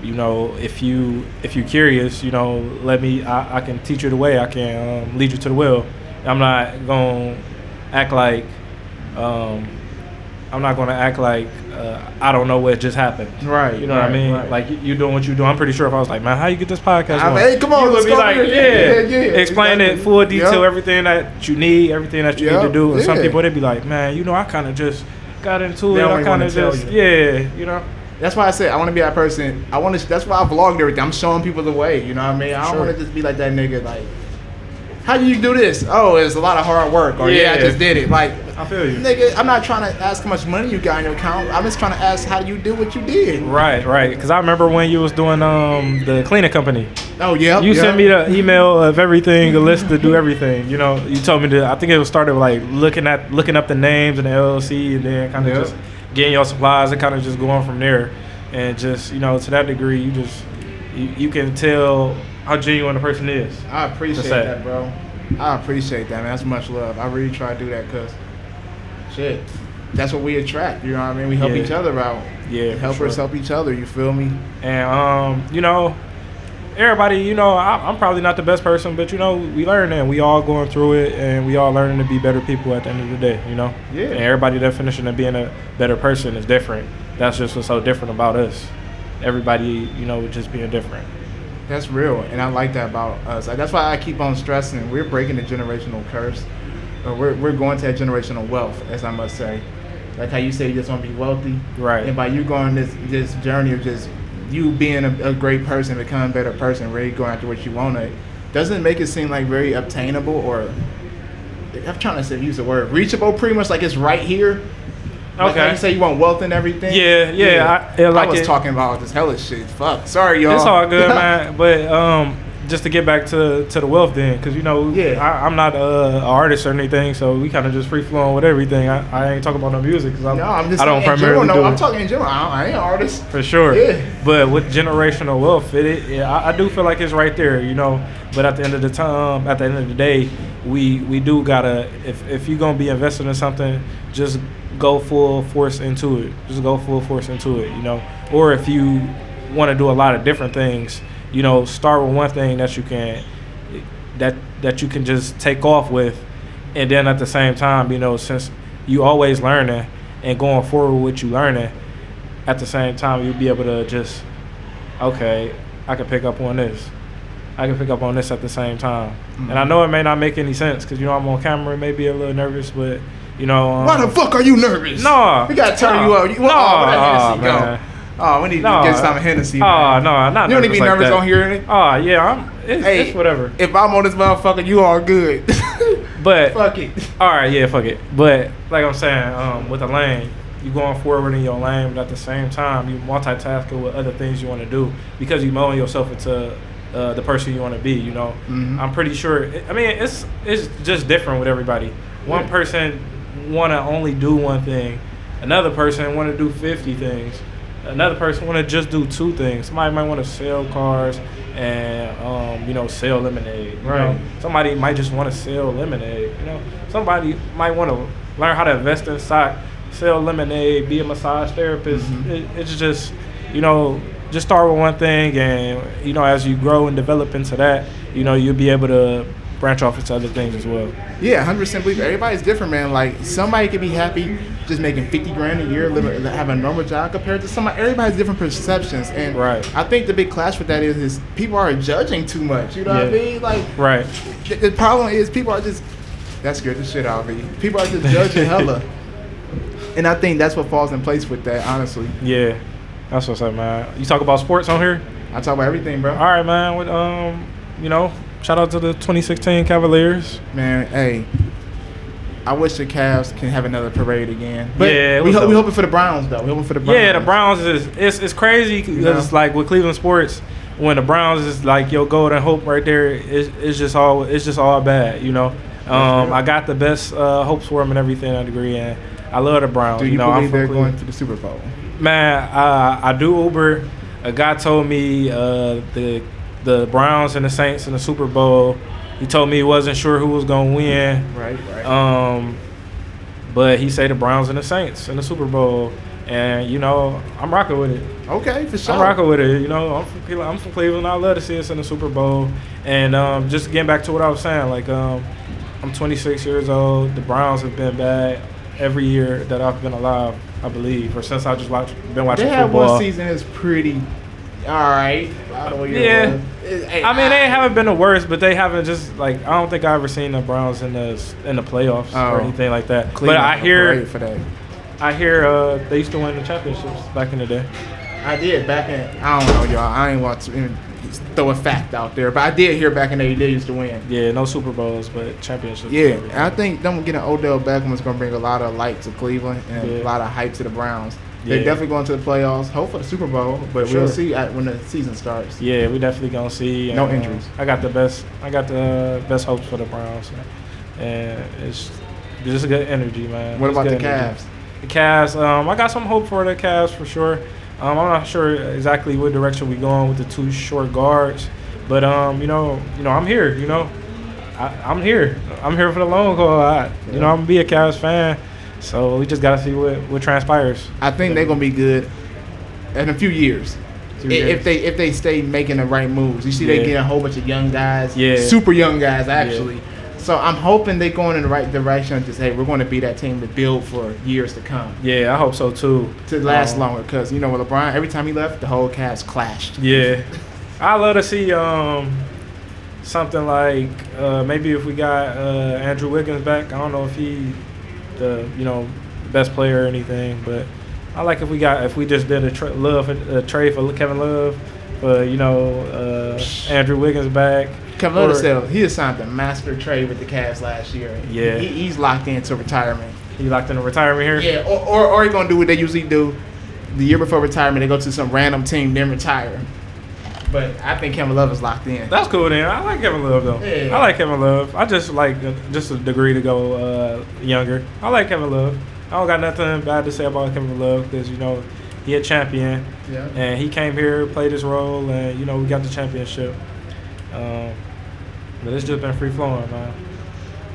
you know, if you're curious, you know, I can teach you the way. I can lead you to the will. I'm not going to act like, I don't know what just happened. Right. You know what I mean? Right. Like, you doing what you do. I'm pretty sure if I was like, man, how you get this podcast going? Hey, come on. You would be like, yeah. Explain it full detail, everything that you need, everything that you need to do. And some people, they'd be like, man, you know, I kind of just got into it. I kind of just, you know. That's why I said I want to be that person. That's why I vlogged everything. I'm showing people the way. You know what I mean? I don't want to just be like that nigga. Like, how do you do this? Oh, it's a lot of hard work. Or I just did it. Like, I feel you, nigga. I'm not trying to ask how much money you got in your account. I'm just trying to ask how you do what you did. Right. Because I remember when you was doing the cleaning company. Oh yeah. You sent me the email of everything, a list to do everything. You know, you told me to. I think it was started with like looking up the names and the LLC, and then kind of just getting your supplies and kind of just going from there. And just, you know, to that degree, you can tell how genuine the person is. I appreciate that, bro. I appreciate that, man. That's much love. I really try to do that because, shit, that's what we attract. You know what I mean? We help each other out. Yeah, helpers help each other. You feel me? And you know, everybody, you know, I'm probably not the best person, but you know, we learn and we all going through it, and we all learning to be better people at the end of the day. You know? Yeah. And everybody's definition of being a better person is different. That's just what's so different about us. Everybody, you know, just being different. That's real, and I like that about us. That's why I keep on stressing. We're breaking the generational curse. We're going to that generational wealth, as I must say. Like how you say you just want to be wealthy, right? And by you going this journey of just you being a great person, becoming a better person, really going after what you want, doesn't make it seem like very obtainable or I'm trying to use the word reachable, pretty much like it's right here. Like okay. You say you want wealth and everything. Yeah. I was talking about this hellish shit. Fuck. Sorry, y'all. It's all good, man. But just to get back to the wealth then, because, you know, I'm not an artist or anything, so we kind of just free-flowing with everything. I ain't talking about no music because I don't primarily do it. I'm talking in general. I ain't an artist. For sure. Yeah. But with generational wealth, I do feel like it's right there, you know. But at the end of the day, we do gotta, if you're gonna be invested in something, just go full force into it. Just go full force into it, you know. Or if you want to do a lot of different things, you know, start with one thing that you can just take off with, and then at the same time, you know, since you always learning and going forward with what you learning, at the same time you'll be able to just, okay, I can pick up on this. I can pick up on this at the same time. Mm-hmm. And I know it may not make any sense because, you know, I'm on camera, it may be a little nervous, but, you know. Why the fuck are you nervous? No. We got to turn you up. Man. Oh, we need to get some Hennessy. Oh, no, not you don't need to be nervous on here, innit? Oh, yeah, it's whatever. If I'm on this motherfucker, you all good. But fuck it. All right, yeah, fuck it. But like I'm saying, with a lane, you going forward in your lane, but at the same time, you multitasking with other things you want to do because you molding yourself into the person you want to be. You know, I'm pretty sure. I mean, it's just different with everybody. One person want to only do one thing. Another person want to do 50 things. Another person want to just do 2 things. Somebody might want to sell cars and, you know, sell lemonade. Right. You know? Somebody might just want to sell lemonade. You know, somebody might want to learn how to invest in stock, sell lemonade, be a massage therapist. It's just, you know, just start with one thing, and, you know, as you grow and develop into that, you know, you'll be able to branch off into other things as well. Yeah, 100% believe it. Everybody's different, man. Like, somebody could be happy just making $50,000 a year, having a normal job compared to somebody. Everybody's different perceptions, and I think the big clash with that is people are judging too much. You know what I mean? Like, the problem is people are just that scared the shit out of me. People are just judging hella, and I think that's what falls in place with that. Honestly. Yeah, that's what's up, man. You talk about sports on here? I talk about everything, bro. All right, man. With you know. Shout out to the 2016 Cavaliers. Man, hey, I wish the Cavs can have another parade again. But yeah, we hoping for the Browns, though. We hoping for the Browns. Yeah, the Browns it's crazy because it's like with Cleveland sports, when the Browns is like your golden hope right there, it's just all bad, you know. I got the best hopes for them and everything to a degree, and I love the Browns. Do you believe they're going to the Super Bowl? Man, I do Uber. A guy told me the Browns and the Saints in the Super Bowl. He told me he wasn't sure who was gonna win. Right. But he said the Browns and the Saints in the Super Bowl, and, you know, I'm rocking with it. Okay, for sure. I'm rocking with it. You know, I'm from Cleveland. I love to see us in the Super Bowl. And just getting back to what I was saying, like, I'm 26 years old. The Browns have been bad every year that I've been alive, I believe, or since I just been watching they have football. One season is pretty. All right. Yeah. I mean, they haven't been the worst, but they haven't just, like, I don't think I ever seen the Browns in the playoffs or anything like that. Cleveland, but I hear for that. They used to win the championships back in the day. I did back in. I don't know, y'all. I ain't want to even throw a fact out there, but I did hear back in the day they used to win. Yeah, no Super Bowls, but championships. Yeah, and I think them getting Odell Beckham is going to bring a lot of light to Cleveland and a lot of hype to the Browns. They're definitely going to the playoffs, hope for the Super Bowl, but we'll see when the season starts. Yeah, we definitely gonna see. No injuries. I got the best hopes for the Browns, and it's just a good energy, man. What about the Cavs? The Cavs, I got some hope for the Cavs for sure. I'm not sure exactly what direction we're going with the 2 short guards, But you know, I'm here. You know, I'm here. I'm here for the long haul. You know, I'm gonna be a Cavs fan. So we just gotta see what transpires. I think they're gonna be good in a few years. If they stay making the right moves. You see, they get a whole bunch of young guys, super young guys actually. Yeah. So I'm hoping they're going in the right direction. Just hey, we're going to be that team to build for years to come. Yeah, I hope so too. To last longer, because you know with LeBron, every time he left, the whole Cavs clashed. Yeah, I love to see something like maybe if we got Andrew Wiggins back. I don't know if he the best player or anything, but I like if we just did a trade for Kevin Love, Andrew Wiggins back. Kevin Love said he signed the master trade with the Cavs last year. Yeah, he's locked into retirement. He locked into retirement here. Yeah, or he's gonna do what they usually do. The year before retirement, they go to some random team, then retire. But I think Kevin Love is locked in. That's cool then. I like Kevin Love though. Yeah. I like Kevin Love. I just like just a degree to go younger. I like Kevin Love. I don't got nothing bad to say about Kevin Love because he a champion. Yeah. And he came here, played his role, and we got the championship. But it's just been free flowing, man.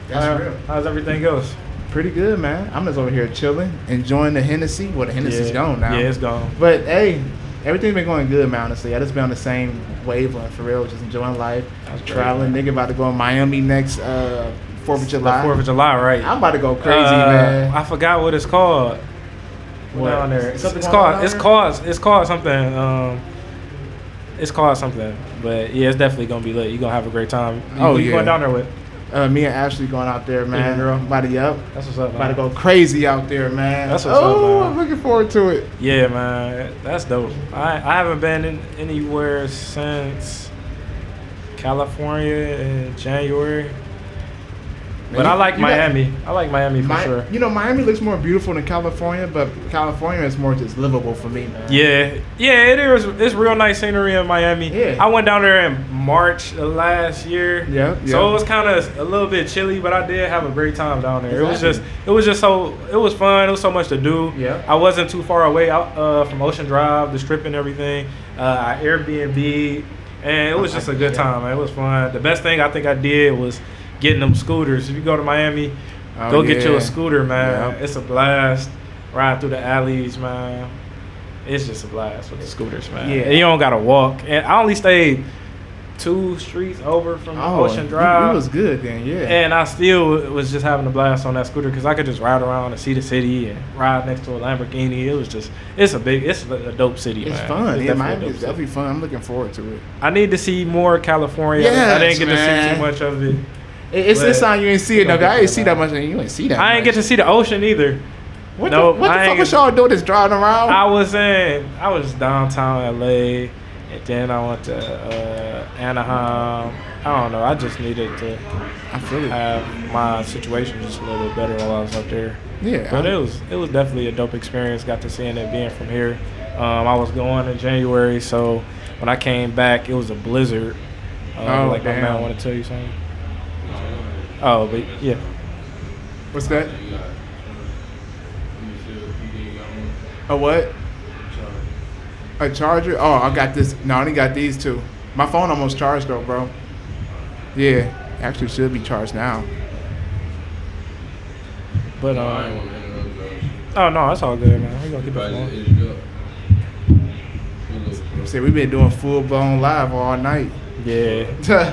That's real. How's everything else? Pretty good, man. I'm just over here chilling, enjoying the Hennessy. Well, the Hennessy's gone now. Yeah, it's gone. But hey, everything's been going good, man. Honestly, I just been on the same wavelength for real, just enjoying life. I was traveling. Nigga about to go to Miami next 4th of July. 4th of July, right? I'm about to go crazy, man. I forgot what it's called. What down there? It's called something. It's called something. But yeah, it's definitely gonna be lit. You gonna have a great time. Who you going down there with? Me and Ashley going out there, man. Girl. About to That's what's up, man. About to go crazy out there, man. That's what's up, man. I'm looking forward to it. Yeah, man. That's dope. I haven't been anywhere since California in January. But I like Miami. I like Miami for sure. Miami looks more beautiful than California, but California is more just livable for me, man. Yeah, it is. It's real nice scenery in Miami. Yeah. I went down there in March of last year. Yeah. So it was kind of a little bit chilly, but I did have a great time down there. Exactly. It was fun. It was so much to do. Yeah. I wasn't too far away out from Ocean Drive, the Strip and everything. I Airbnb, and it was just a good time, man. It was fun. The best thing I think I did was getting them scooters. If you go to Miami, go get you a scooter, man. Yep. It's a blast. Ride through the alleys, man. It's just a blast with the scooters, man. Yeah. And you don't gotta walk. And I only stayed 2 streets over from Ocean Drive. It was good then, yeah. And I still was just having a blast on that scooter because I could just ride around and see the city and ride next to a Lamborghini. It's a dope city, man. It's fun. Miami is definitely fun. I'm looking forward to it. I need to see more California. I didn't get to see too much of it. It's time you ain't see it. No, I ain't see that much. You ain't see that. I ain't get to see the ocean either. What the fuck was y'all doing? Just driving around? I was downtown LA, and then I went to Anaheim. I don't know. I just needed to have my situation just a little bit better while I was up there. Yeah. But it was definitely a dope experience. Got to seeing it being from here. I was going in January, so when I came back, it was a blizzard. My man want to tell you something. Oh, but yeah. What's that? A what? A charger? Oh, I got this. No, I only got these 2. My phone almost charged though, bro. Yeah, actually should be charged now. But oh no, that's all good, man. We gonna keep it going. See, we've been doing full blown live all night. Yeah,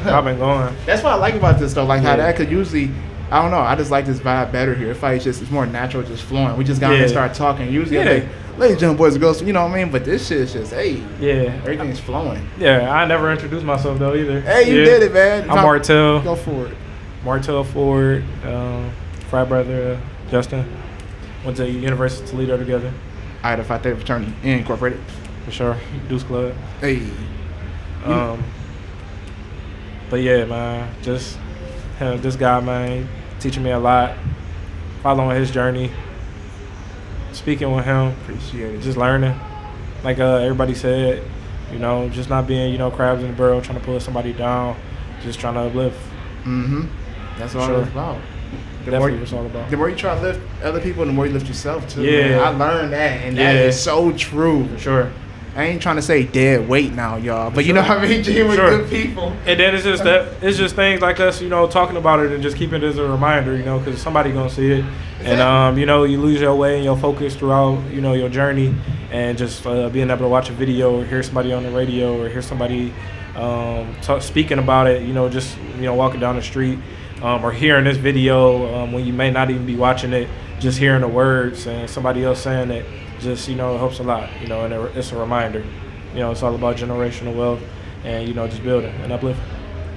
I've been going. That's what I like about this though, like how that could usually, I don't know, I just like this vibe better here. It feels it's more natural, just flowing. We just got to start talking. Usually, like, ladies and gentlemen, boys and girls, you know what I mean? But this shit is just, everything's flowing. Yeah, I never introduced myself though either. Hey, you did it, man. I'm Martell. Go for it. Martell Ford, frat brother Justin. Went to University of Toledo together. Iota Phi Theta Fraternity Incorporated. For sure. Deuce Club. Hey. But yeah, man, just this guy, man, teaching me a lot, following his journey, speaking with him, appreciate it, just learning. Like everybody said, just not being, crabs in the barrel, trying to pull somebody down, just trying to uplift. That's what it's about. Definitely what it's all about. The more you try to lift other people, the more you lift yourself too. Yeah, man. I learned that, and that is so true. For sure. I ain't trying to say dead weight now, y'all, but you know what I mean? G with good people. And then it's just things like us, you know, talking about it and just keeping it as a reminder, you know, because somebody gonna see it. And, you know, you lose your way and your focus throughout, you know, your journey. And just being able to watch a video or hear somebody on the radio or hear somebody speaking about it, you know, just, you know, walking down the street or hearing this video when you may not even be watching it, just hearing the words and somebody else saying it, just, you know, it helps a lot, you know, and it's a reminder. You know, it's all about generational wealth and, you know, just building and uplifting.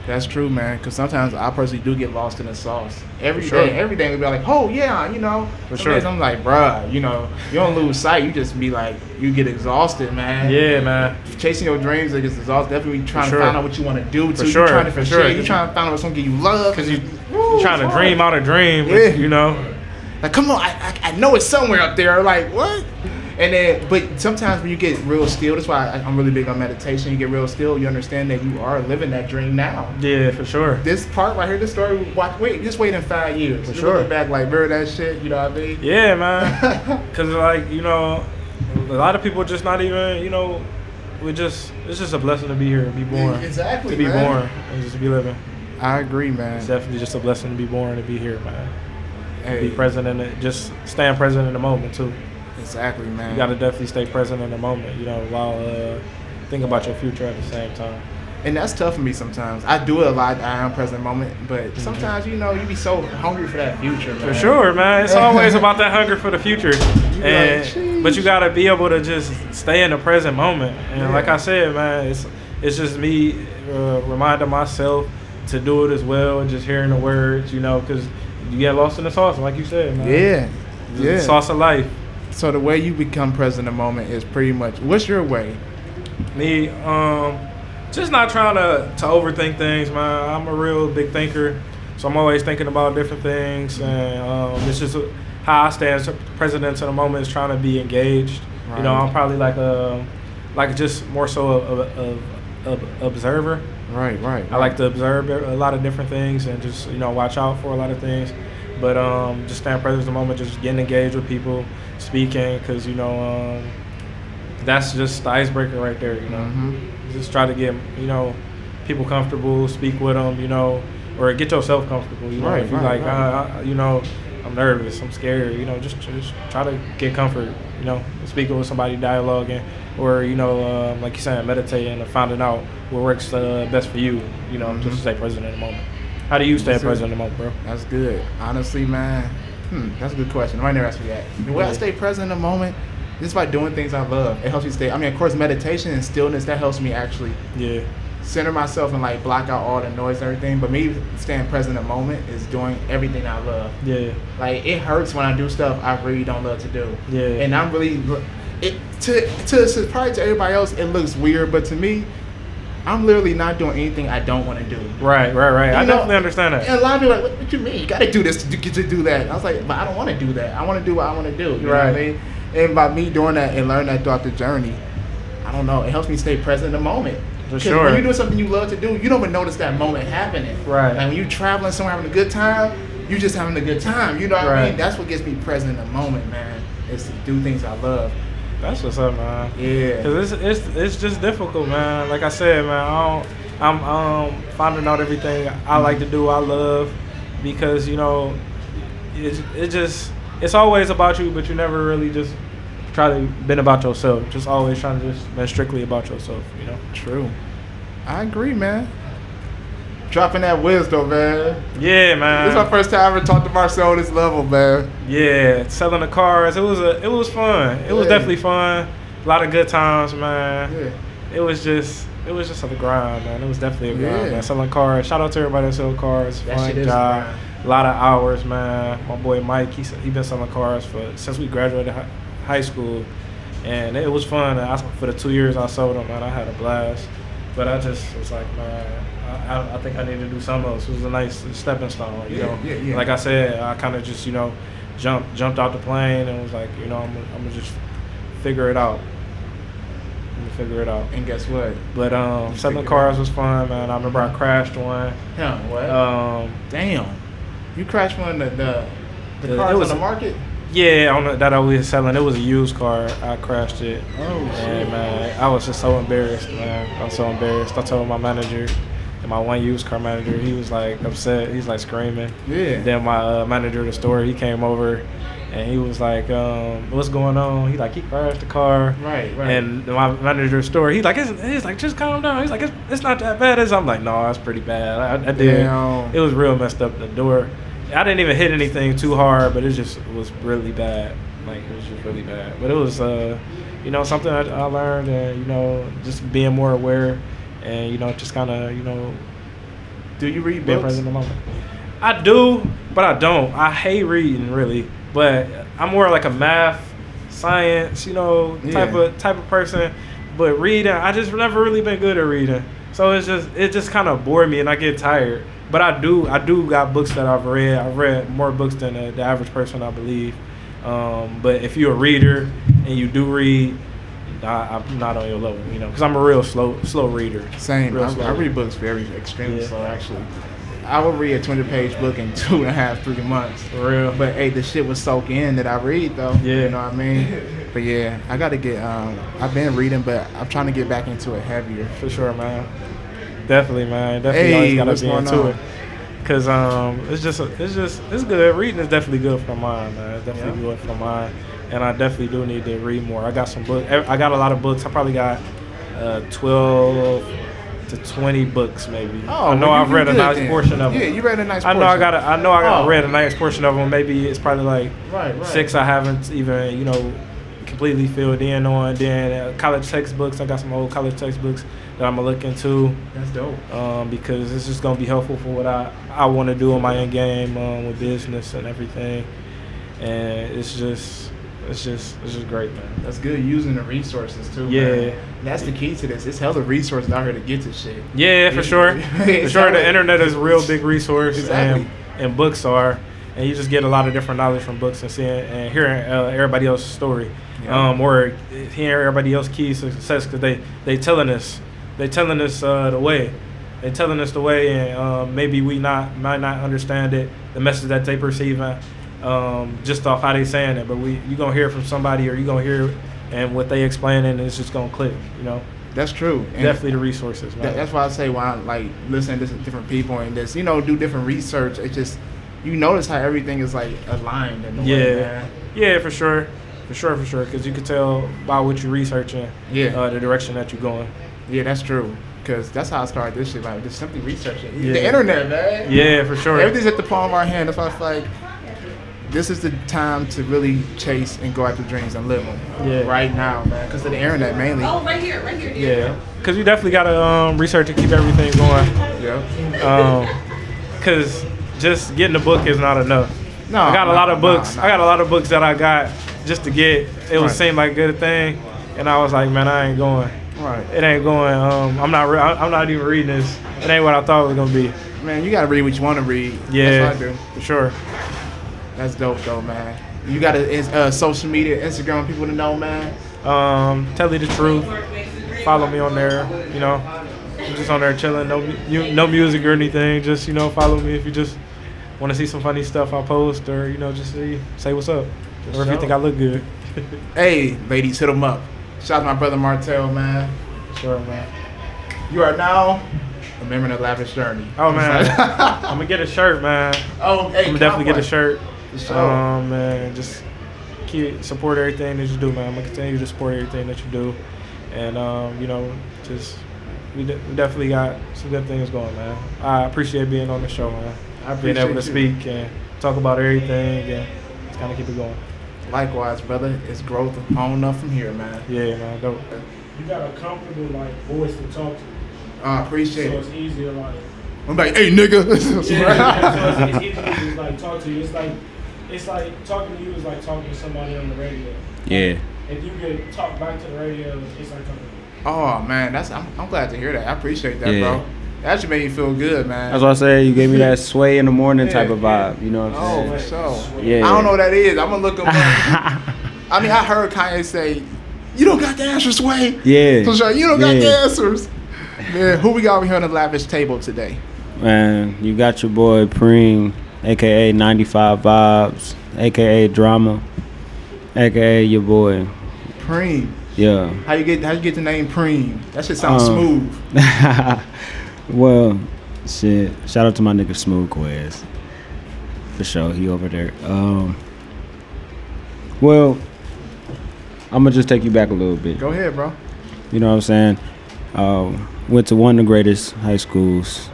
That's true, man, because sometimes I personally do get lost in the sauce. Every day we be like, oh, yeah, you know. Some days I'm like, bruh, you know, you don't lose sight. You just be like, you get exhausted, man. Yeah, man. Chasing your dreams, it gets exhausted. Definitely trying to find out what you want to do, too. You're trying different shit. You're trying to find out what's going to give you love. Because you're trying to dream out a dream, you know. Like, come on, I know it's somewhere up there. Like, what? And then, but sometimes when you get real still, that's why I'm really big on meditation. You get real still, you understand that you are living that dream now. Yeah, for sure. This part right here, this story, just wait in 5 years. For sure. Look back like, remember that shit, you know what I mean? Yeah, man. Because, like, you know, a lot of people just not even, you know, it's just a blessing to be here and be born. Exactly, To be man. born and just be living. I agree, man. It's definitely just a blessing to be born and be here, man. Hey. Be present in it, just staying present in the moment, too. Exactly, man. You got to definitely stay present in the moment, you know, while thinking about your future at the same time. And that's tough for me sometimes. I do it a lot. I am present in the moment, but sometimes, you know, you be so hungry for that future, man. For sure, man. It's always about that hunger for the future. But you got to be able to just stay in the present moment. And like I said, man, it's just me reminding myself to do it as well and just hearing the words, you know, because you get lost in the sauce, like you said, man. Yeah. The sauce of life. So the way you become present in the moment is pretty much, what's your way? Me, just not trying to overthink things, man. I'm a real big thinker, so I'm always thinking about different things, and it's just how I stay as president in the moment is trying to be engaged. Right. You know, I'm probably like just more so of observer. Right. I like to observe a lot of different things and just, you know, watch out for a lot of things. But just staying present in the moment, just getting engaged with people, speaking, because, you know, that's just the icebreaker right there, you know. Mm-hmm. Just try to get, you know, people comfortable, speak with them, you know, or get yourself comfortable, you know. If you're you know, I'm nervous, I'm scared, you know, just try to get comfort, you know, speaking with somebody, dialoguing, or, you know, like you're saying, meditating and finding out what works best for you, you know, just stay present in the moment. How do you stay present in the moment, bro? That's good. Honestly, man, that's a good question. I never asked you that. The way I stay present in the moment is by doing things I love. It helps me stay. I mean, of course, meditation and stillness, that helps me actually center myself and like block out all the noise and everything. But me staying present in the moment is doing everything I love. Yeah. Like, it hurts when I do stuff I really don't love to do. Yeah. And I'm really, probably to everybody else, it looks weird, but to me, I'm literally not doing anything I don't want to do. Right. I definitely understand that. And a lot of people are like, what you mean? You got to do this to do that. And I was like, but I don't want to do that. I want to do what I want to do. You know what I mean? And by me doing that and learning that throughout the journey, I don't know, it helps me stay present in the moment. For sure. When you're doing something you love to do, you don't even notice that moment happening. Right. Like when you're traveling somewhere having a good time, you just having a good time. You know what I mean? That's what gets me present in the moment, man, is to do things I love. That's what's up, man. Yeah. Cause it's just difficult, man. Like I said, man, I'm finding out everything I like to do, I love, because, you know, it's always about you, but you never really just try to been about yourself. Just always trying to just be strictly about yourself, you know. True. I agree, man. Dropping that wisdom, man. Yeah, man. This is my first time I ever talked to Marcel on this level, man. Yeah, selling the cars. It was fun. It was definitely fun. A lot of good times, man. Yeah. It was just a grind, man. It was definitely a grind, man. Selling cars. Shout out to everybody that sell cars. Fun job. A lot of hours, man. My boy Mike, he been selling cars since we graduated high school, and it was fun. For the 2 years I sold them, man, I had a blast. But I just was like, man, I think I need to do something else. It was a nice stepping stone, you know. Yeah. Like I said, I kind of just, you know, jumped out the plane and was like, you know, I'm gonna just figure it out. And guess what? But selling cars was fun, man. I remember I crashed one. Yeah, what? Damn. You crashed one of the cars on the market? Yeah, that I was selling. It was a used car. I crashed it. Oh, and man, I was just so embarrassed, man. I was so embarrassed. I told my manager, and my one used car manager, he was like upset. He's like screaming. Yeah. And then my manager of the store, he came over, and he was like, "What's going on?" He crashed the car. Right. And my manager of the store, he's like, just calm down. He's like, it's not that bad. I'm like, no, it's pretty bad. I did. Damn. It was real messed up. The door. I didn't even hit anything too hard, but it just was really bad. Like, it was just really bad. But it was, something I learned, and, just being more aware and, just kind of, Do you read being books? present in the moment. I do, but I don't. I hate reading, really. But I'm more like a math, science, type of person. But reading, I just never really been good at reading. So it just kind of bored me, and I get tired. But I do got books that I've read. I've read more books than the average person, I believe. But if you're a reader and you do read, I'm not on your level, because I'm a real slow reader. Same. I read books very extremely slow, actually. I would read a 200-page book in 2.5, 3 months. For real. But hey, the shit was soak in that I read though. Yeah. You know what I mean? But yeah, I gotta get. I've been reading, but I'm trying to get back into it heavier. For sure, man. Definitely, man. Definitely always gotta be into it. Cause it's good. Reading is definitely good for mine, man. It's definitely good for mine, and I definitely do need to read more. I got some books. I got a lot of books. I probably got 12 to 20 books, maybe. Oh, I know I've read a nice portion of them. Yeah, you read a nice portion. I know I read a nice portion of them. Maybe it's probably like right. 6 I haven't even completely filled in on. Then college textbooks. I got some old college textbooks that I'm gonna look into. That's dope. Because it's just gonna be helpful for what I want to do in my end game with business and everything. And it's just great, man. That's good, using the resources too. Yeah, man. That's the key to this. It's hella resources out here to get to shit. Yeah, for sure. For sure, the internet is a real big resource. Exactly. And books are, and you just get a lot of different knowledge from books and seeing and hearing everybody else's story, or hearing everybody else's key success, because they telling us the way. They telling us the way, and maybe we might not understand it, the message that they perceiving, just off how they saying it. But you gonna hear it from somebody, or you gonna hear it, and what they explaining, and it's just gonna click. That's true. And definitely the resources, man. That's why I say when I like listening to different people and just do different research. It's just you notice how everything is like aligned in the way, man. Yeah, for sure, because you can tell by what you're researching, the direction that you're going. Yeah, that's true. Because that's how I started this shit, like just simply researching. The internet, man. Yeah, for sure. Everything's at the palm of our hand. That's why I feel like this is the time to really chase and go after dreams and live them. Yeah. Right now, man. Because of the internet mainly. Oh, right here. Yeah. Because you definitely got to research and keep everything going. Yeah. Because just getting a book is not enough. No, I got a lot of books. I got a lot of books that I got just to get. It would seem like a good thing, and I was like, man, I ain't going. Right. It ain't going. I'm not even reading this. It ain't what I thought it was gonna be. Man, you gotta read what you want to read. Yeah. That's what I do. For sure. That's dope though, man. You got a social media, Instagram, people to know, man. Tell you the truth. Follow me on there. I'm just on there chilling. No music or anything. Just follow me if you just want to see some funny stuff I post, or just say what's up, or if you think I look good. Hey, ladies, hit them up. Shout out to my brother Martell, man. Sure, man. You are now a member of the Lavish Journey. Oh man, I'm gonna get a shirt, man. Oh, hey, I'm gonna definitely get a shirt. Sure. Man, just support everything that you do, man. I'm gonna continue to support everything that you do, and we definitely got some good things going, man. I appreciate being on the show, man. Being able to speak and talk about everything and just kind of keep it going. Likewise, brother. It's growth on up from here, man. Yeah, man. Dope. You got a comfortable voice to talk to. I appreciate it. So it's easier I'm like, hey, nigga. So it's easier to talk to you. It's like talking to you is like talking to somebody on the radio. Yeah. If you could talk back to the radio, it's like talking to you. Oh man, I'm glad to hear that. I appreciate that, bro. That should make you feel good, man. That's what I said. You gave me that sway in the morning type of vibe. You know what I'm saying? Oh, for sure. Yeah. I don't know what that is. I'm gonna look him up. I mean, I heard Kanye say, "You don't got the answers, Sway." Yeah. So you don't got the answers. Man, who we got over here on the Lavish table today? Man, you got your boy Preem, aka 95 Vibes, aka Drama. aka your boy. Preem. Yeah. How you get the name Preem? That shit sounds smooth. Well, shit. Shout out to my nigga Smooth Quez. For sure, he over there. Well, I'm gonna just take you back a little bit. Go ahead, bro. You know what I'm saying? Went to one of the greatest high schools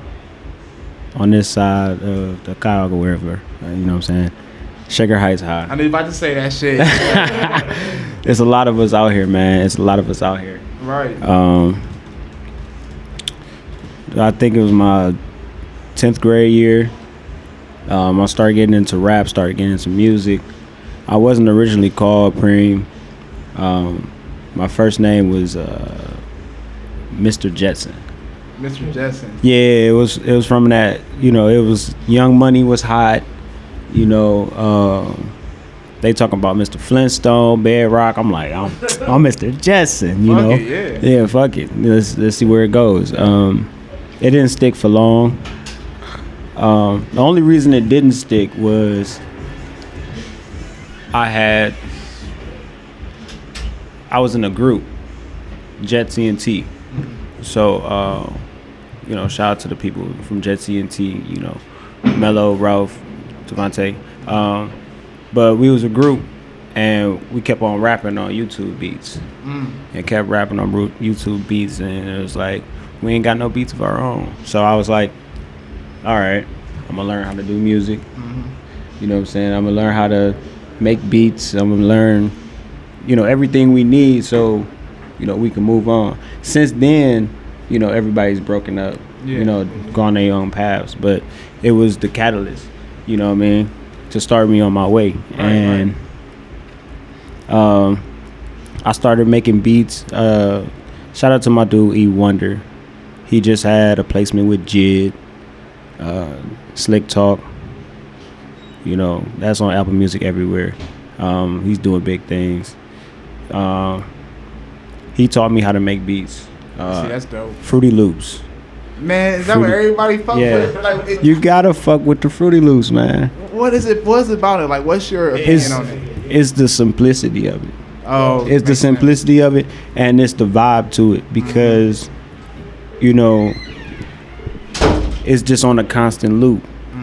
on this side of the Cuyahoga, wherever. You know what I'm saying? Shaker Heights High. I was about to say that shit. There's a lot of us out here, man. It's a lot of us out here. Right. I think it was my 10th grade year. I started getting into rap, started getting into music. I wasn't originally called Preem. My first name was Mr. Jetson. Mr. Jetson. Yeah, it was from that, you know, it was Young Money was hot, you know, they talking about Mr. Flintstone, Bedrock. I'm like, I'm Mr. Jetson, you know. It, yeah. Yeah, fuck it. Let's see where it goes. It didn't stick for long. The only reason it didn't stick was I was in a group, Jet C&T. So, you know, shout out to the people from Jet C&T, you know, Mello, Ralph, Devontae. But we was a group, and we kept on rapping on YouTube beats. And kept rapping on YouTube beats, and it was like, we ain't got no beats of our own. So I was like, all right, I'm gonna learn how to do music. You know what I'm saying? I'm gonna learn how to make beats. I'm gonna learn, you know, everything we need so, you know, we can move on. Since then, you know, everybody's broken up, you know, gone their own paths. But it was the catalyst, you know what I mean, to start me on my way. Right. I started making beats. Shout out to my dude E Wonder. He just had a placement with Jid, Slick Talk. You know, that's on Apple Music everywhere. He's doing big things. He taught me how to make beats. See, that's dope. Fruity Loops. Man, is that what everybody fuck with? Like, you gotta fuck with the Fruity Loops, man. What is it? What's it about it? Like, what's your opinion on it? It's the simplicity of it. Oh, it's the simplicity of it, and it's the vibe to it because, you know, it's just on a constant loop,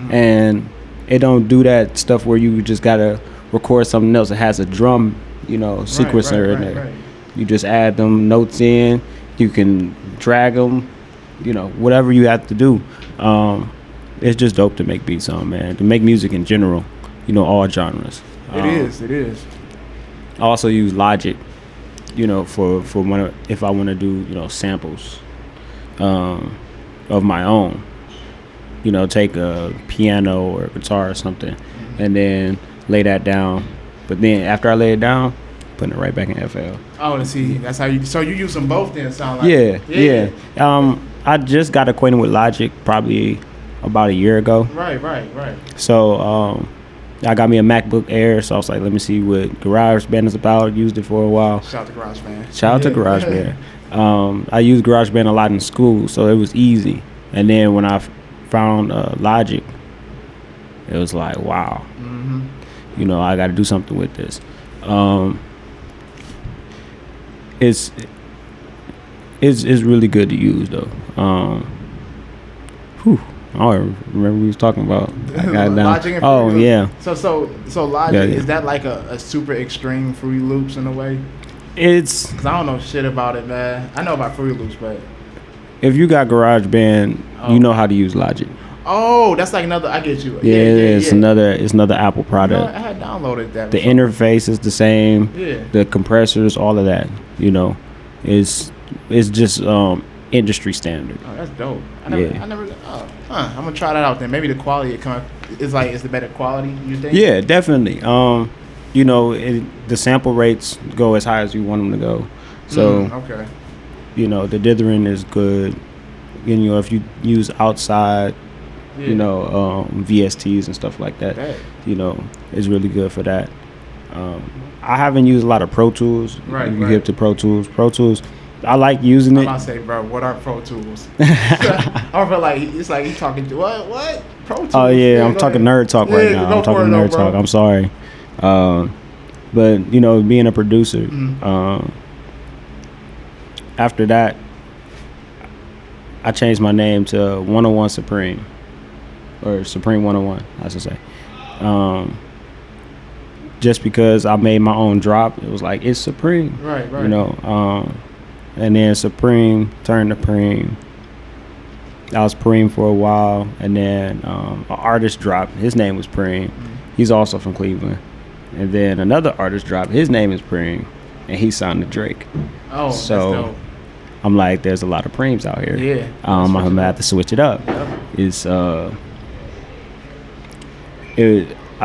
and it don't do that stuff where you just gotta record something else. It has a drum, you know, sequencer in there. You just add them notes in. You can drag them, you know, whatever you have to do. It's just dope to make beats on, man. To make music in general, you know, all genres. It is. I also use Logic, you know, for if I want to do, you know, samples of my own. You know, take a piano or a guitar or something, and then lay that down. But then after I lay it down, putting it right back in FL. Oh, to see, that's how you. So you use them both then? Sound like yeah. I just got acquainted with Logic probably about a year ago. Right. So I got me a MacBook Air, so I was like, let me see what GarageBand is about. Used it for a while. Shout out to GarageBand. Shout out to GarageBand. I used GarageBand a lot in school, so it was easy. And then when I found Logic, it was like, wow. You know, I got to do something with this. It's really good to use though. I don't remember we was talking about. I got it down. Logic and oh Fruity yeah. So Logic, is that like a super extreme Fruity Loops in a way? It's because I don't know shit about it, man. I know about Fruity Loops, but if you got GarageBand, you know how to use Logic. Oh, that's like another. I get you. It's another Apple product. You know, I had downloaded that. The interface is the same. Yeah. The compressors, all of that. You know, it's just industry standard. Oh, that's dope. I never. I'm gonna try that out then. Maybe the quality is the better quality. You think? Yeah, definitely. You know, the sample rates go as high as you want them to go. So okay. You know, the dithering is good. You know, if you use outside, you know, VSTs and stuff like that, you know, it's really good for that. I haven't used a lot of Pro Tools. Right. You get to Pro Tools. I like using it. I'm about to say, bro, what are Pro Tools? I feel like it's like he's talking to what? Pro Tools? Oh yeah, I'm talking nerd talk right now. I'm talking nerd talk. I'm sorry. But you know, being a producer, after that, I changed my name to 101 Supreme, or Supreme 101, I should say. Just because I made my own drop, it was like, it's Supreme. Right. You know, and then Supreme turned to Preem. I was Preem for a while, and then an artist dropped. His name was Preem. He's also from Cleveland. And then another artist dropped. His name is Preem, and he signed to Drake. Oh, so that's dope. I'm like, there's a lot of Preems out here. Yeah. I'm gonna have to switch it up. It's I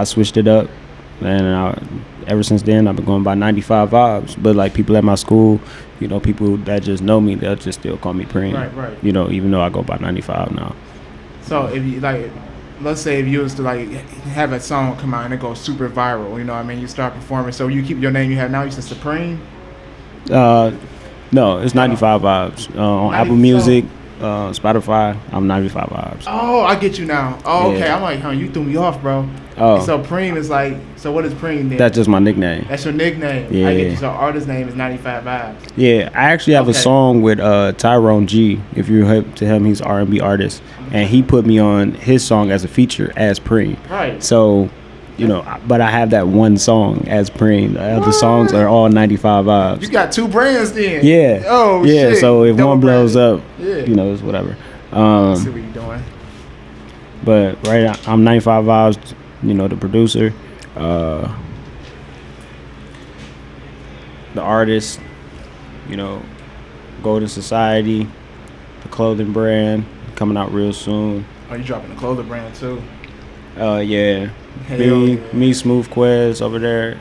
switched it up, and ever since then I've been going by 95 Vibes. But like people at my school, you know, people that just know me, they'll just still call me Preem. Right. You know, even though I go by 95 now. So if you like, let's say if you was to like have a song come out and it goes super viral, you know what I mean? You start performing, so you keep your name you have now, you said Supreme? No, it's 95 Vibes. On Apple Music, Spotify, I'm 95 Vibes. Oh, I get you now. Oh, okay. Yeah. I'm like, you threw me off, bro. Oh. And so Preem is like, so what is Preem then? That's just my nickname. That's your nickname. Yeah. I get you. So artist name is 95 Vibes. Yeah, I actually have a song with Tyrone G. If you're hip to him, he's R&B artist, and he put me on his song as a feature as Preem. Right. So, you know, but I have that one song as Preem. The other songs are all 95 Vibes. You got two brands then. Yeah. Oh, yeah. shit. So if Double one blows brand. up, you know, it's whatever. I see what you're doing. But right, I'm 95 Vibes. You know, the producer, the artist. You know, Golden Society, the clothing brand coming out real soon. Oh, you dropping the clothing brand too? Yeah. Me, Smooth Quez over there.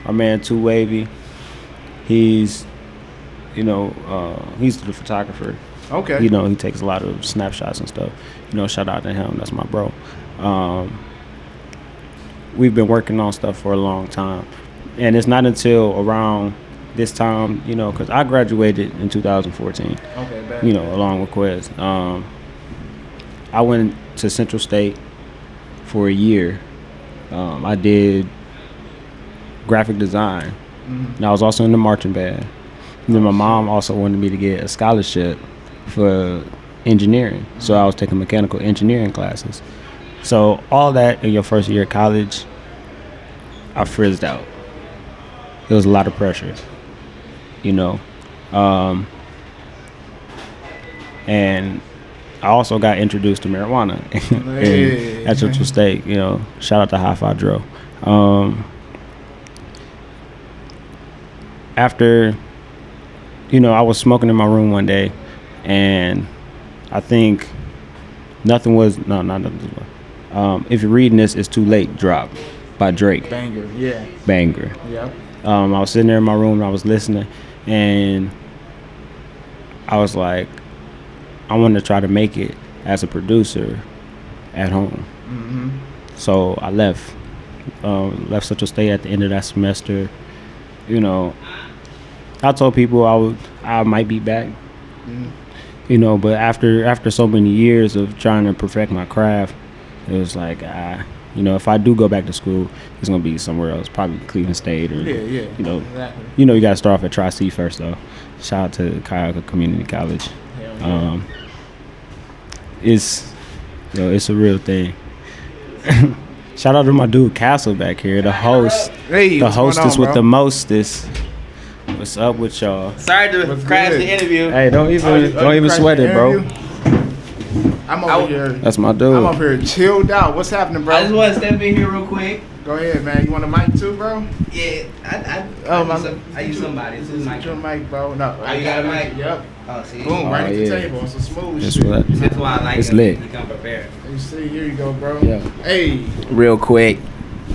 Our man Too Wavy. He's, you know, he's the photographer. Okay. You know, he takes a lot of snapshots and stuff. You know, shout out to him. That's my bro. We've been working on stuff for a long time, and it's not until around this time, you know, because I graduated in 2014. Okay, bad. You know, along with Quez. I went to Central State for a year. I did graphic design, and I was also in the marching band. And then my mom also wanted me to get a scholarship for engineering, so I was taking mechanical engineering classes. So all that in your first year of college, I frizzed out. It was a lot of pressure, you know. And I also got introduced to marijuana at Central State. You know, shout out to High Five Dro. After, you know, I was smoking in my room one day, and I think not nothing. If you're reading this, it's too late. Drop by Drake. Banger, yeah. Banger. Yep. I was sitting there in my room and I was listening, and I was like, I wanted to try to make it as a producer at home. So I left Central State at the end of that semester. You know, I told people I might be back. You know, but after so many years of trying to perfect my craft, it was like, you know, if I do go back to school, it's gonna be somewhere else, probably Cleveland State or you know, exactly. You know, you gotta start off at Tri-C first though. Shout out to Cuyahoga Community College. It's, you know, it's a real thing. Shout out to my dude Castle back here, the host, Hey, the what's going hostess on, with bro? the mostest. What's up with y'all? Sorry to crash the interview. Hey, don't even sweat it, bro. I'm over here. That's my dude. I'm up here chilled out. What's happening, bro? I just want to step in here real quick. Go ahead, man. You want a mic too, bro? Yeah, I use somebody. It's his mic. Your mic, bro. No. Oh, you got a mic? Yep. Oh, see. Boom, right at the yeah. table. It's a smooth That's shit. what- That's why I like It's him. lit. He come prepared. You see, here you go, bro. Yeah. Hey. Real quick.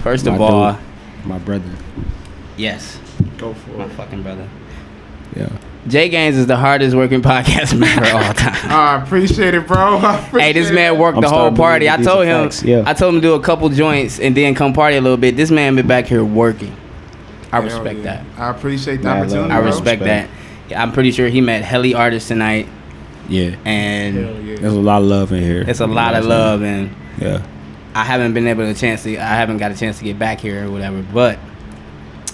First of My all, dude, my brother. yes. Go for My it. fucking brother. Yeah. Jay Gaines is the hardest working podcast member of all time. I appreciate it, bro. Hey, this man worked I'm the whole starting to party. believe I these told are him, facts, yeah. I told him to do a couple joints and then come party a little bit. This man been back here working. I Hell respect yeah. that. I appreciate the Mad love. opportunity. I bro. respect that. Yeah, I'm pretty sure he met Helly artists tonight, Yeah. and Hell yeah. There's a lot of love in here. it's a lot of love. And Yeah. I haven't got a chance to get back here or whatever. But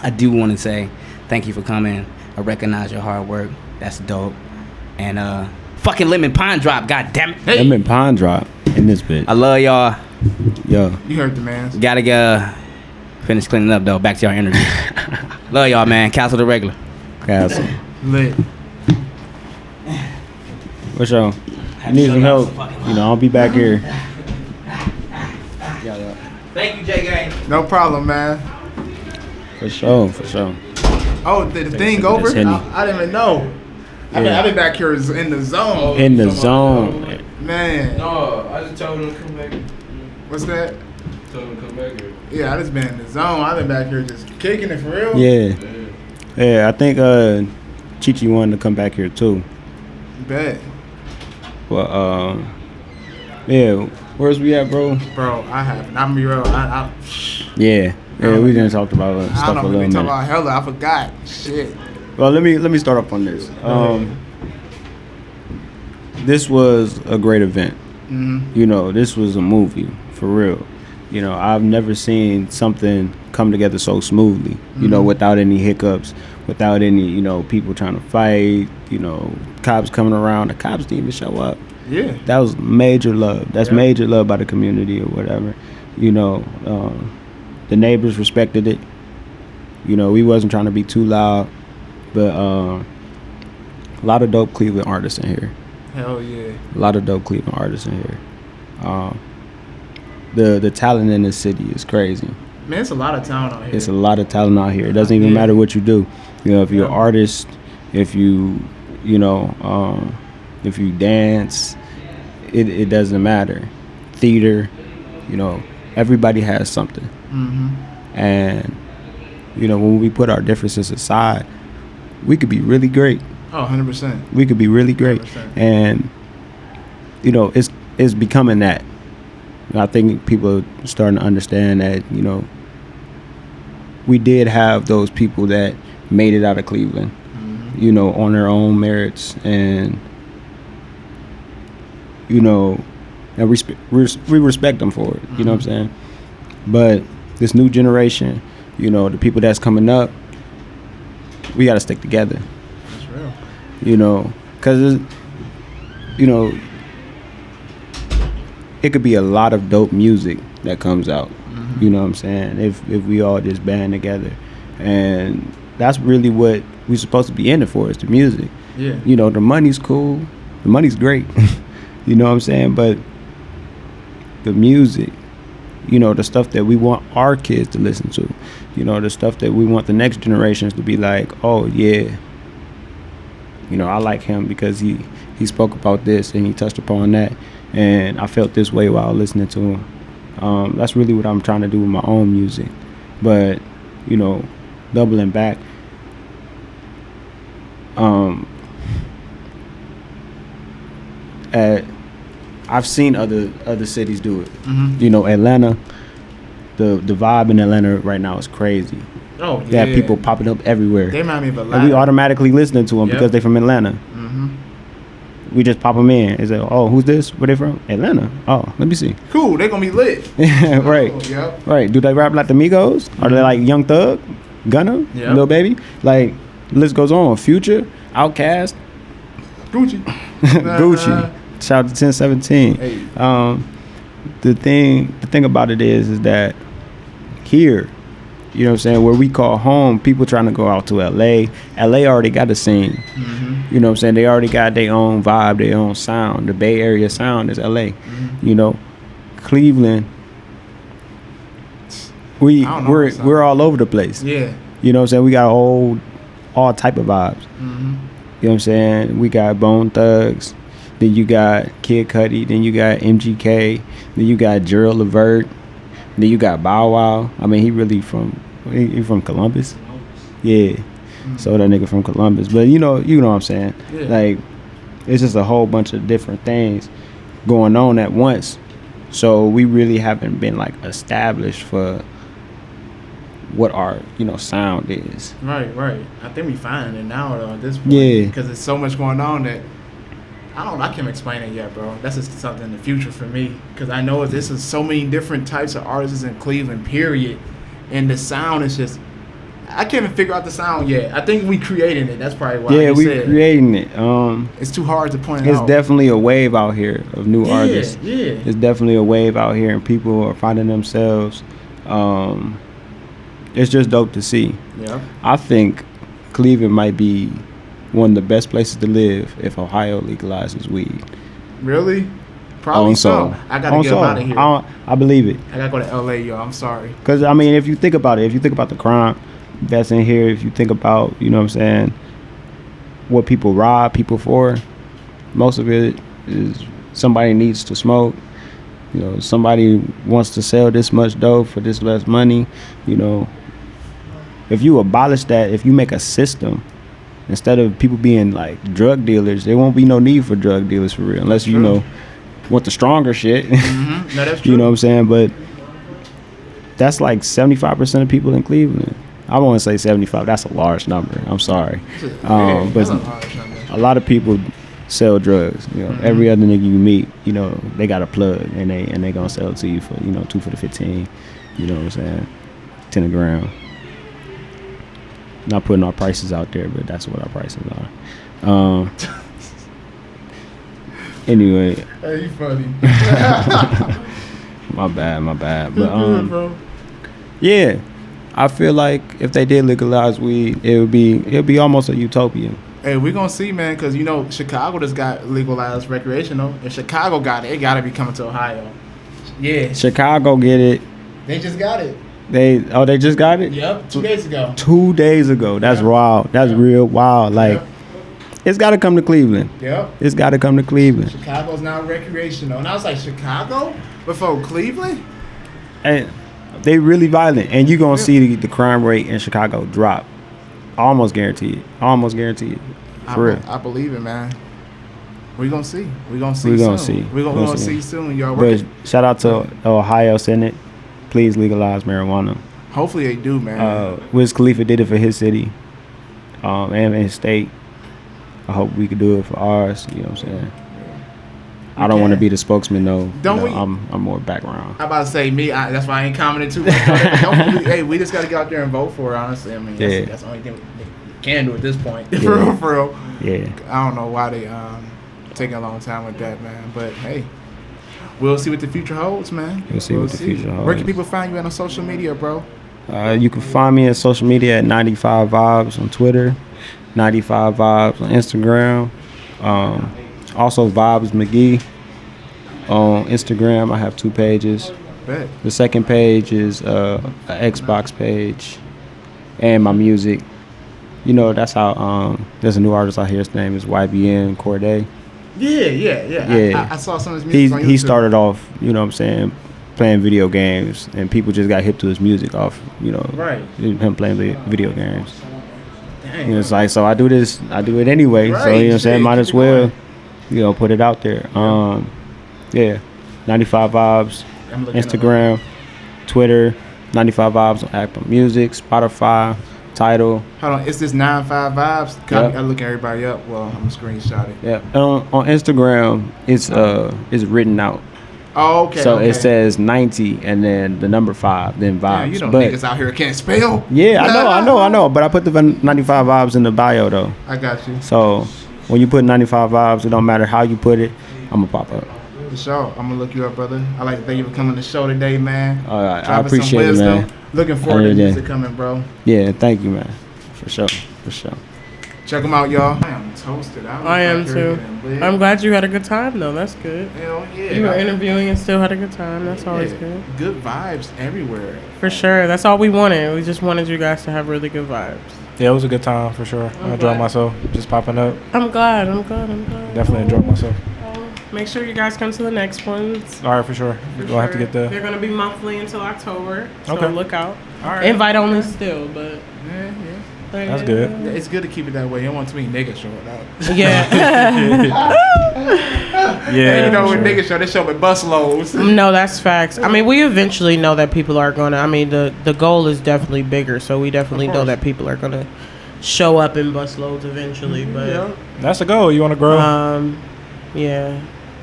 I do want to say thank you for coming. I recognize your hard work. That's dope. And fucking Lemon Pine Drop, god damn it. Hey. Lemon Pine Drop in this bitch. I love y'all. Yo. You heard the man. Gotta finish cleaning up though. Back to y'all interview. Love y'all, man. Castle the regular. Castle. Lit. For sure. You need some help. You know, I'll be back here. Thank you, J Gang. No problem, man. For sure, for sure. Oh, the thing over? I didn't even know. Yeah. I've been back here in the zone. In the zone. Man. No, I just told him to come back. What's that? Told him to come back here. Yeah, I just been in the zone. I've been back here just kicking it for real. Yeah, I think Chi-Chi wanted to come back here too. Bet. But yeah, where's we at, bro? Bro, I haven't. I'm real. Yeah, we didn't talk about stuff I don't a know. little We minute. talk about hella. I forgot. Shit. Well, let me start off on this. This was a great event. Mhm. You know, this was a movie for real. You know, I've never seen something come together so smoothly. You know, Mhm. without any hiccups, without any people trying to fight. You know, cops coming around. The cops didn't even show up. Yeah. That was major love. That's Yeah. major love by the community or whatever. You know, the neighbors respected it. You know, we wasn't trying to be too loud, but a lot of dope Cleveland artists in here. Hell yeah. A lot of dope Cleveland artists in here. The talent in this city is crazy. Man, it's a lot of talent out here. It's a lot of talent out here. It doesn't even matter what you do. You know, if you're an artist, if you if you dance, it doesn't matter. Theater, you know, everybody has something. Mhm. And you know, when we put our differences aside, we could be really great. Oh, 100%. We could be really great. 100%. And you know, it's becoming that. I think people are starting to understand that, you know, we did have those people that made it out of Cleveland, you know, on their own merits, and you know, and we respect them for it. You know what I'm saying? But this new generation, you know, the people that's coming up, we got to stick together. That's real. You know, because you know, it could be a lot of dope music that comes out. You know what I'm saying? If we all just band together, and that's really what we're supposed to be in it for, is the music. Yeah. You know, the money's cool, the money's great. You know what I'm saying? But the music, you know, the stuff that we want our kids to listen to, you know, the stuff that we want the next generations to be like, oh yeah, you know, I like him because he spoke about this and he touched upon that, and I felt this way while listening to him. That's really what I'm trying to do with my own music. But, you know, doubling back, I've seen other cities do it. Mhm. You know, Atlanta, the vibe in Atlanta right now is crazy. Oh, They have yeah. people popping up everywhere. They remind me of And Atlanta. we automatically listening to them Yep. because they're from Atlanta. Mhm. We just pop them in. Is it? Oh, who's this? Where they from? Atlanta. Oh, let me see. Cool. They gonna be lit. Right. Oh, yep. Right. Do they rap like the Migos? Are they like Young Thug, Gunna, Yep. Lil Baby? Like, the list goes on. Future, Outkast, Gucci. Gucci. Shout out to 1017. Hey. The thing about it is that here, you know what I'm saying, where we call home, people trying to go out to LA. LA already got a scene. You know what I'm saying? They already got their own vibe, their own sound. The Bay Area sound is LA. You know, Cleveland, we're all over the place. Yeah. You know what I'm saying? We got all type of vibes. You know what I'm saying? We got Bone Thugs, then you got Kid Cudi, then you got MGK, then you got Gerald Levert, then you got Bow Wow. I mean, he really from Columbus. Yeah. So that nigga from Columbus. But you know what I'm saying? Yeah. Like, it's just a whole bunch of different things going on at once. So we really haven't been like established for what our, you know, sound is. Right. I think we finding it now though at this point. Yeah. Because there's so much going on that I can't explain it yet, bro. That's just something in the future for me. Because I know this is so many different types of artists in Cleveland, period. And the sound is just I can't even figure out the sound yet. I think we creating it. That's probably why. Yeah, we creating it. It's too hard to point it It's out. definitely a wave out here of new artists. Yeah. It's definitely a wave out here, and people are finding themselves. It's just dope to see. Yeah. I think Cleveland might be one of the best places to live if Ohio legalizes weed. Really? Probably so. I gotta get out of here. I believe it. I gotta go to LA, yo. I'm sorry. Because, I mean, if you think about it, if you think about the crime that's in here, if you think about, you know what I'm saying, what people rob people for, most of it is somebody needs to smoke. You know, somebody wants to sell this much dope for this less money. You know, if you abolish that, if you make a system, instead of people being like drug dealers, there won't be no need for drug dealers for real, unless you know want the stronger shit. Mm-hmm. No, that's true. You know what I'm saying? But that's like 75% of people in Cleveland. I won't say 75. That's a large number. I'm sorry. But a lot of people sell drugs. You know, every other nigga you meet, you know, they got a plug and they gonna sell it to you for, you know, 2 for the 15. You know what I'm saying? 10 a gram. Not putting our prices out there, but that's what our prices are. Anyway. Hey, you funny. My bad. But But yeah, I feel like if they did legalize weed, it'd be almost a utopia. Hey, we're gonna see, man, because you know Chicago just got legalized recreational. If Chicago got it, it gotta be coming to Ohio. Yeah. Chicago get it. They just got it. They just got it? Yep, 2 days ago. 2 days ago. That's wild. That's real wild. Like, it's got to come to Cleveland. Yep. It's got to come to Cleveland. Chicago's now recreational. And I was like, Chicago? Before Cleveland? And they really violent. And you're going to see the crime rate in Chicago drop. Almost guaranteed. For real. I believe it, man. We're going to see. We're going to see We're soon. gonna see. We're going to see soon, y'all. But shout out to Ohio Senate. Please legalize marijuana. Hopefully they do, man. Wiz Khalifa did it for his city and his state. I hope we could do it for ours. You know what I'm saying? I don't want to be the spokesman, though. Don't you know, we? I'm more background. I'm about to say me. That's why I ain't commenting too much. Hey, we just got to get out there and vote for it, honestly. I mean, that's the only thing we can do at this point. Yeah. For real. Yeah. I don't know why they taking a long time with that, man. But, hey. We'll see what the future holds, man. We'll see what the future holds. Where can people find you on social media, bro? You can find me on social media at 95 Vibes on Twitter, 95 Vibes on Instagram. Also Vibes McGee on Instagram. I have 2 pages. Bet. The second page is an Xbox page and my music. You know, that's how there's a new artist out here. His name is YBN Corday. Yeah. I saw some of his music on YouTube. He started off, you know what I'm saying, playing video games, and people just got hip to his music off, you know, him playing video games. Dang. You know, it's like, so I do it anyway. So, you know what I'm saying, might as well, you know, put it out there. Yeah, 95 Vibes, Instagram, Twitter, 95 Vibes on Apple Music, Spotify, Tidal. Hold on, it's this 95 Vibes. Yep. I look everybody up. Well, I'm gonna screenshot it. Yeah. On Instagram, it's written out. Oh, okay. So it says 90 and then the number 5, then Vibes. Damn, you know niggas out here can't spell. Yeah, I know. But I put the 95 Vibes in the bio though. I got you. So when you put 95 Vibes, it don't matter how you put it, I'm gonna pop up. For sure. I'm gonna look you up, brother. I like to thank you for coming to the show today, man. I appreciate it, man. Looking forward to music coming, bro. Yeah, thank you, man. For sure. Check them out, y'all. I am toasted. I am too. I'm glad you had a good time, though. That's good. Hell yeah. You were interviewing and still had a good time. That's always good. Good vibes everywhere. For sure. That's all we wanted. We just wanted you guys to have really good vibes. Yeah, it was a good time for sure. I enjoyed myself just popping up. I'm glad. Definitely enjoyed myself. Make sure you guys come to the next ones. All right, for sure. We'll have to get there. They're going to be monthly until October. So okay. Look out. All right. Invite only still, but. Yeah. That's good. It's good to keep it that way. You don't want too many niggas showing up. Yeah. You know, when niggas show, they show with bus loads. No, that's facts. I mean, we eventually know that people are going to, I mean, the goal is definitely bigger. So we definitely know that people are going to show up in bus loads eventually. But that's the goal. You want to grow? Yeah.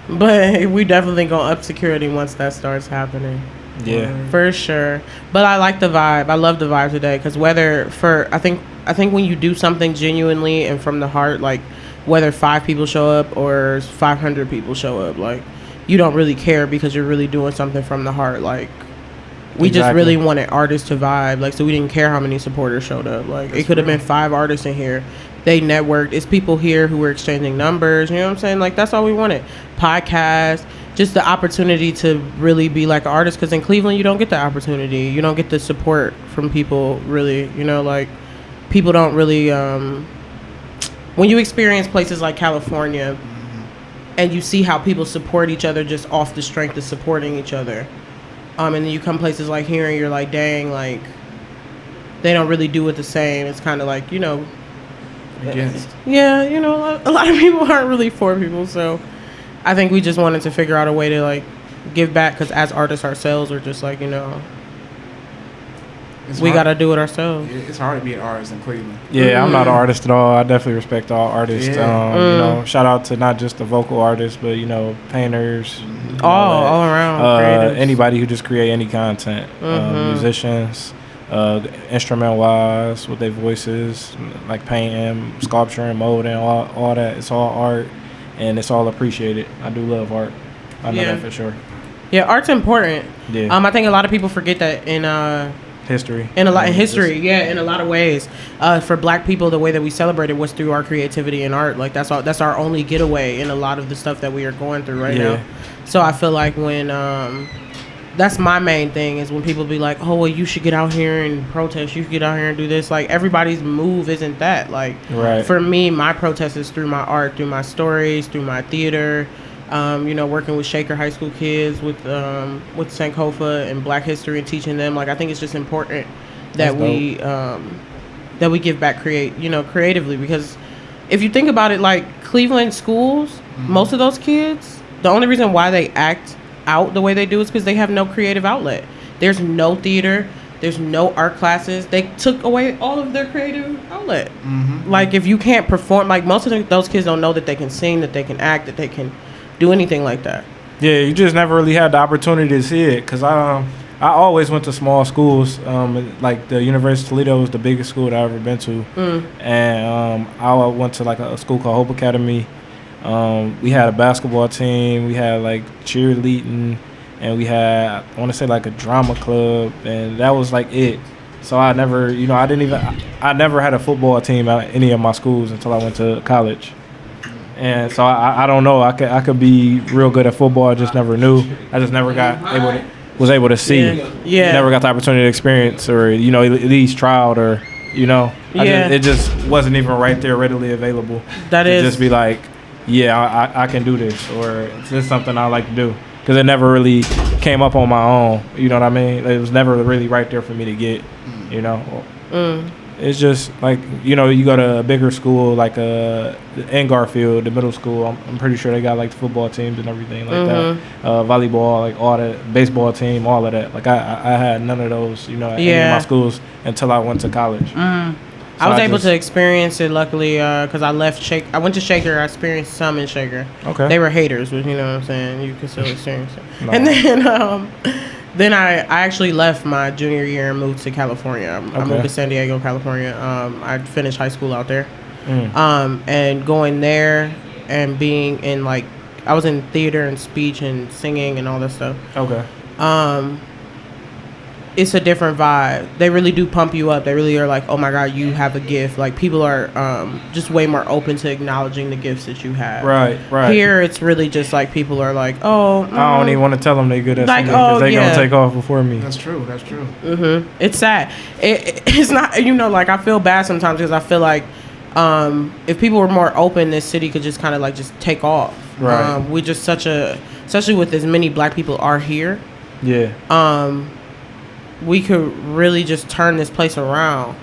But we definitely going to up security once that starts happening. Yeah. For sure. But I like the vibe. I love the vibe today because I think when you do something genuinely and from the heart, like whether 5 people show up or 500 people show up, like you don't really care because you're really doing something from the heart. Like we just really wanted artists to vibe. Like, so we didn't care how many supporters showed up. Like it could have been 5 artists in here. They networked. It's people here who were exchanging numbers. You know what I'm saying? Like that's all we wanted. Podcasts. Just the opportunity to really be like an artist, because in Cleveland you don't get the opportunity, you don't get the support from people really, you know, like people don't really when you experience places like California and you see how people support each other just off the strength of supporting each other, and then you come places like here and you're like, dang, like they don't really do it the same. It's kind of like, you know, yeah, you know, a lot of people aren't really for people. So I think we just wanted to figure out a way to like give back, because as artists ourselves, we're just like, you know, we got to do it ourselves. It's hard to be an artist in Cleveland. Yeah, I'm not an artist at all. I definitely respect all artists. You know, shout out to not just the vocal artists, but you know, painters, all around, anybody who just create any content, musicians, instrumental wise with their voices, like painting, sculpturing, molding, all that. It's all art. And it's all appreciated. I do love art. I know that for sure. Yeah, art's important. Yeah. I think a lot of people forget that in history. In history, in a lot of ways. For Black people, the way that we celebrated was through our creativity and art. Like that's our only getaway in a lot of the stuff that we are going through right now. So I feel like when that's my main thing is when people be like, oh, well, you should get out here and protest. You should get out here and do this. Like, everybody's move isn't that. Like, for me, my protest is through my art, through my stories, through my theater, you know, working with Shaker High School kids, with Sankofa and Black history and teaching them. Like, I think it's just important that we give back creatively. Because if you think about it, like, Cleveland schools, most of those kids, the only reason why they act out the way they do is because they have no creative outlet. There's no theater, there's no art classes. They took away all of their creative outlet. Like, if you can't perform, like most of those kids don't know that they can sing, that they can act, that they can do anything like that. Yeah, you just never really had the opportunity to see it, because I always went to small schools. Like the University of Toledo was the biggest school that I've ever been to, and I went to like a school called Hope Academy. We had a basketball team, we had like cheerleading, and we had, I want to say, like a drama club, and that was like it. So I never, I never had a football team at any of my schools until I went to college. And so I don't know, I could be real good at football, I just never knew. I just never was able to see. Never got the opportunity to experience, or at least tried, or it just wasn't even right there readily available. Just be like, I can do this, or it's just something I like to do, because it never really came up on my own. You know what I mean? It was never really right there for me to get. It's just like, you go to a bigger school like in Garfield, the middle school. I'm pretty sure they got like the football teams and everything like that, volleyball, like all that, baseball team, all of that. Like I had none of those, at any of my schools until I went to college. I was able to experience it, luckily, because I left Shaker. I went to Shaker. I experienced some in Shaker. Okay. They were haters, but you know what I'm saying? You can still experience it. No. And then I actually left my junior year and moved to California. I moved to San Diego, California. I finished high school out there. And going there and being in, like, I was in theater and speech and singing and all that stuff. Okay. It's a different vibe. They really do pump you up. They really are like, oh my God, you have a gift. Like, people are just way more open to acknowledging the gifts that you have. Right. Here, it's really just like people are like, oh. I don't even want to tell them they're good at something, because they're going to take off before me. That's true. It's sad. It's not, like, I feel bad sometimes, because I feel like if people were more open, this city could just kind of like just take off. Right. We just especially with as many Black people are here. Yeah. We could really just turn this place around,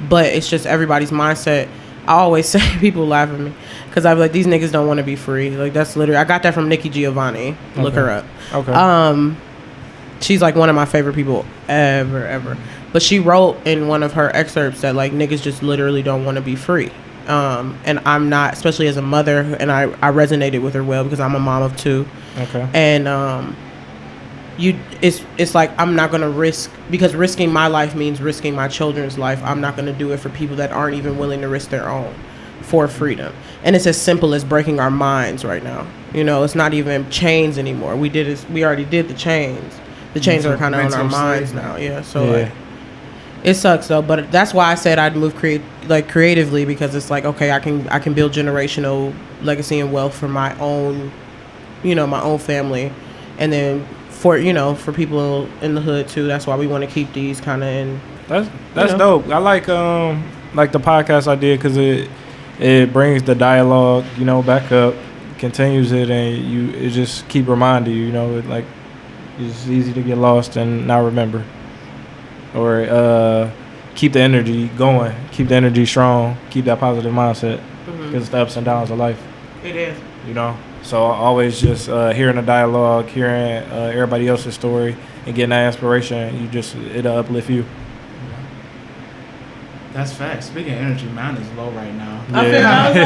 but it's just everybody's mindset. I always say, people laugh at me, because I'm like, these niggas don't want to be free. Like, that's literally, I got that from Nikki Giovanni. Look her up. Okay. She's like one of my favorite people ever. But she wrote in one of her excerpts that, like, niggas just literally don't want to be free. And I'm not, especially as a mother, and I resonated with her well, because I'm a mom of 2. Okay. And it's like I'm not gonna risk, because risking my life means risking my children's life. I'm not gonna do it for people that aren't even willing to risk their own for freedom. And it's as simple as breaking our minds right now. You know, it's not even chains anymore. We already did the chains. The chains are kind of on our minds now. Yeah. So like, it sucks though, but that's why I said I'd move creatively, because it's like, okay, I can build generational legacy and wealth for my own, my own family, and then for people in the hood too. That's why we want to keep these kind of in. That's dope. I like the podcast idea, because it brings the dialogue back up, continues it, and it just keep reminding you it's easy to get lost and not remember, or keep the energy going, keep the energy strong, keep that positive mindset, because it's the ups and downs of life. It is. So always just hearing the dialogue, hearing everybody else's story, and getting that inspiration, it'll uplift you. That's facts. Speaking of energy, mine is low right now.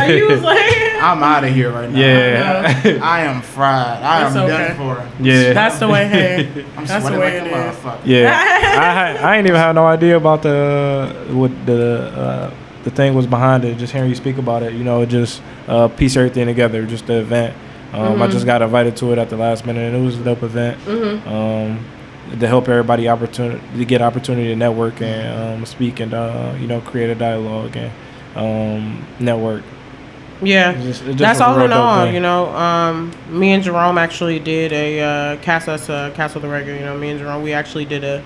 You was like, I'm out of here right now. Yeah. I am fried. I am done for. Yeah. That's the way. Hey, I'm that's sweating the way like a motherfucker. Yeah. I ain't even had no idea about what the thing was behind it. Just hearing you speak about it, it just piece everything together. Just the event. I just got invited to it at the last minute, and it was a dope event. To help everybody get opportunity to network and speak and create a dialogue and network. Yeah, it just that's was a all real in dope all. thing. Me and Jerome actually did a Castle the Regular. Me and Jerome, we actually did a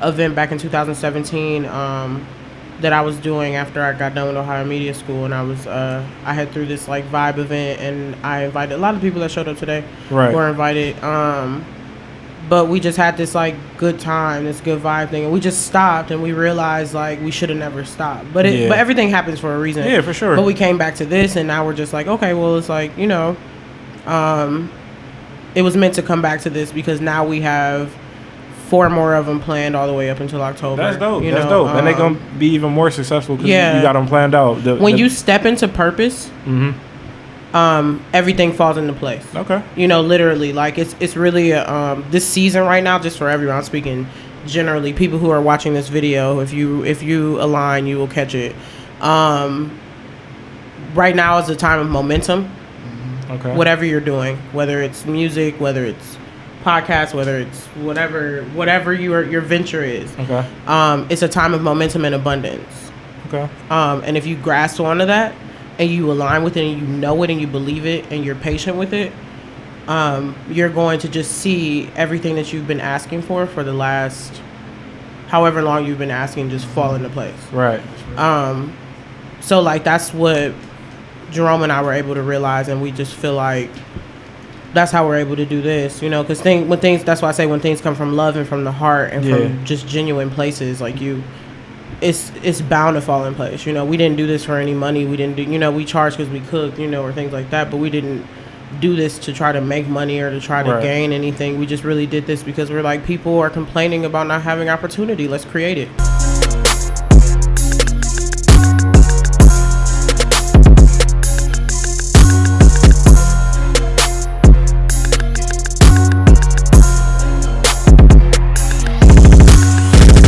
event back in 2017 that I was doing after I got done with Ohio Media School, and I had threw this like vibe event, and I invited a lot of people that showed up today. Right. Were invited. But we just had this like good time, this good vibe thing, and we just stopped, and we realized like we should have never stopped. But everything happens for a reason. Yeah, for sure. But we came back to this, and now we're just like, okay, well, it's like it was meant to come back to this, because now we have 4 more of them planned all the way up until October. That's dope. That's dope, and they're gonna be even more successful because you got them planned out. When you step into purpose. Everything falls into place. Okay. Literally, like it's really this season right now, just for everyone. I'm speaking generally, people who are watching this video, if you align, you will catch it. Right now is a time of momentum. Okay. Whatever you're doing, whether it's music, whether it's podcast, whether it's whatever your venture is. Okay. It's a time of momentum and abundance. Okay. And if you grasp onto that, and you align with it, and you know it, and you believe it, and you're patient with it, you're going to just see everything that you've been asking for the last however long you've been asking just fall into place. Right. So like that's what Jerome and I were able to realize, and we just feel like that's how we're able to do this, because that's why I say when things come from love and from the heart and from just genuine places, like it's bound to fall in place. We didn't do this for any money. We didn't do, we charged because we cooked, or things like that. But we didn't do this to try to make money or to try to gain anything. We just really did this because we're like, people are complaining about not having opportunity. Let's create it.